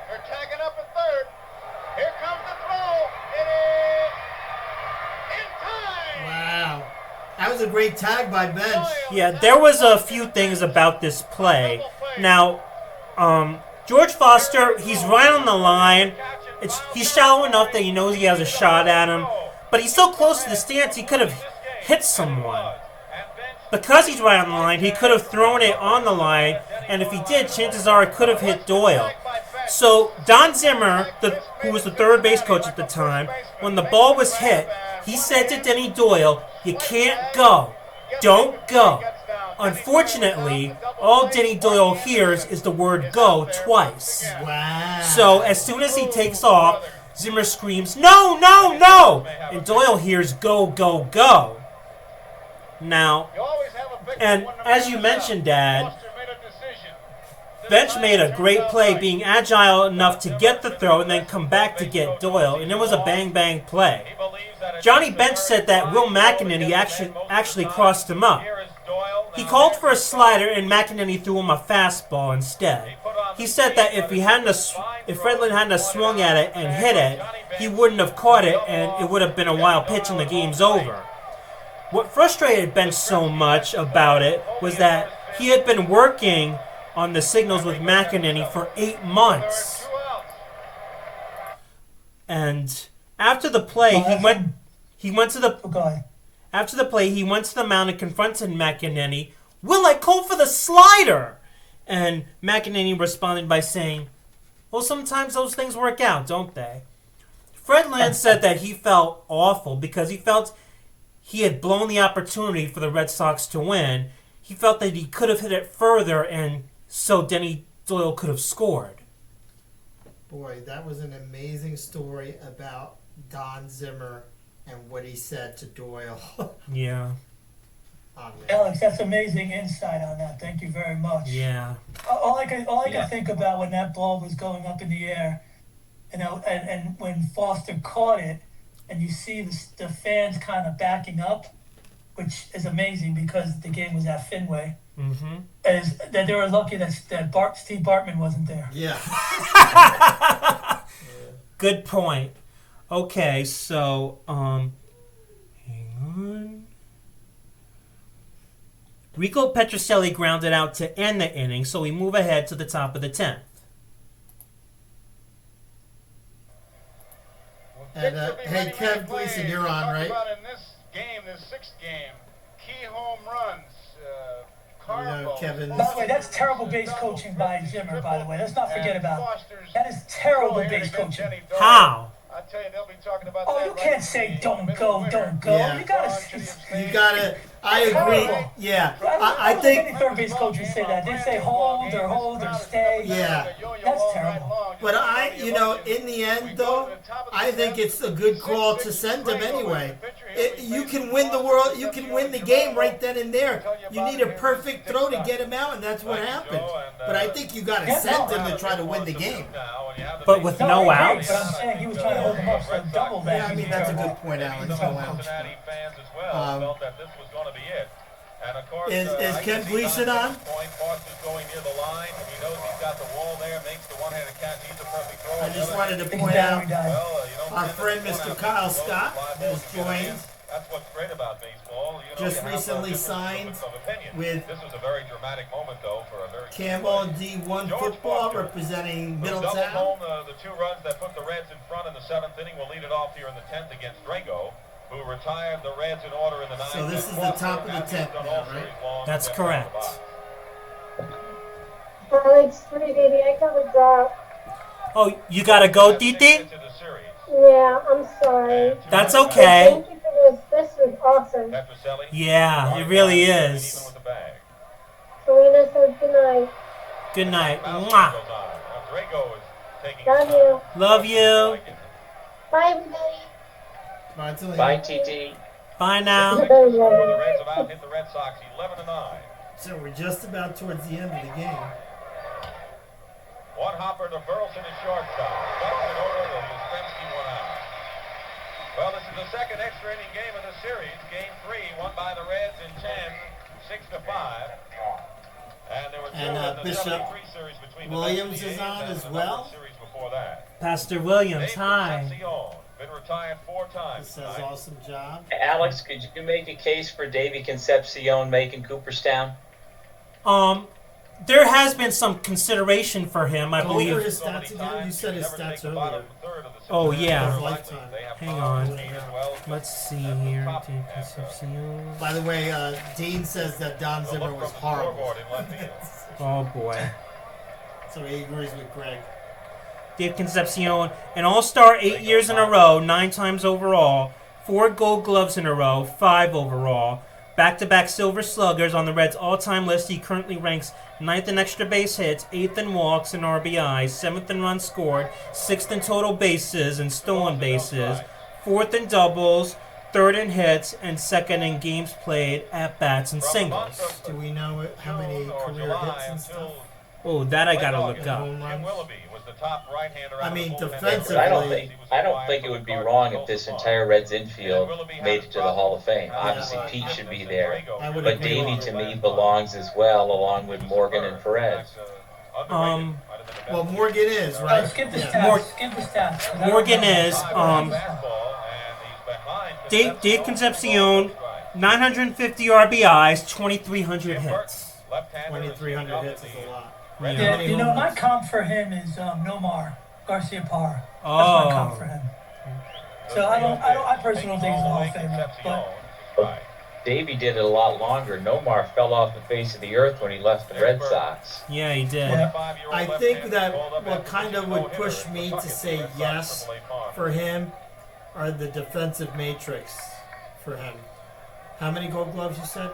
They're tagging up at third. Here comes the throw. It is in time. Wow. That was a great tag by Bench. Yeah, there was a few things about this play. Now, George Foster, he's right on the line. He's shallow enough that he knows he has a shot at him. But he's so close to the stands, he could have hit someone. Because he's right on the line, he could have thrown it on the line. And if he did, chances are it could have hit Doyle. So Don Zimmer, who was the third base coach at the time, when the ball was hit, he said to Denny Doyle, "You can't go. Don't go." Unfortunately, all Denny Doyle hears is the word "go" twice. Wow. So as soon as he takes off, Zimmer screams, "No, no, no!" And Doyle hears "go, go, go." Now, and as you mentioned, Dad, Bench made a great play being agile enough to get the throw and then come back to get Doyle, and it was a bang-bang play. Johnny Bench said that Will McEnany actually crossed him up. He called for a slider, and McEnany threw him a fastball instead. He said that if Fred Lynn hadn't swung at it and hit it, he wouldn't have caught it, and it would have been a wild pitch and the game's over. What frustrated Bench so much about it was that he had been working on the signals with McEnany for 8 months. And after the play, he went to the mound and confronted McEnany. "Will, I called for the slider!" And McEnany responded by saying, "Well, sometimes those things work out, don't they?" Fred Lynn said that he felt awful because he felt he had blown the opportunity for the Red Sox to win. He felt that he could have hit it further, and so Denny Doyle could have scored. Boy, that was an amazing story about Don Zimmer and what he said to Doyle. Yeah. Alex, that's amazing insight on that. Thank you very much. Yeah. All I could think about when that ball was going up in the air, and when Foster caught it, and you see the fans kind of backing up, which is amazing because the game was at Fenway. Mm-hmm. Is that they were lucky that Steve Bartman wasn't there. Yeah. Good point. Okay, so hang on. Rico Petrocelli grounded out to end the inning, so we move ahead to the top of the 10th. And hey, Kevin Gleason, you're on, right? In this game, this 6th game, key home runs. Carbo. Kevin. By the way, that's terrible base coaching by Zimmer, by the way. Let's not forget about it. That is terrible base coaching. How? I tell you, they'll be talking about you can't say don't go. Yeah. You gotta. I agree. Yeah. I think any third base coach would say that. They say hold or stay. Yeah. That's terrible. But in the end, though, I think it's a good call to send him anyway. You can win the world. You can win the game right then and there. You need a perfect throw to get him out, and that's what happened. But I think you got to send him to try to win the game. But with no outs. But I'm saying he was trying to hold him up for double that. Yeah, I mean that's a good point, Alex. No outs. Is Ken Gleason on? I just wanted to point out. Our friend Mr. Kyle Scott has joined. That's what's great about baseball. Just recently signed with This was a very dramatic moment, though, for a very Campbell D1 football representing Middletown. Doubled home the 2 runs that put the Reds in front in the 7th inning. Will lead it off here in the 10th against Drago, who retired the Reds in order in the 9th. So this is the top of the 10th now, right? That's correct. Alex, sorry, baby, I gotta drop. Oh, you gotta go, Titi? Yeah, I'm sorry. That's okay. Thank you for this. This was awesome. Yeah, it really is. Selena says good night. Good night. Mwah. Love you. Love you. Bye, everybody. Bye, TT. Bye now. The Reds about hit the Red Sox 11-9. So we're just about towards the end of the game. One hopper to Burleson at shortstop. Ducks in order, the Yastrzemski one out. Well, this is the second extra inning game of the series. Game 3, won by the Reds in 10, 6-5. And there were two in the Bishop 73 series between Williams the is on and as the well. series before that. Pastor Williams, hi. Been retired 4 times. He says awesome job. Alex, could you make a case for Davey Concepcion making Cooperstown? There has been some consideration for him, I Go believe. over his stats again. You said his stats earlier. Oh, yeah. Lifetime. Hang on. Let's see here. By the way, Dean says that Don Zimmer was horrible. Oh, boy. So he agrees with Greg. Dave Concepcion, an all-star 8 years in a row, 9 times overall, 4 gold gloves in a row, 5 overall. Back-to-back Silver Sluggers on the Reds' all-time list. He currently ranks 9th in extra base hits, 8th in walks and RBIs, 7th in runs scored, 6th in total bases and stolen bases, 4th in doubles, 3rd in hits, and 2nd in games played, at-bats, and singles. Do we know how many career hits and stuff? Oh, that I gotta look up. I mean, defensively, I don't think it would be wrong if this entire Reds infield made it to the Hall of Fame. Obviously, Pete should be there, but Davey to me belongs as well, along with Morgan and Perez. Well, Morgan is right. Skip the stats. Skip the stats. Morgan is Dave Concepcion, 950 RBIs, 2,300 hits. 2,300 hits is a lot. Yeah, you know, my comp for him is Nomar Garcia-Parra. That's my comp for him. So I personally don't think he's a Hall of Famer. But Davey did it a lot longer. Nomar fell off the face of the earth when he left the Red Sox. Yeah, he did. I think that what kind of would push me to say yes for him are the defensive matrix for him. How many gold gloves you said?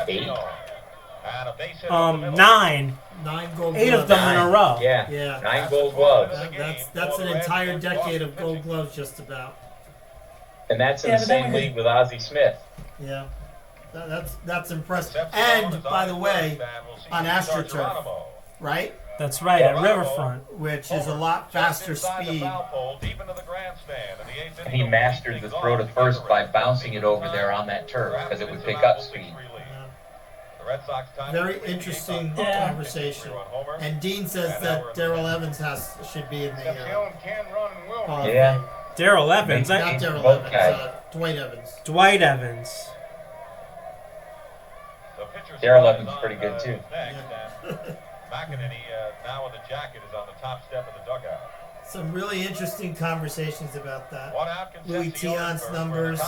8. 9. 9 gold gloves. 8 of them in a row. Yeah. 9 gold gloves. That's an entire decade of gold gloves, just about. And that's in the same league with Ozzie Smith. Yeah, that's impressive. And by the way, on AstroTurf, right? That's right, at Riverfront, which is a lot faster speed. And he mastered the throw to first by bouncing it over there on that turf because it would pick up speed. Very interesting conversation. And Dean says that Darrell Evans should be in the Hall of Fame. Darrell Evans. Not Darrell Evans. Dwight Evans. Dwight Evans. Darrell Evans is pretty good too. McEnany, now with the jacket, is on the top step of the dugout. Some really interesting conversations about that. Louis Tion's numbers.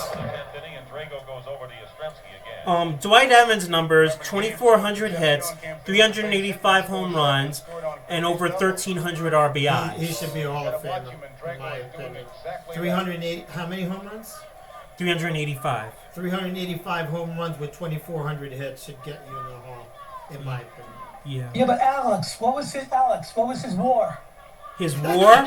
Dwight Evans' numbers: 2,400 hits, 385 home runs, and over 1,300 RBIs. He should be a Hall of Famer, in my opinion. 380. How many home runs? 385. 385 home runs with 2,400 hits should get you in the Hall, in my opinion. Yeah. Yeah, but Alex, what was his war? His war?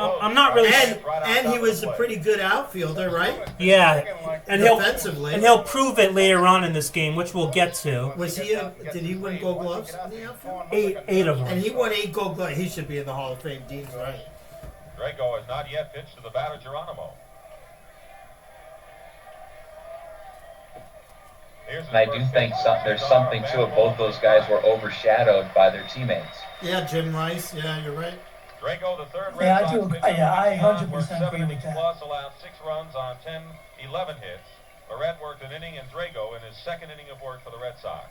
I'm not really. And he was a pretty good outfielder, right? Yeah, and he'll prove it later on in this game, which we'll get to. Was he? Did he win Gold Gloves in the outfield? 8 of them. And he won 8 Gold Gloves. He should be in the Hall of Fame. Dean's right. Drago has not yet pitched to the batter Geronimo. And I do think there's something to it. Both those guys were overshadowed by their teammates. Yeah, Jim Rice. Yeah, you're right. Drago, the third Yeah, Red I Sox do. pitcher, Yeah, I Leon 100% worked 7 agree with innings that. plus, allowed 6 runs on 11 hits. Barrett worked an inning, and Drago in his second inning of work for the Red Sox.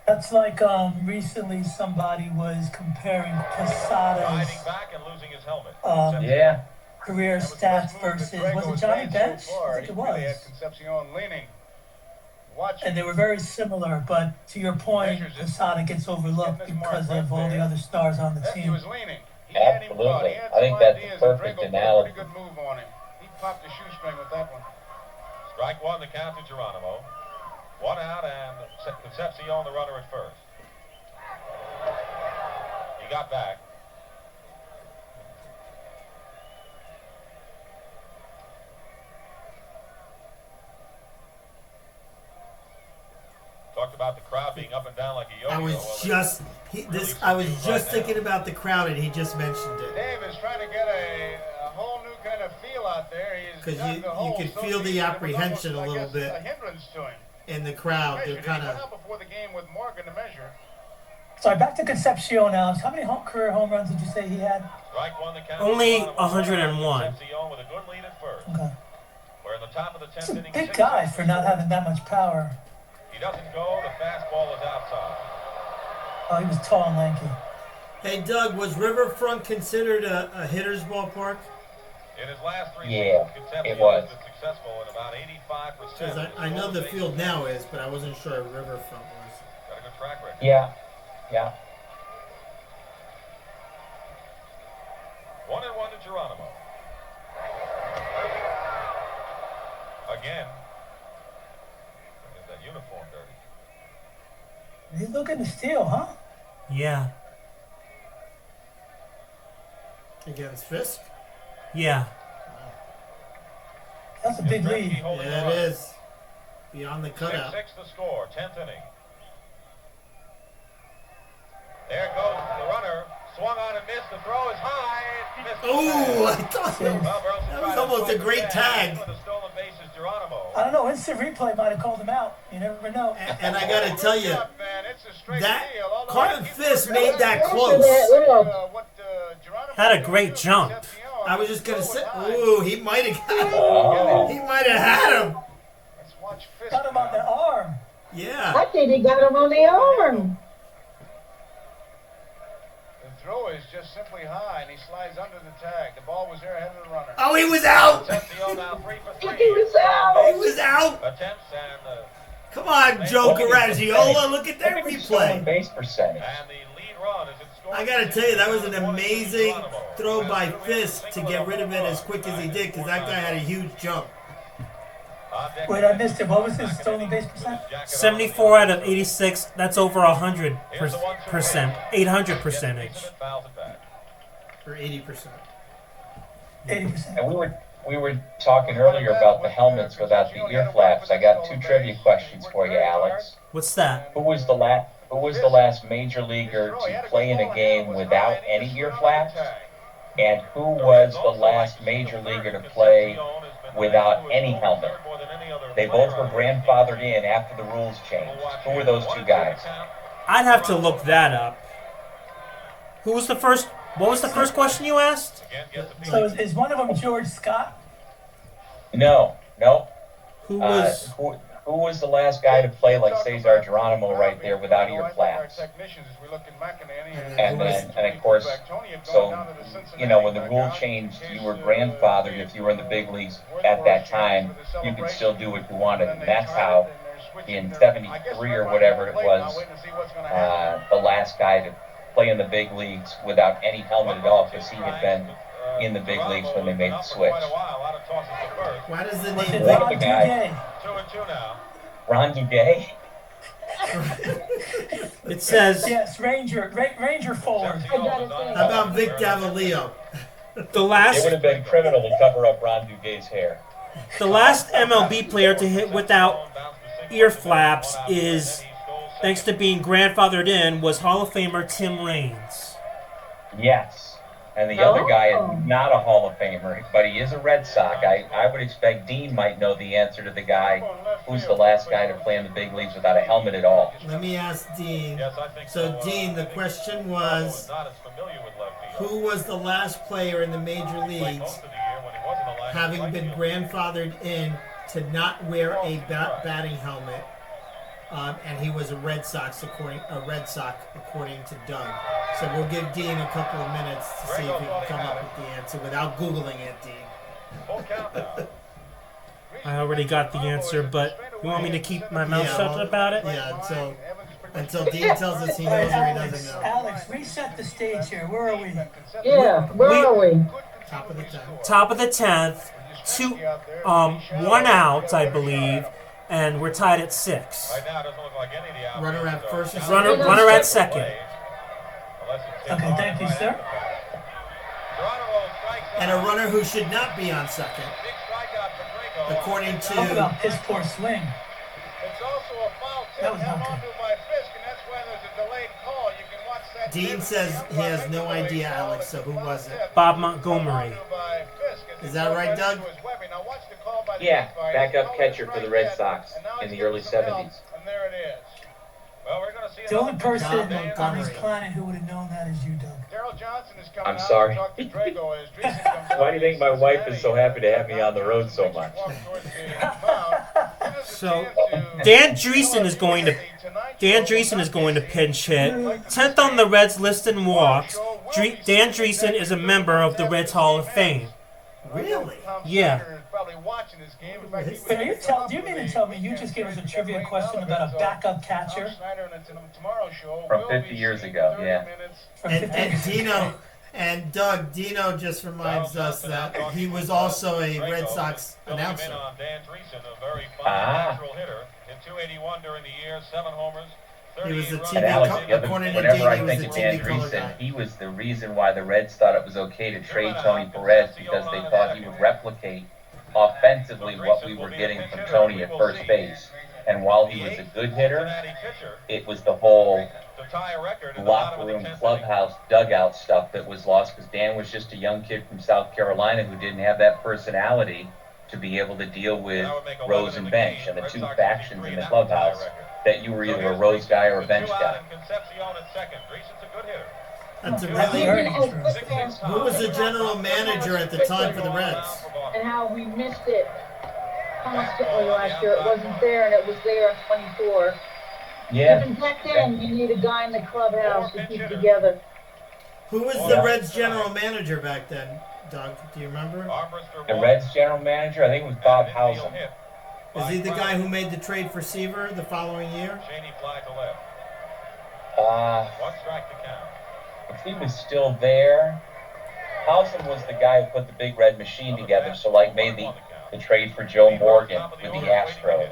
That's like recently somebody was comparing Posada's Diving back and losing his helmet. Yeah. career stats versus, was it Johnny Bench? I think it was. Really had Concepcion leaning. And they were very similar, but to your point, Posada gets overlooked because of all the other stars on the He team. was leaning. Absolutely. I think that's the perfect analogy. Pretty good move on him. He popped the shoestring with that one. Strike one, the count to Geronimo. 1 out, and Concepcion the runner at first. He got back. Talked about the crowd being up and down like a yo-yo. I was just thinking about the crowd, and he just mentioned it. Dave is trying to get a whole new kind of feel out there. Because you could feel the apprehension a little bit a hindrance to him. In the crowd. They're kind of. Before the game with Morgan to measure. Sorry, back to Concepcion now. How many career home runs did you say he had? Strike one, the count. Only 101. Concepcion with a good lead at first. Okay. We're in the top of the 10th He's a inning. big guy for not having that much power. He doesn't go. The fastball is outside. Oh, he was tall and lanky. Hey, Doug, was Riverfront considered a hitter's ballpark? In his last 3 Yeah, seasons, Concepcion it was. has been successful in about 85%. Because I know the field now is, but I wasn't sure Riverfront was. Got a good track record. Yeah. 1-1 to Geronimo. Again. Get that uniform dirty. He's looking to steal, huh? Yeah. Against Fisk? Yeah. That's a big lead. Yeah, it is. Beyond the cutout. 6-6 the score, 10th inning. There goes the runner. Swung on and missed. The throw is high. Oh, I thought that was almost a great tag. I don't know. Instant replay might have called him out. You never know. And I got to tell you, that Carlton Fisk made that close. Had a great jump. I was just going to say, ooh, he might have got him. He might have had him. Got him on the arm. Yeah. I think he got him on the arm. The throw is just simply high, and he slides under the tag. The ball was there ahead of the runner. Oh, he was out. He was out. He was out. Attempts and Come on, Joe Garagiola. Look at that replay. Base percentage. And the lead run is in scoring. I got to tell you, that was an amazing throw by Fisk to get rid of it as quick as he did, because that guy had a huge jump. Wait, I missed it. What was his stolen base percent? 74 out of 86. That's over 100%. 800 percentage. Or 80%. 80%. And we were talking earlier about the helmets without the ear flaps. I got 2 trivia questions for you, Alex. What's that? Who was the last major leaguer to play in a game without any ear flaps? And who was the last major leaguer to play without any helmet? They both were grandfathered in after the rules changed. Who were those 2 guys? I'd have to look that up. Who was the first? What was the first question you asked? So is one of them George Scott? No. Who was? Who was the last guy to play like Cesar Geronimo right there without ear flaps? And of course, so, when the rule changed, you were grandfathered. If you were in the big leagues at that time, you could still do what you wanted. And that's how, in 73 or whatever it was, the last guy to play in the big leagues without any helmet at all, because he had been in the big leagues when they made the switch. Why does the Was name it Ron Duguay? 2-2 now. Ron Duguay? It says Yes, Ranger forward. How about Vic Davalillo? the It last would have been criminal to cover up Ron Duguay's hair. MLB player to hit without ear flaps is, thanks to being grandfathered in, was Hall of Famer Tim Raines. Yes. And the other guy is not a Hall of Famer, but he is a Red Sox. I would expect Dean might know the answer to the guy who's the last guy to play in the big leagues without a helmet at all. Let me ask Dean. So, Dean, the question was, who was the last player in the major leagues having been grandfathered in to not wear a batting helmet? And he was a Red Sox according to Doug. So we'll give Dean a couple of minutes to see if he can come up with the answer without Googling it, Dean. I already got the answer, but you want me to keep my mouth shut about it? Yeah, until Dean tells us he knows or he doesn't know. Alex, reset the stage here. Where are we? Yeah, where are we? Top of the 10th. Top of the 10th. One out, I believe. And we're tied at 6. Right now, it doesn't look like any of the outfielders Runner at first or second? Runner at second. Okay, thank you, sir. And a runner who should not be on second, according to... Talk about piss poor swing. It's also a foul tip held onto by Fisk, and that's why there's a delayed call. You can watch that. Dean says he has no idea, Alex, so who was it? Bob Montgomery. Is that right, Doug? Yeah, backup catcher for the Red Sox in the early 70s. And there it is. Well, we're going to see the only person on this planet who would have known that is you, Doug. I'm sorry. Why do you think my wife is so happy to have me on the road so much? So Dan Dreesen is going to pinch hit. 10th on the Reds list in walks. Dan Dreesen is a member of the Reds Hall of Fame. Really? Yeah. Do you mean to tell me you just gave us a trivia question about a backup catcher? From 50 years ago, yeah. And Dino and Doug, Dino just reminds us that he was also a Red Sox announcer. He was a TV, according to whenever I Dean, think of Dan Dreesen, he was the reason why the Reds thought it was okay to trade Tony Perez, because they thought he would replicate offensively what we were getting from Tony at first base. And while he was a good hitter, it was the whole locker room, clubhouse, dugout stuff that was lost, because Dan was just a young kid from South Carolina who didn't have that personality to be able to deal with Rose and Bench and the two factions in the clubhouse, that you were either a Rose guy or a Bench guy. That's a really Who was the general manager at the time for the Reds? And how we missed it constantly last year. It wasn't there, and it was there in 24. Yeah. Even back then, you need a guy in the clubhouse to keep together. Who was the Reds general manager back then, Doug? Do you remember? The Reds general manager, I think it was Bob Housen. Is he the guy who made the trade for Seaver the following year? If he was still there, Housen was the guy who put the big red machine together, so like made the trade for Joe Morgan with the Astros.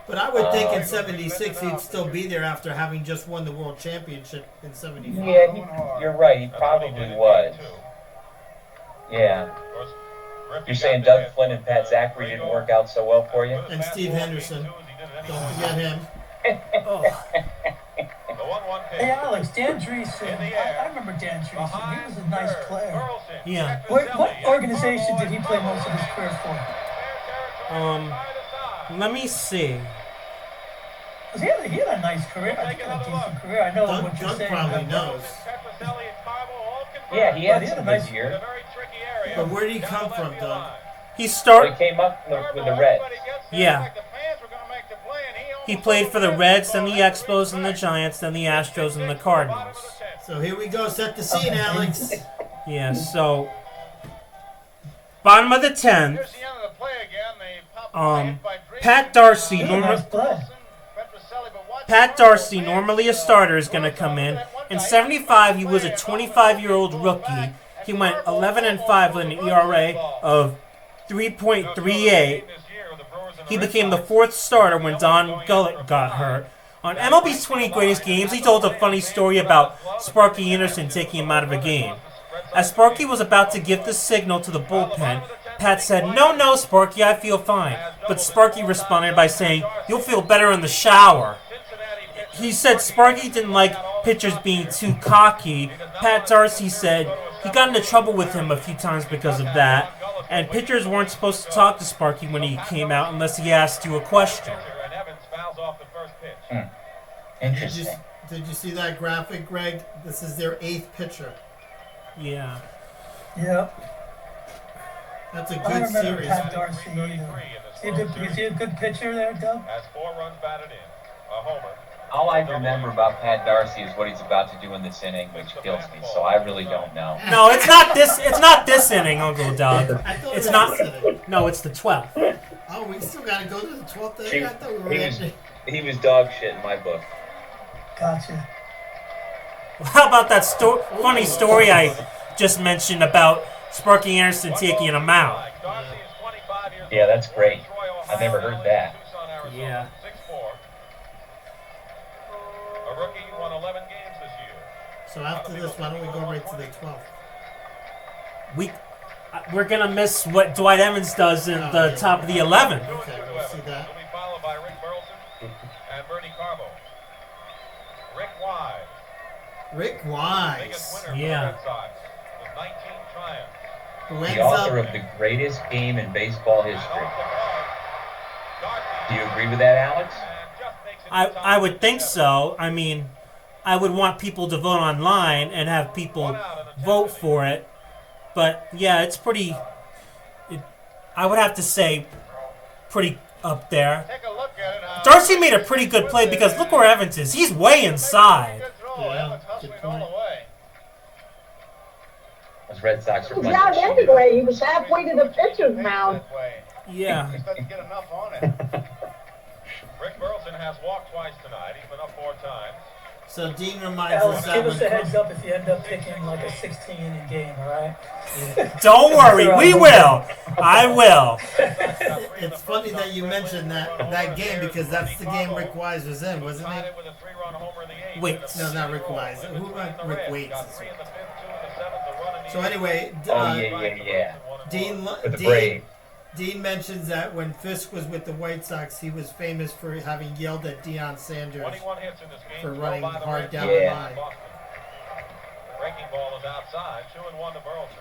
But I would think in 76 he'd still be there after having just won the World Championship in 75. Yeah, you're right, he probably was. Yeah. You're saying Doug Flynn and Pat Zachary didn't work out so well for you? And Steve Henderson. Don't forget him. Hey, Alex, Dan Dreesen. I remember Dan Dreesen. He was a nice player. Yeah. What organization did he play most of his career for? Let me see. He had a nice career. I think he had a decent career. I know what you're saying. Doug probably knows. Yeah, he had some good years. But where did he come from, Doug? He came up with the Reds. Yeah. He played for the Reds, then the Expos, and the Giants, then the Astros, and the Cardinals. So here we go. Set the scene, Alex. Yeah, so bottom of the 10th, Pat Darcy, normally a starter, is going to come in. In 75, he was a 25-year-old rookie. He went 11-5 with an ERA of 3.38. He became the fourth starter when Don Gullett got hurt. On MLB's 20 Greatest Games, he told a funny story about Sparky Anderson taking him out of a game. As Sparky was about to give the signal to the bullpen, Pat said, "No, Sparky, I feel fine." But Sparky responded by saying, "You'll feel better in the shower." He said Sparky didn't like pitchers being too cocky. Pat Darcy said he got into trouble with him a few times because of that. And pitchers weren't supposed to talk to Sparky when he came out unless he asked you a question. Interesting. Did you see that graphic, Greg? This is their 8th pitcher. Yeah. Yep. That's a I good remember series. Pat Darcy. Is he a good pitcher there, Doug? Has 4 runs batted in. A homer. All I remember about Pat Darcy is what he's about to do in this inning, which kills me. So I really don't know. No, it's not this. It's not this inning, Uncle Doug. It's not. No, it's the 12th. Oh, we still got to go to the 12th inning. I thought we were He was dog shit in my book. Gotcha. How about that funny story I just mentioned about Sparky Anderson taking him out? Yeah, that's great. I never heard that. Yeah. A rookie who won 11 games this year. So after this, why don't we go right to the 12th? We're gonna miss what Dwight Evans does in the top of the 11. Okay, we'll see that. Will be followed by Rick Burleson and Bernie Carbo. Rick Wise. Rick Wise. Yeah. With 19 triumphs. The author of the greatest game in baseball history. Do you agree with that, Alex? I would think so. I mean, I would want people to vote online and have people vote for it. But yeah, it's pretty. I would have to say, pretty up there. Darcy made a pretty good play because look where Evans is. He's way inside. Yeah, good point. Those Red Sox are He was fun out to shoot. anyway. He was halfway to the pitcher's mound. Yeah. He doesn't get enough on it. Rick Burleson has walked twice tonight. He's been up 4 times. So Dean reminds Alex, us that give us a when heads up if you end up picking like a 16-inning game, all right? Don't worry, we will. I will. it's funny that you mentioned that game because that's the game Rick Wise was in, wasn't he? Wait. No, not Rick Wise. Who about Rick Waits? So anyway, Yeah. Dean With the Braves. Dean mentions that when Fisk was with the White Sox, he was famous for having yelled at Deion Sanders for running hard down the line. Breaking ball is outside, 2-1 to Burleson.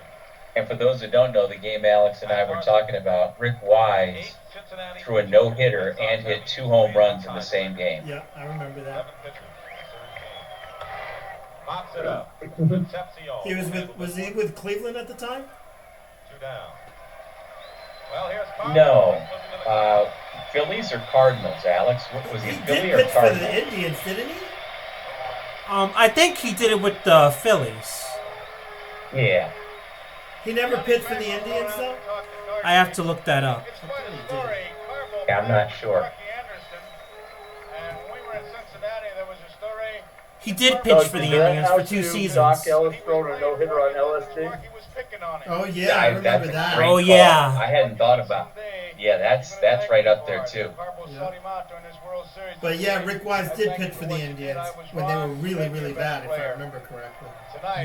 And for those that don't know, the game Alex and I were talking about, Rick Wise threw a no-hitter and hit 2 home runs in the same game. Yeah, I remember that. Pops it up. He was he with Cleveland at the time? 2 down. Well, here's Carbo. No. Phillies or Cardinals, Alex? What was he, Philly or pitch for Cardinals? the Indians, didn't he? I think he did it with the Phillies. Yeah. He never pitched for the Indians, though? I have to look that up. Yeah, I'm not sure. He did pitch for the Indians for 2 seasons. Doc Ellis throwing a no-hitter on LSD? Oh, yeah, I remember that. Oh, yeah. I hadn't thought about. Yeah, that's right up there too. Yeah. But yeah, Rick Wise did pitch for the Indians when they were really, really bad, if I remember correctly.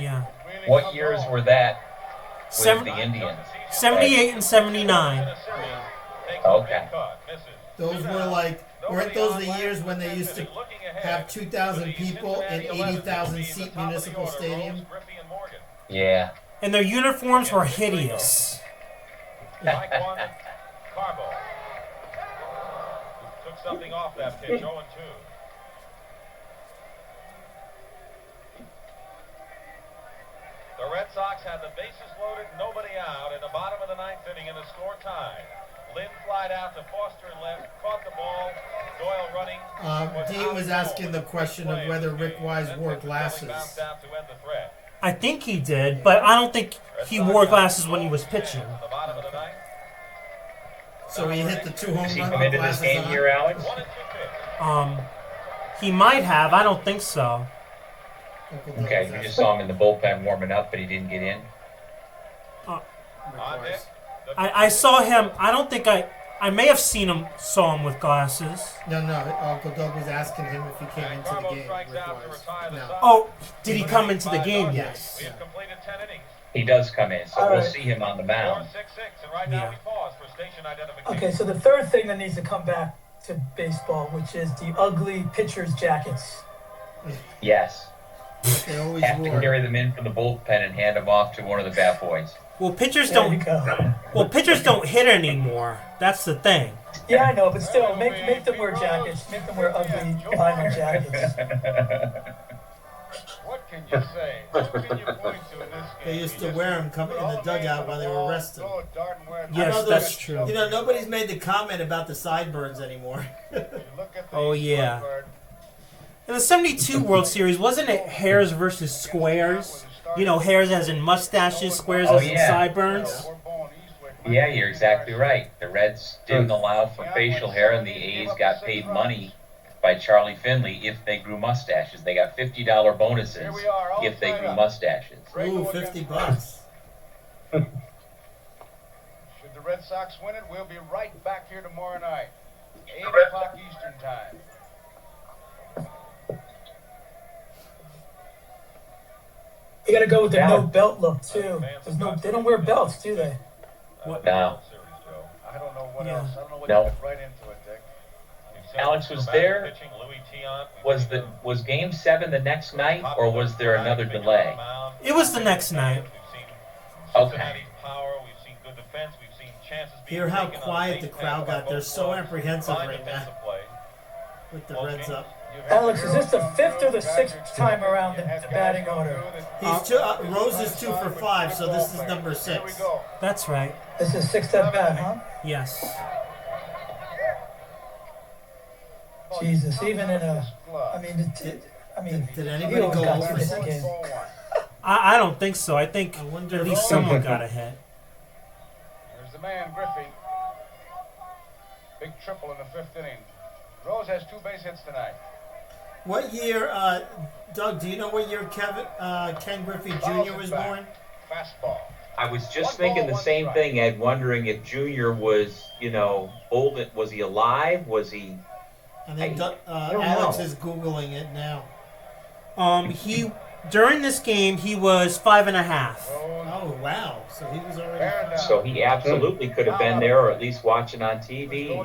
Yeah. What years were that with the Indians? 78 and 79. Okay. Those were weren't those the years when they used to have 2,000 people in 80,000 seat municipal stadium? Yeah. And their uniforms were hideous. Carbo took something off that pitch, 0-2. The Red Sox had the bases loaded, nobody out in the bottom of the 9th inning and the score tied. Lynn flied out to Foster and left, caught the ball. Doyle running. Dean was asking the question of whether Rick Wise wore glasses. I think he did, but I don't think he wore glasses when he was pitching. So he hit the 2 home runs. Does he come into this game here, Alex? He might have. I don't think so. Okay, you just saw him in the bullpen warming up, but he didn't get in. I saw him. I don't think I may have saw him with glasses. No, Uncle Doug was asking him if he came into the game. No. Oh, did he come into the game? Yes. Yeah. He does come in, so we'll see him on the mound. Yeah. Okay, so the third thing that needs to come back to baseball, which is the ugly pitcher's jackets. Yes. They always have to were. carry them in from the bullpen and hand them off to one of the bat boys. Well, pitchers don't hit anymore. That's the thing. Yeah, I know, but still, make them wear jackets. Make them wear ugly vinyl jackets. What can you say? What can you point to in this game? They used to wear them in the dugout while they were resting. Yes, that's true. You know, nobody's made the comment about the sideburns anymore. Oh, yeah. In the 72 World Series, wasn't it hairs versus squares? You know, hairs as in mustaches, squares as in sideburns? Yeah, you're exactly right. The Reds didn't allow for facial hair, and the A's got paid money by Charlie Finley if they grew mustaches. They got $50 bonuses if they grew mustaches. Ooh, $50. Should the Red Sox win it, we'll be right back here tomorrow night, 8 o'clock Eastern Time. You got to go with the no belt look too. They don't wear belts, do they? What? No. I don't know what else. I don't know what No. you put right into it, Dick. Alex was there. Was Game 7 the next night, or was there another delay? It was the next night. Okay. Hear how quiet the crowd got. They're so apprehensive right now with the Reds up. Alex, is this the 5th or the 6th time around the batting order? Rose is 2 for 5, so this is number 6. That's right. This is 6th at bat, huh? Yes. Jesus, even in a, did anybody go over 6? I don't think so. I think at least someone got ahead. There's the man, Griffey. Big triple in the 5th inning. Rose has 2 base hits tonight. What year, Doug, do you know what year Ken Griffey Jr. was born? Fastball. I was just thinking the same thing, Ed, wondering if Junior was, old. Was he alive? Was he... I think Alex is Googling it now. During this game, he was 5.5. Oh, wow. So he was already... So he absolutely could have been there, or at least watching on TV.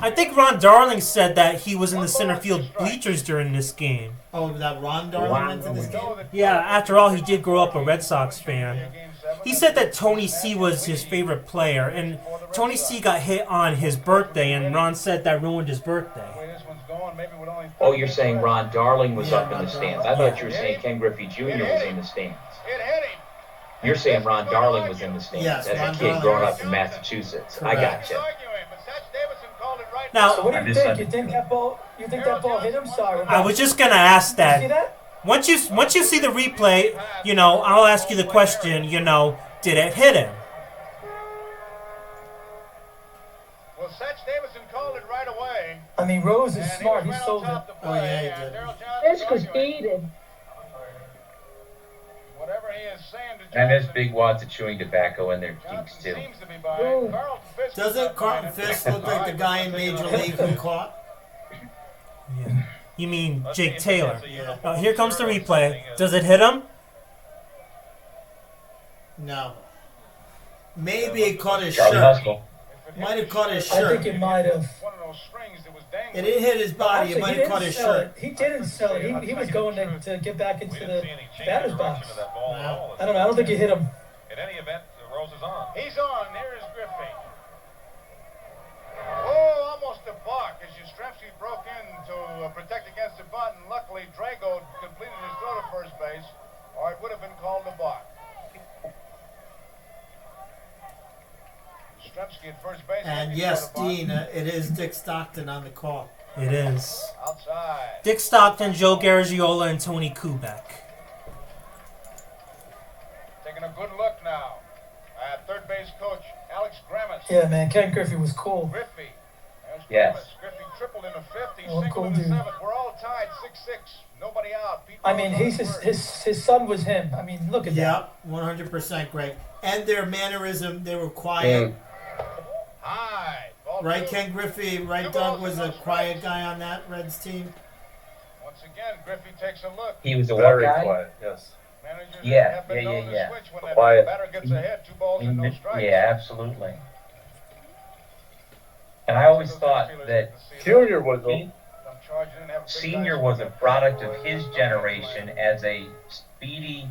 I think Ron Darling said that he was in the center field bleachers during this game. Oh, that Ron Darling went to this game? Yeah, after all, he did grow up a Red Sox fan. He said that Tony C was his favorite player, and Tony C got hit on his birthday, and Ron said that ruined his birthday. Oh, you're saying Ron Darling was up in the stands. I thought you were saying Ken Griffey Jr. was in the stands. You're saying Ron Darling was in the stands as a kid growing up in Massachusetts. Correct. I gotcha. Now, so what do you think? You think that ball hit him? Sorry. I was just gonna ask that. You see that? Once you see the replay, I'll ask you the question. Did it hit him? Well, Satch Davidson called it right away. I mean, Rose is smart. He sold it. Oh yeah, he did. This was heated. Whatever he is saying to And there's big wads of chewing tobacco in their cheeks, too. Doesn't Carlton Fisk look like the guy in Major League who caught? Yeah. You mean Jake Taylor? Yeah. Here comes the replay. Does it hit him? No. Maybe it caught his Charlie shirt. Hustle. Might have caught his shirt. I think it might have. It didn't hit his body. It might have caught his shirt. He didn't sell it. He was going to get back into the batter's box. Wow. I don't know. I don't think he hit him. In any event, Rose is on. He's on. Here is Griffey. Oh, almost a balk as Yastrzemski broke in to protect against the bunt, and luckily Drago completed his throw to first base, or it would have been called a balk. Yastrzemski at first base. And yes, Dean, it is Dick Stockton on the call. It is. Outside. Dick Stockton, Joe Garagiola, and Tony Kubek. Taking a good look now at third base coach Alex Grammas. Yeah, man. Ken Griffey was cool. Griffey. There's Yes. Grammas. Griffey tripled in the 5th. He's Oh, singled cool in the dude. 7th. We're all tied 6-6. Nobody out. Pete I mean, Rose his son was him. I mean, look at Yeah, that. 100%, Greg. And their mannerism, they were quiet. high. Ball Right, 2. Ken Griffey, right, Doug, was a quiet guy on that Reds team. Once again, Griffey takes a look. He was a what Very guy? quiet, yes. Managers Yeah, have been yeah, known to yeah. switch when that Quiet. batter gets ahead. 2 balls and no strikes. Yeah, absolutely. And I always thought that Junior was a Senior was a product of his generation as a speedy,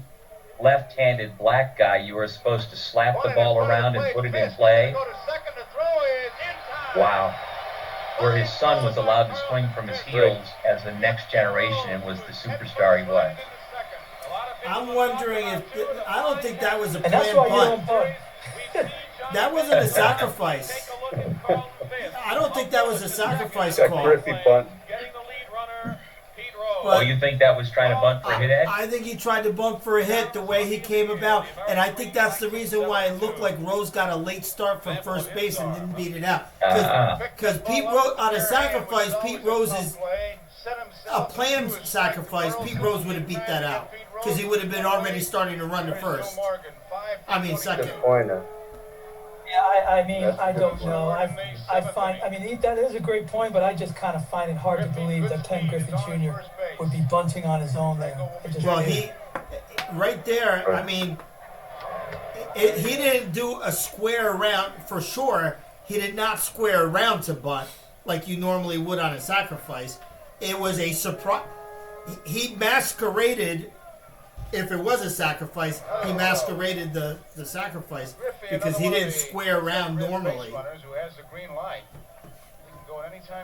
left-handed black guy. You were supposed to slap the ball around and put it in play. Wow. Where his son was allowed to swing from his heels as the next generation and was the superstar he was. I'm wondering if I don't think that was a planned punt. That wasn't a sacrifice. I don't think that was a sacrifice call. Griffey bunt. Oh, you think that was trying to bunt for a hit, Ed? I think he tried to bunt for a hit the way he came about, and I think that's the reason why it looked like Rose got a late start from first base and didn't beat it out. Because Pete Rose, on a sacrifice, Pete Rose is a planned sacrifice. Pete Rose would have beat that out because he would have been already starting to run to first. I mean, second. Yeah, I mean, I don't know. I find, I mean, that is a great point, but I just kind of find it hard to believe that Ken Griffey Jr. would be bunting on his own there. Well, he, right there, I mean, he didn't do a square around, for sure. He did not square around to bunt like you normally would on a sacrifice. It was a surprise. He masqueraded. If it was a sacrifice, he masqueraded the sacrifice because he didn't square around normally. I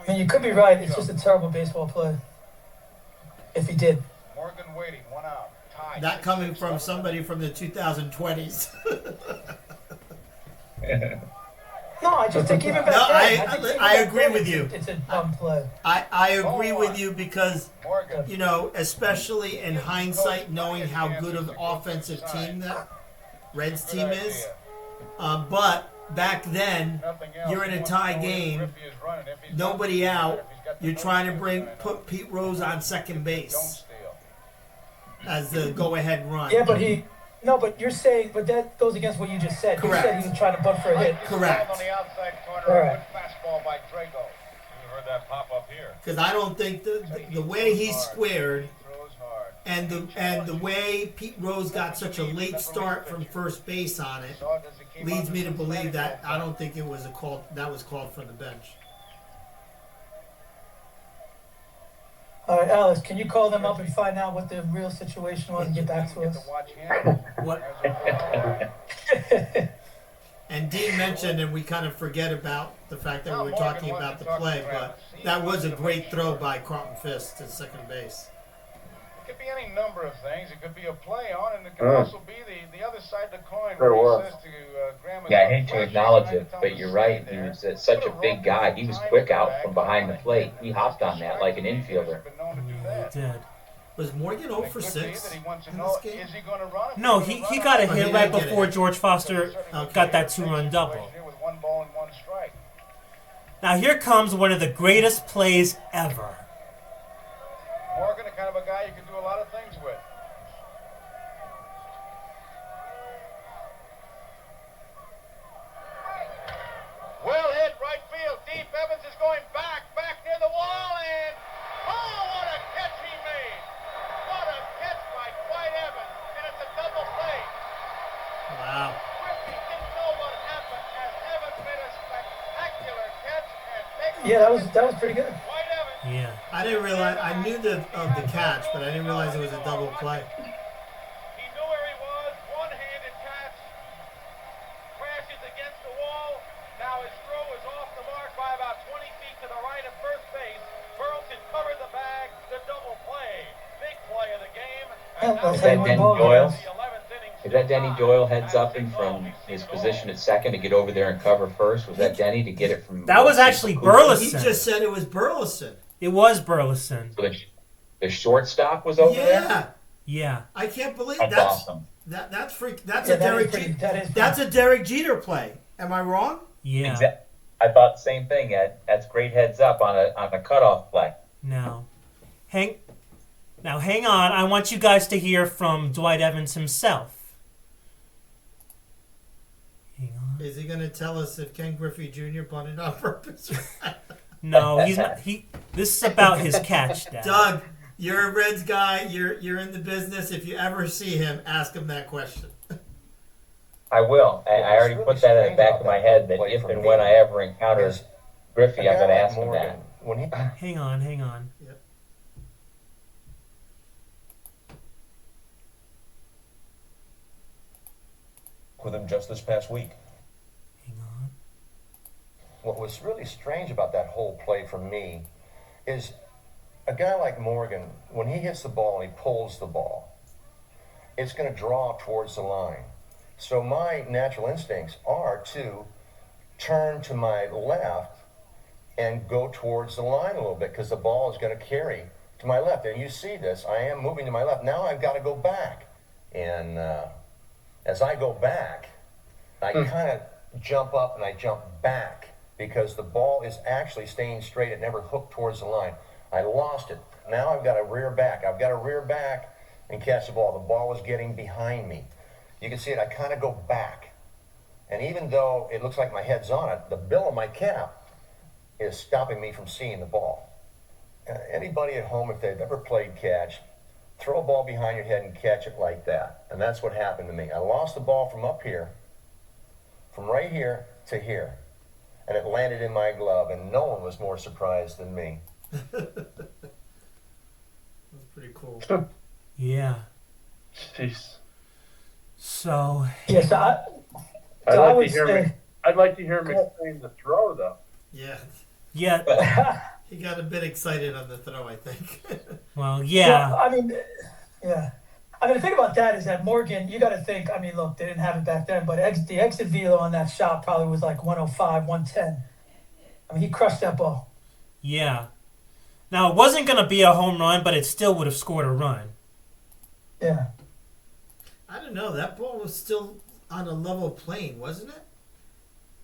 mean, you could be right. It's just a terrible baseball play. If he did. Morgan waiting, 1 out. That coming from somebody from the 2020s. No, I just think even back then. I agree with you. It's a dumb play. I agree with you because, you know, especially in hindsight, knowing how good of an offensive team that Reds team is. But back then, you're in a tie game, nobody out. You're trying to put Pete Rose on second base as the go-ahead run. Yeah, but No, but you're saying, but that goes against what you just said. Correct. You said he was trying to bunt for a hit. Correct. On the outside corner, all right. Fastball by Drago. You heard that pop up here. Because I don't think the way he squared and the way Pete Rose got such a late start from first base on it leads me to believe that I don't think it was a call that was called from the bench. All right, Alex, can you call them up and find out what the real situation was and get back to us? What? And Dean mentioned, and we kind of forget about the fact that we were talking about the play, but that was a great throw by Carlton Fisk to second base. It could be any number of things. It could be a play on, and it could also be the other side of the coin. Where he says to Grandma's Yeah, I hate to acknowledge it, but you're right. He was such a big guy. He was quick out from behind the plate. He hopped on that like an infielder. He did. Was Morgan 0 for 6 in this game? No, he got a hit right before George Foster got that 2-run double. Now here comes one of the greatest plays ever. Morgan, the kind of a guy you can do a lot of things with. Well hit, right field, deep. Evans is going back near the wall, and oh, what a catch he made! What a catch by Dwight Evans, and it's a double play. Wow. Griffey didn't know what happened as Evans made a spectacular catch and takes. Yeah, that was pretty good. Yeah. I didn't realize. I knew of the catch, but I didn't realize it was a double play. He knew where he was. One-handed catch. Crashes against the wall. Now his throw is off the mark by about 20 feet to the right of first base. Burleson covered the bag. The double play. Big play of the game. Is that Denny Doyle? Is that Denny Doyle heads up and from his position at second to get over there and cover first? Was that Denny to get it from? That was actually Burleson. He just said it was Burleson. It was Burleson. So the shortstop was over there? Yeah. I can't believe that's awesome. That's freak. That's a Derek Jeter play. Am I wrong? Yeah. I thought the same thing, Ed. That's great heads up on a cutoff play. No. Hang on. I want you guys to hear from Dwight Evans himself. Hang on. Is he going to tell us if Ken Griffey Jr. bunted on purpose? No, he's not. This is about his catch, Dad. Doug, you're a Reds guy. You're in the business. If you ever see him, ask him that question. I will. I already put that in the back of my head that if and when I ever encounter Griffey, I'm going to ask him that. when he... Hang on. Yep. With him just this past week. Hang on. What was really strange about that whole play for me is a guy like Morgan, when he hits the ball and he pulls the ball, it's going to draw towards the line. So my natural instincts are to turn to my left and go towards the line a little bit because the ball is going to carry to my left. And you see this, I am moving to my left. Now I've got to go back. And as I go back, I kind of jump up and I jump back because the ball is actually staying straight. It never hooked towards the line. I lost it. Now I've got to rear back. I've got to rear back and catch the ball. The ball was getting behind me. You can see it. I kind of go back. And even though it looks like my head's on it, the bill of my cap is stopping me from seeing the ball. Anybody at home, if they've ever played catch, throw a ball behind your head and catch it like that. And that's what happened to me. I lost the ball from up here, from right here to here. And it landed in my glove, and no one was more surprised than me. That's pretty cool. Yeah. Jeez. So. Yes, I'd like to hear him explain the throw, though. Yeah. Yeah. He got a bit excited on the throw, I think. Well, yeah. Well, I mean, the thing about that is that Morgan, you got to think, I mean, look, they didn't have it back then, but the exit velo on that shot probably was like 105, 110. I mean, he crushed that ball. Yeah. Now, it wasn't going to be a home run, but it still would have scored a run. Yeah. I don't know. That ball was still on a level plane, wasn't it?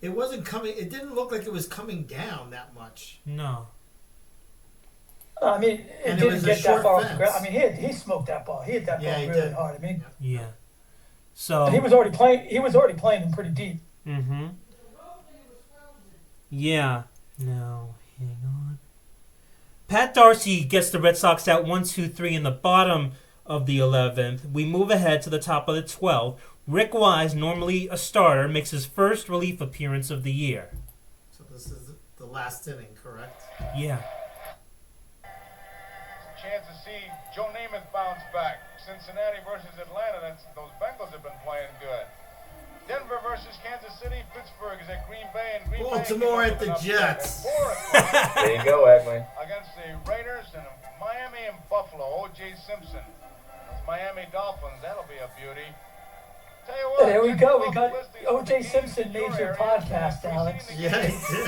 It wasn't coming. It didn't look like it was coming down that much. No. I mean, it didn't get that far off the ground. I mean, he smoked that ball. He hit that ball really hard. I mean, yeah. So and he was already playing him pretty deep. Mm-hmm. Yeah. No, hang on. Pat Darcy gets the Red Sox out 1-2-3 in the bottom of the 11th. We move ahead to the top of the 12th. Rick Wise, normally a starter, makes his first relief appearance of the year. So this is the last inning, correct? Yeah. Chance to see Joe Namath bounce back. Cincinnati versus Atlanta. Those Bengals have been playing good. Denver versus Kansas City. Pittsburgh is at Green Bay, and Green Baltimore Bay at the Jets. There you go, Eggman. Against the Raiders and Miami and Buffalo. O.J. Simpson. Those Miami Dolphins. That'll be a beauty. Tell you what, there we go. We got O.J. Simpson made your podcast, Alex. Yeah, he did.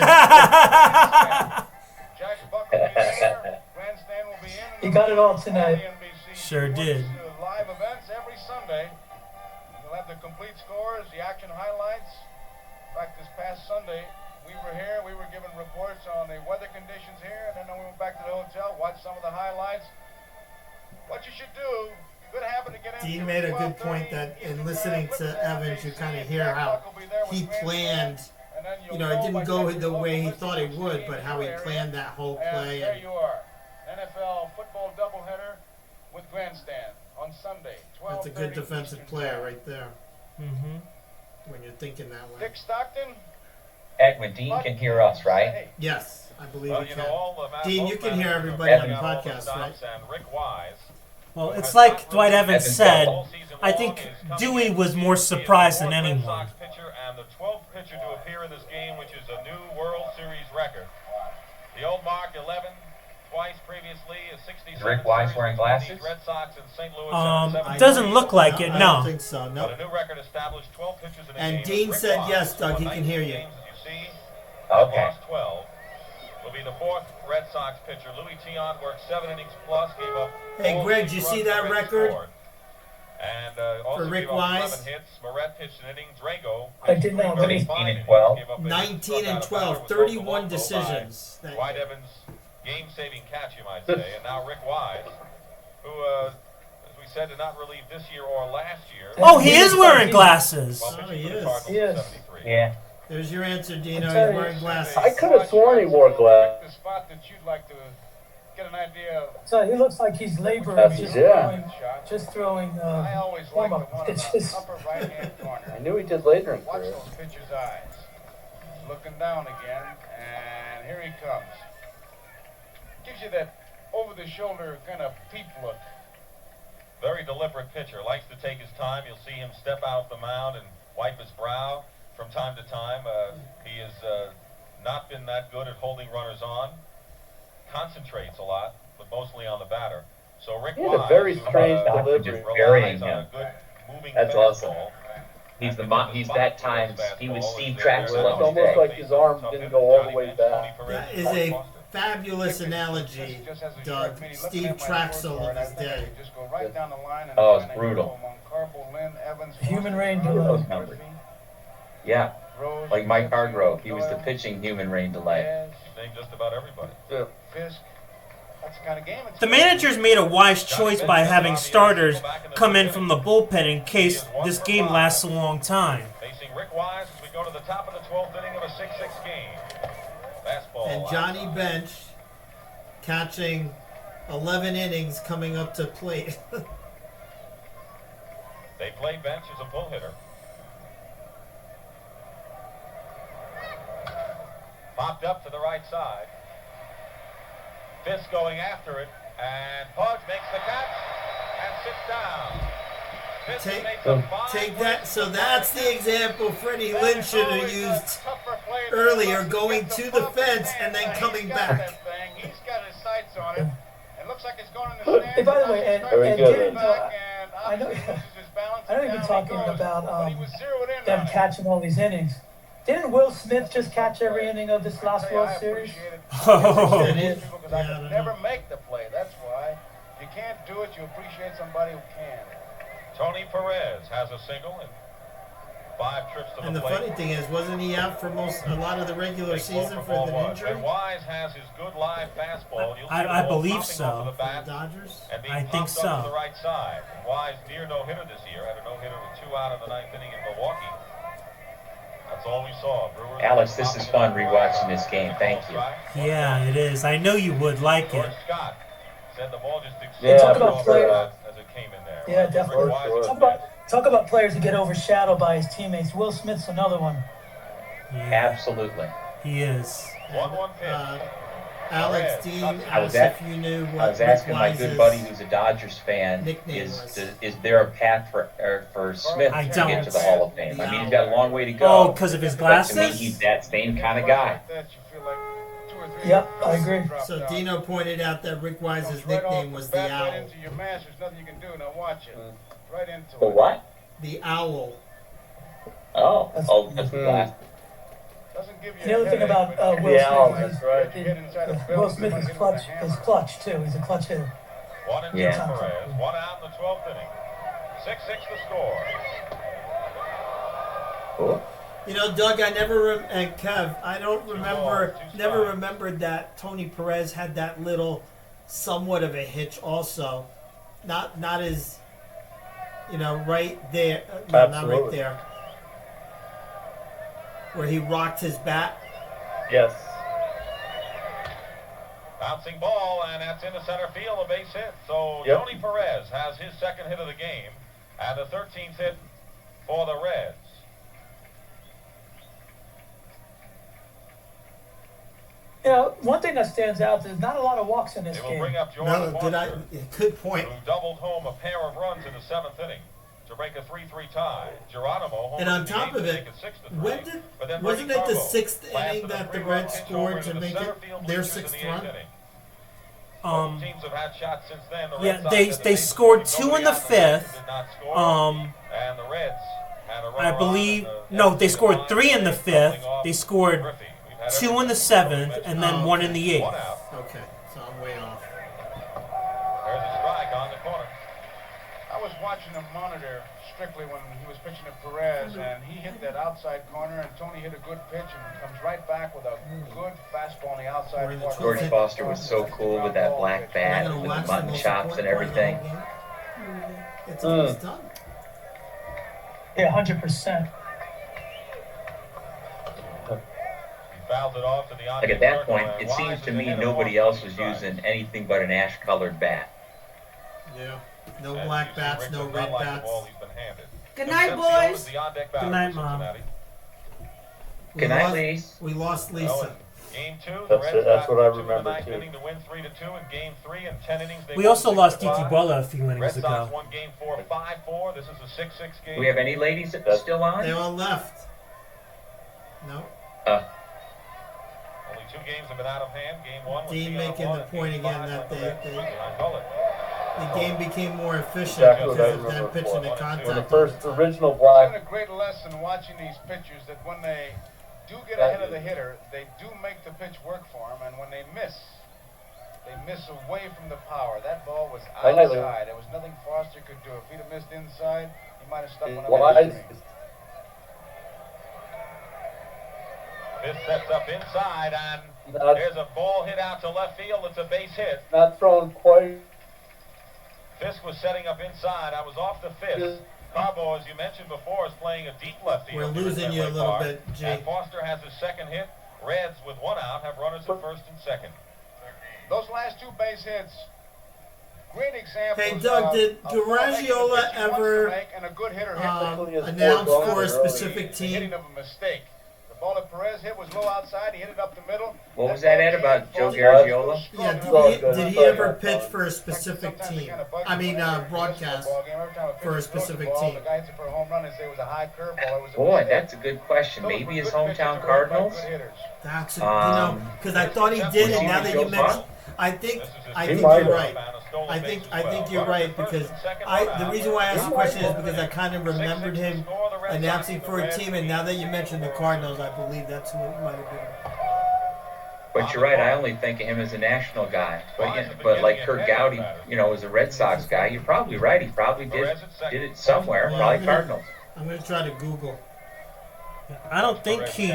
Jack Buck will be there. Grandstand will be in. He got it all tonight. Sure did. Live events every Sunday. We'll have the complete scores, the action highlights. In fact, this past Sunday, we were here. We were given reports on the weather conditions here, and then we went back to the hotel, watched some of the highlights. What you should do. Dean made a good point that in listening to Evans, you kind of hear how he planned, it didn't go the way he thought it would, but how he planned that whole play. There you are. NFL football doubleheader with Grandstand on Sunday. That's a good defensive player right there. Mm-hmm. When you're thinking that way. Dick Stockton. Eggman, Dean can hear us, right? Yes, I believe Well, he you know, can. Dean, you can hear everybody on the podcast, right? And Rick Wise. Well, it's like Dwight Evans said. I think Dewey was more surprised than anyone. Red Sox pitcher and the 12th pitcher to appear in this game, which is a new World Series record. The old mark 11, twice previously, a 67. Is Rick Wise wearing glasses? Red Sox in St. Louis. It doesn't look like it. No. I don't think so. No. But a new record established 12 pitchers in a and game. Dean said yes, Doug. He can hear you. Okay. Lost 12. Will be the fourth Red Sox pitcher. Louis Tion worked 7 innings plus, gave up. Hey, Greg, did you see that record? And also for Rick gave up Wise? 11 hits. Moret pitched an inning. Drago. I did not. 19 and 12. 19 and 12. 31 decisions. Dwight Evans, game-saving catch, you might say. And now Rick Wise, who, as we said, did not relieve this year or last year. Oh, he is wearing glasses. Oh, he is. Yes. Yeah. There's your answer, Dino. He's wearing glasses. I could have sworn he wore glasses. The spot that you'd like to get an idea of. So he looks like he's laboring, just throwing I always like the warm-up one in pitches. the upper right-hand corner. I knew he did later in Watch career. those pitcher's eyes. Looking down again, and here he comes. that over-the-shoulder kind of peep look. Very deliberate pitcher. Likes to take his time. You'll see him step out the mound and wipe his brow from time to time. He has not been that good at holding runners on. Concentrates a lot, but mostly on the batter. So Rick He had a Wise, very who, strange relies delivery. Burying on him. a good moving That's fastball. awesome. He's that times he was Steve Traxel It's of his almost day. like his arm didn't go all the way back. That is a fabulous analogy, Doug. Steve Traxel of his day. Just go right down the line and Oh, it's find a brutal. hero among Carbo, Lynn, Evans, Human rain Foster, delay. Those numbers. Yeah, Rose, like Mike Hargrove. He was the Doyle, pitching human rain delay. Diaz, Named just about everybody. Fisk. That's the kind of game it's The managers made a wise choice by having starters come in from the bullpen in case this game lasts a long time. Facing Rick Wise as we go to the top of the 12th inning of a 6-6 game. Fastball. And Johnny Bench catching 11 innings coming up to plate. They play Bench as a pull hitter. Popped up to the right side. Fisk going after it, and Pudge makes the catch and sits down. Fisk Take, made some fine take that. plays. So that's the example Freddie Lynn should have used earlier, going to the fence and then coming back. He's got his sights on it. It looks like it's going in the Hey, stands. by the way, and Very good. didn't, I know you've been talking about them catching all these innings. Didn't Will Smith just catch every inning of this last World Series? Oh. Because I could never make the play. That's why. If you can't do it, you appreciate somebody who can. Tony Perez has a single and 5 trips to And the the plate. funny thing is, wasn't he out for a lot of the regular season for the injury? And Wise has his good live fastball. You'll see I the ball believe popping so. off of the For bat the Dodgers? and being I think popped up to so. the right side. And Wise near no-hitter this year. Had a no-hitter with 2 out in the 9th inning in Milwaukee. That's all we saw. Brewers Alex, this is fun rewatching this game. Thank you. Yeah, it is. I know you would like George it. Scott said the ball just Yeah, talk about off players. as it came in there. Yeah, definitely. Rick Wise Talk about players who get overshadowed by his teammates. Will Smith's another one. Yeah, Absolutely. he is. 1-1 pitch. Alex Dean I was asked if you knew I what was asking my Rick good Wise's buddy who's a Dodgers fan, nickname was. is there a path for Smith I to don't. get to the Hall of Fame? I mean, he's got a long way to go. Oh, because of his But to me, glasses? he's that same kind of guy. Yep, I agree. So Dino pointed out that Rick Wise's Right off nickname was the bat, right Owl. into your mask. There's nothing you can do. Now watch it. Right into The it. what? The Owl. That's that. Doesn't give you The other a thing headache, about but Will Yeah, Smith that's right. you get inside the Will belt, Smith is it's clutch. like a Is hammer. clutch too. He's a clutch hitter. 1-2 Yeah. Perez. 1 out in the 12th inning. 6-6 the score. Cool. You know, Doug, I never and Kev, I don't remember, never remembered that Tony Perez had that little, somewhat of a hitch. Also, not as, right there, no, not right Absolutely. there, where he rocked his bat. Yes. Bouncing ball, and that's into center field, a base hit. So Yep. Tony Perez has his 2nd hit of the game, and the 13th hit for the Reds. One thing that stands out, there's not a lot of walks in this They will game. bring up No, Jordan did I? Foster, Good point. who doubled home a pair of runs in the 7th inning to break a 3-3 tie. Geronimo, And on top of it, when wasn't it the 6th inning that the Reds scored to make it their 6th run? Teams have had shots since then. The Yeah, Red Sox they had the they same scored score. 2 in the Nobody out 5th. did not score. And the Reds had a I runner believe on, no, they scored line, 3 in the doubling 5th. off They scored Griffey. We've had 2 in the everything. 7th, and then 1 in the 8th. 1 out. Okay, so I'm way off. There's a strike on the corner. I was watching the monitor strictly when he was pitching to Perez, and he hit that outside corner, and Tony hit a good pitch and comes right back with a good fastball on the outside corner. George Foster was so cool with that black bat, with the mutton chops and everything. It's done. Yeah, 100%. He fouled it off to the Like at that point, it seems to me nobody else was using anything but an ash-colored bat. Yeah. No black bats, no red bats. Good night, boys. Good night, Mom. Good night, Lise. We lost Lisa. Game 2, the That's Reds it. That's got what I two in the remember ninth too. inning to win 3-2 in Game 3 and 10 innings. We also lost Titi Buela a few innings Red Sox ago. won Game 4 5-4. This is a 6-6 game. Do we have any ladies that are still on? They all left. No. Only 2 games have been out of hand. Game 1 was Dean making the point again that the game became more efficient Exactly because what I of them remember pitching before. the contact. When the all first the time. original It's black. been a great lesson watching these pitchers that when they do get ahead of the hitter, they do make the pitch work for them, and when they miss away from the power. That ball was outside. There was nothing Foster could do. If he'd have missed inside, he might have stuck one up the screen. This sets up inside, and there's a ball hit out to left field. It's a base hit. Not thrown quite. Fisk was setting up inside. I was off the Fisk. Carbo, as you mentioned before, is playing a deep left field. We're losing you a little bit, G. And Foster has his second hit. Reds, with 1 out, have runners at first and second. Those last 2 base hits, great examples. Hey, Doug, did Garagiola ever announce for a specific team? Hitting of a mistake. The ball that Perez hit was low outside. He hit it up the middle. What was that, Ed, about Joe Garagiola? Yeah, did he ever pitch for a specific team? I mean, broadcast for a specific team. The guy hits it for a home run and say it was a high curveball. Boy, that's a good question. Maybe his hometown Cardinals? That's because I thought he did, and now that you mentioned, I think you're right. I think you're right because the reason why I asked the question is because I kind of remembered him announcing for a team, and now that you mentioned the Cardinals, I believe that's who it might have been. But you're right. I only think of him as a national guy. But like Kurt Gowdy, was a Red Sox guy. You're probably right. He probably did it somewhere. Probably Cardinals. I'm gonna try to Google. I don't think he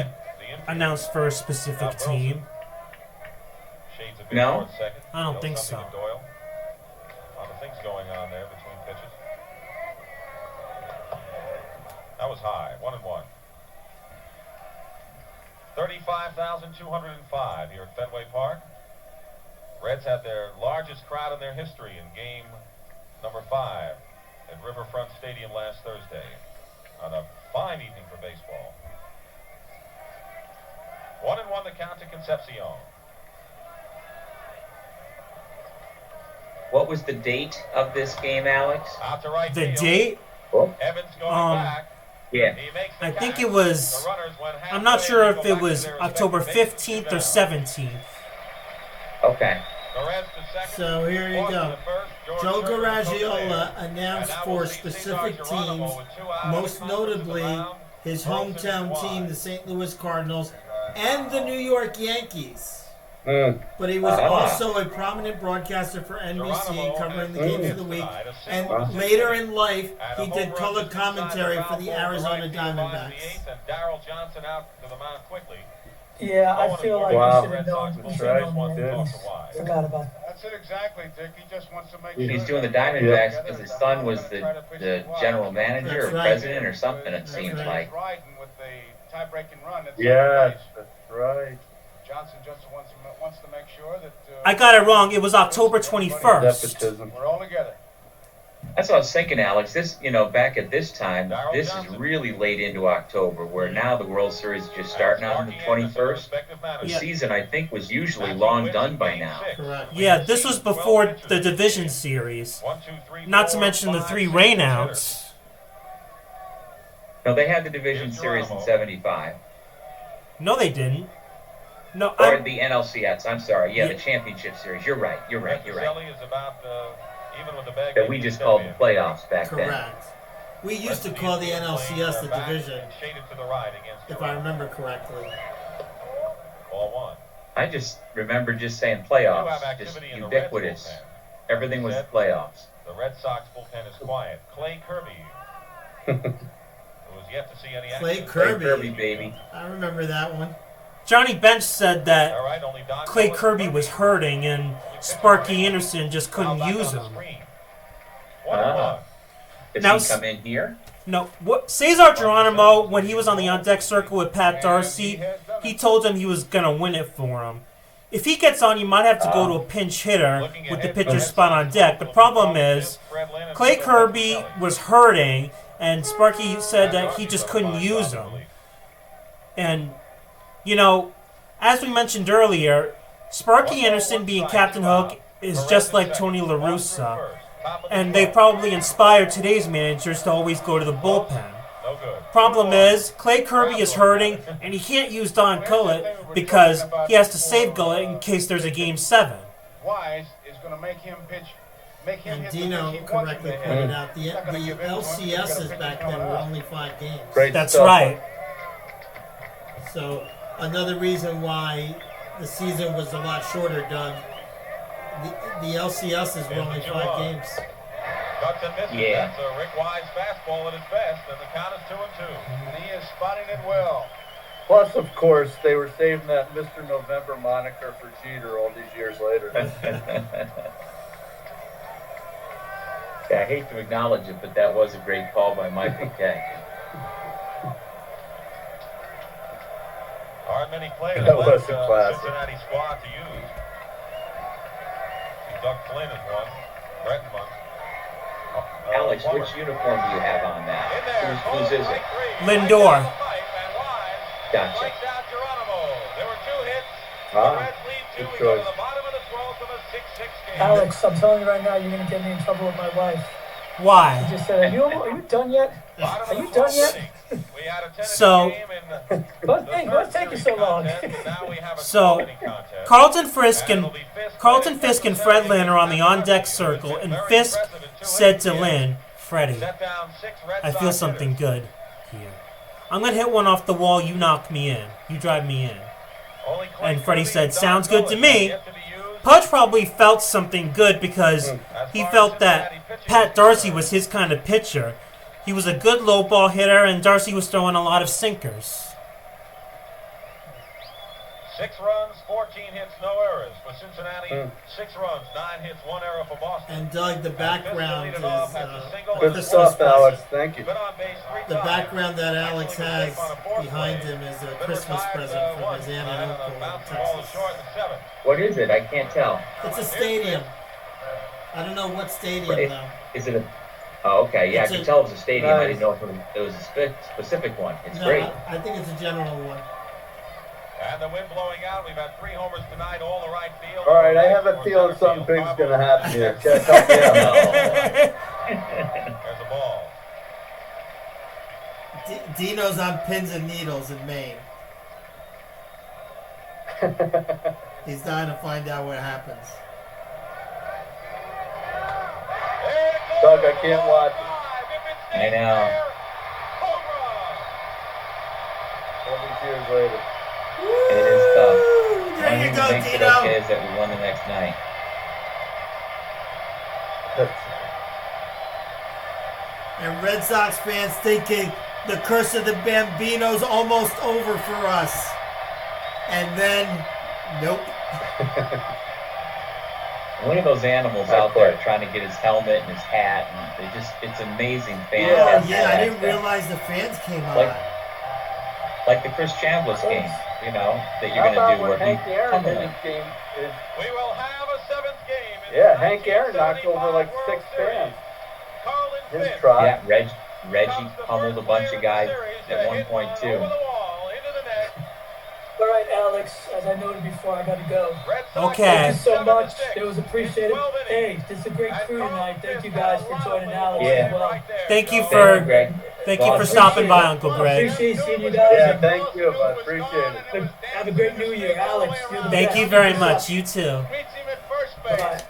announced for a specific team. No, I don't think so. Doyle. A lot of things going on there between pitches. That was high. 1-1. 35,205 here at Fenway Park. Reds had their largest crowd in their history in game number 5 at Riverfront Stadium last Thursday on a fine evening for baseball. 1-1 the count to Concepcion. What was the date of this game, Alex? Out to right The field. date? Evans going back. Yeah. I think it was, I'm not sure if it was October 15th or 17th. Okay. So here you go. Joe Garagiola announced for specific teams, most notably his hometown team, the St. Louis Cardinals, and the New York Yankees. But he was also a prominent broadcaster for NBC, covering the games of the week. And later in life, he did color commentary for the Arizona Diamondbacks. Yeah, I feel like we should have known. We should have known that. Forgot about that. That's it exactly, Dick. He just wants to make He's sure doing the Diamondbacks because his son was the general manager or president or something, it seems like. With the tie-breaking run. Yes, that's right. Johnson just wants to make sure that... I got it wrong. It was October 21st. We're all together. That's what I was thinking, Alex. This, back at this time, this is really late into October, where now the World Series is just starting out on the 21st. The season, I think, was usually long done by now. Correct. Yeah, this was before the division series. Not to mention the 3 rainouts. No, they had the division series in 75. No, they didn't. No, or the NLCS, I'm sorry. Yeah, the championship series. You're right. That we just called the playoffs back then. Correct. We used to call the NLCS the division, if I remember correctly. I just remember just saying playoffs, just ubiquitous. Everything was playoffs. The Red Sox bullpen is quiet. Clay Kirby, who was yet to see any action. Clay Kirby, baby. I remember that one. Johnny Bench said that Clay Kirby was hurting and Sparky Anderson just couldn't use him. Did he come in here? No. Cesar Geronimo, when he was on the on-deck circle with Pat Darcy, he told him he was going to win it for him. If he gets on, you might have to go to a pinch hitter with the pitcher's spot on deck. The problem is, Clay Kirby was hurting, and Sparky said that he just couldn't use him. And, As we mentioned earlier, Sparky Anderson being Captain Hook is just like Tony La Russa, and they probably inspired today's managers to always go to the bullpen. Problem is, Clay Kirby is hurting, and he can't use Don Gullett because he has to save Gullett in case there's a Game 7. Wise is going to make him pitch. And Dino correctly pointed out the LCSs back then were only 5 games. That's right. So another reason why the season was a lot shorter, Doug. The LCSs were only 5 games. Cuts and misses. Yeah. That's a Rick Wise fastball at his best, and the count is 2-2. And he is spotting it well. Plus, of course, they were saving that Mr. November moniker for Jeter all these years later. Yeah, I hate to acknowledge it, but that was a great call by Michael Kay. Aren't many players That left was a classic. Cincinnati squad to use. Doug Flynn is one. Brettenman. Alex, which uniform do you have on now? Whose is it? Lindor. Gotcha. Strikes out Geronimo. There were 2 hits. Ah, Reds lead 2. good We go to choice. the bottom of the 12th of a 6-6 game. Alex, I'm telling you right now, you're going to get me in trouble with my wife. Why? She just said, are you done yet? Are you done yet? We had a So, What's taking so long? So, Carlton Fisk and Fred Lynn are on the on-deck circle, and Fisk said to Lynn, "Freddie, I feel something good here. I'm going to hit one off the wall, you knock me in. You drive me in." And Freddie said, "Sounds good to me." Pudge probably felt something good because he felt that Pat Darcy was his kind of pitcher. He was a good low ball hitter, and Darcy was throwing a lot of sinkers. 6 runs, 14 hits, no errors for Cincinnati. 6 runs, 9 hits, 1 error for Boston. And Doug, the background is Good stuff, Alex. Thank you. The background that Alex has behind him is a Christmas present from his aunt and uncle in Texas. What is it? I can't tell. It's a stadium. I don't know what stadium though. Is it a... Oh, okay. Yeah, It's I could a- tell it was a stadium. Nice. I didn't know if it was a specific one. It's No, great. I think it's a general one. And the wind blowing out. We've had 3 homers tonight, all the right field. All right, I have a feeling something big's going to happen here. Check out There's a ball. Dino's on pins and needles in Maine. He's dying to find out what happens. Doug, I can't watch it. I know. All these years later. It is tough. There One you thing go, that makes it Dino. okay is that we won the next night. And Red Sox fans thinking the curse of the Bambino's almost over for us. And then, nope. Look at those animals out there trying to get his helmet and his hat, and they just—it's amazing. Fans. Oh, yeah, I didn't realize the fans came on. Like the Chris Chambliss game, you know, that you're going to do where he pummeled him. We will have a 7th game. Yeah, Hank Aaron knocked over like 6 fans. His try. Yeah, Reggie pummeled a bunch of guys at one point too. All right, Alex, as I noted before, I got to go. Okay. Thank you so much. It was appreciated. Hey, this is a great crew tonight. Thank you guys for joining Alex as well. Thank you for stopping by, Uncle Greg. Appreciate seeing you guys. Yeah, thank you. I appreciate it. Have a great New Year, Alex. You're the Thank best. you very much. You too. Bye-bye.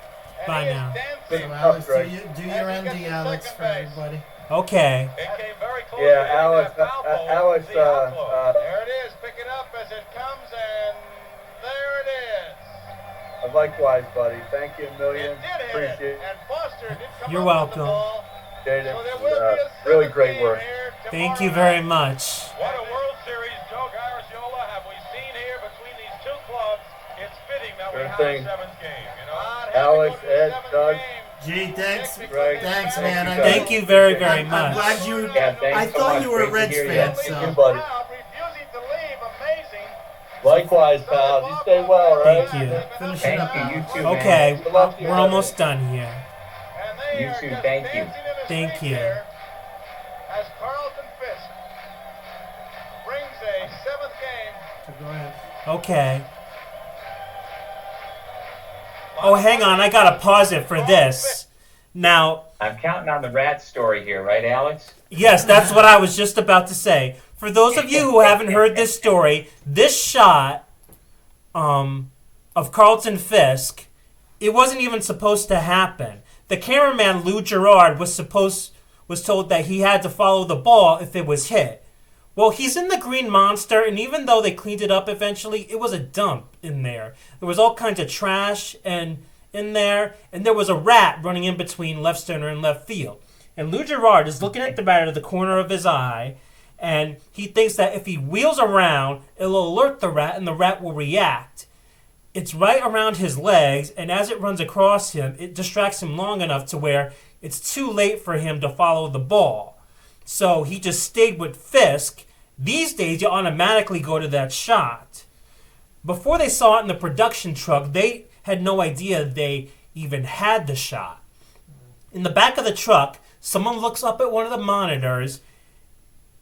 Bye now. So, Alex, do your ending, Alex, for everybody. Okay. Yeah, Alex. Alex. There it is. Pick it up as it comes, and there it is. Likewise, buddy. Thank you a million. Appreciate it. And Foster did come You're up with the welcome. ball. Really great work. Thank you very much. What a World Series, Joe Garagiola, have we seen here between these 2 clubs? It's fitting that we Sure have thing. a 7th game. You know, Alex, Ed, Doug. Gee, thanks. Greg. Thanks, man. Thank you very, very I'm much. glad you. Yeah, thanks I so thought much. you were a Great Reds to hear fan, you. Thank you, so. buddy. Refusing to leave. Amazing. Likewise, pal. You stay well, right? Thank you. Finish it up. Thank you. You too, man. Okay, Good luck to you, we're buddy. almost done here. And they You are too. just Thank you. dancing in the Thank streets you. here as Carlton Fisk brings a 7th game. Go ahead. Okay. Oh, hang on. I gotta pause it for this. Now, I'm counting on the rat story here, right, Alex? yes, that's what I was just about to say. For those of you who haven't heard this story, this shot of Carlton Fisk, it wasn't even supposed to happen. The cameraman, Lou Gerard, was told that he had to follow the ball if it was hit. Well, he's in the Green Monster, and even though they cleaned it up eventually, it was a dump in there. There was all kinds of trash in there, and there was a rat running in between left center and left field. And Lou Gerard is looking at the bat out of the corner of his eye, and he thinks that if he wheels around, it'll alert the rat, and the rat will react. It's right around his legs, and as it runs across him, it distracts him long enough to where it's too late for him to follow the ball. So he just stayed with Fisk. These days, you automatically go to that shot. Before they saw it in the production truck, they had no idea they even had the shot. In the back of the truck, someone looks up at one of the monitors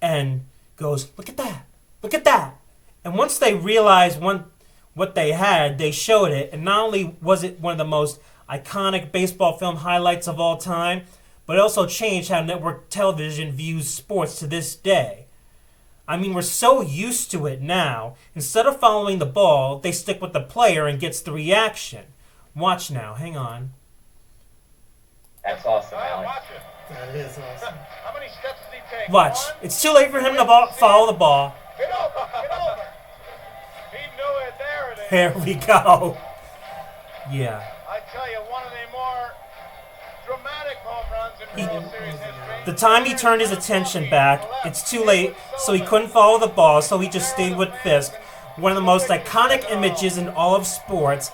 and goes, "Look at that! Look at that!" And once they realized what they had, they showed it. And not only was it one of the most iconic baseball film highlights of all time, but it also changed how network television views sports to this day. I mean, we're so used to it now. Instead of following the ball, they stick with the player and gets the reaction. Watch now. Hang on. That's awesome, Alex. That is awesome. How many steps did he take? Watch. It's too late for him to follow the ball. Get over, get over. He knew it. There it is. There we go. Yeah. I tell you, one of the more dramatic home runs in World Series history. The time he turned his attention back, it's too late, so he couldn't follow the ball, so he just stayed with Fisk. One of the most iconic images in all of sports.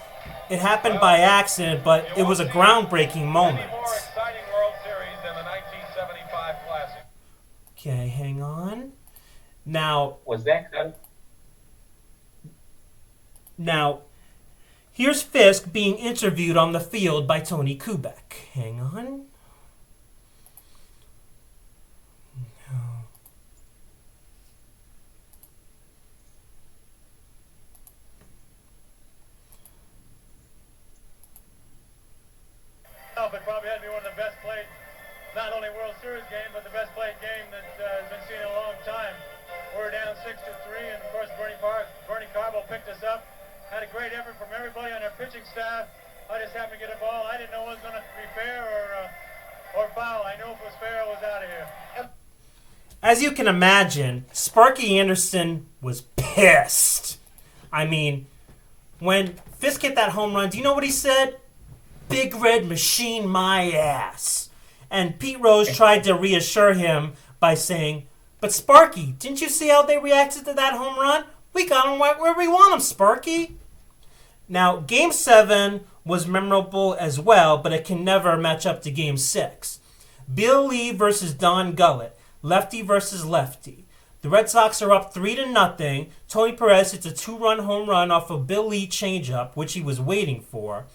It happened by accident, but it was a groundbreaking moment. Okay, hang on. Now, was that good? Now, here's Fisk being interviewed on the field by Tony Kubek. Hang on. It probably had to be one of the best played, not only World Series game, but the best played game that has been seen in a long time. We're down 6-3, and of course Bernie Carbo picked us up. Had a great effort from everybody on our pitching staff. I just happened to get a ball. I didn't know it was going to be fair or foul. I knew if it was fair, I was out of here. As you can imagine, Sparky Anderson was pissed. I mean, when Fisk hit that home run, do you know what he said? "Big Red Machine my ass." And Pete Rose tried to reassure him by saying, "But Sparky, didn't you see how they reacted to that home run? We got them right where we want them, Sparky." Now, Game 7 was memorable as well, but it can never match up to Game 6. Bill Lee versus Don Gullett, lefty versus lefty. The Red Sox are up 3-0. Tony Perez hits a 2-run home run off a Bill Lee changeup, which he was waiting for.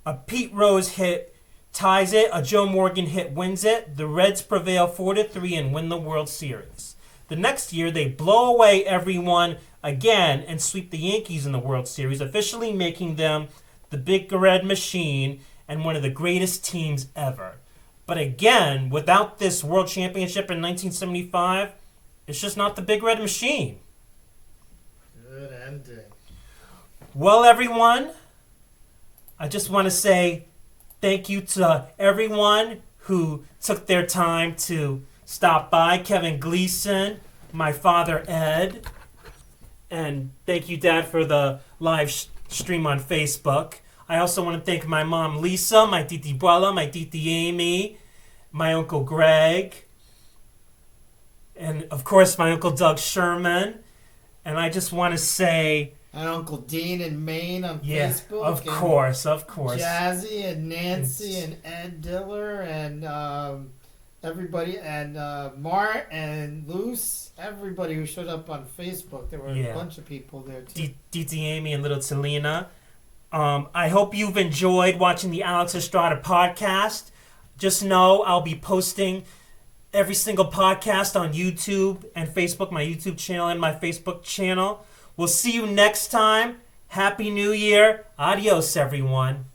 A Pete Rose hit ties it. A Joe Morgan hit wins it. The Reds prevail 4-3 and win the World Series. The next year, they blow away everyone again and sweep the Yankees in the World Series, officially making them the Big Red Machine and one of the greatest teams ever. But again, without this World Championship in 1975, it's just not the Big Red Machine. Good ending. Well, everyone, I just want to say thank you to everyone who took their time to stop by. Kevin Gleason, my father Ed, and thank you, Dad, for the live stream on Facebook. I also want to thank my mom Lisa, my Titi Buela, my Titi Amy, my Uncle Greg, and of course my Uncle Doug Sherman. And I just want to say, and Uncle Dean in Maine on Facebook. Of course. Jazzy and Nancy and Ed Diller and everybody, and Mart and Luce, everybody who showed up on Facebook. There were a bunch of people there too. Titi Amy and little Selena. I hope you've enjoyed watching the Alex Estrada Podcast. Just know I'll be posting every single podcast on YouTube and Facebook, my YouTube channel and my Facebook channel. We'll see you next time. Happy New Year. Adios, everyone.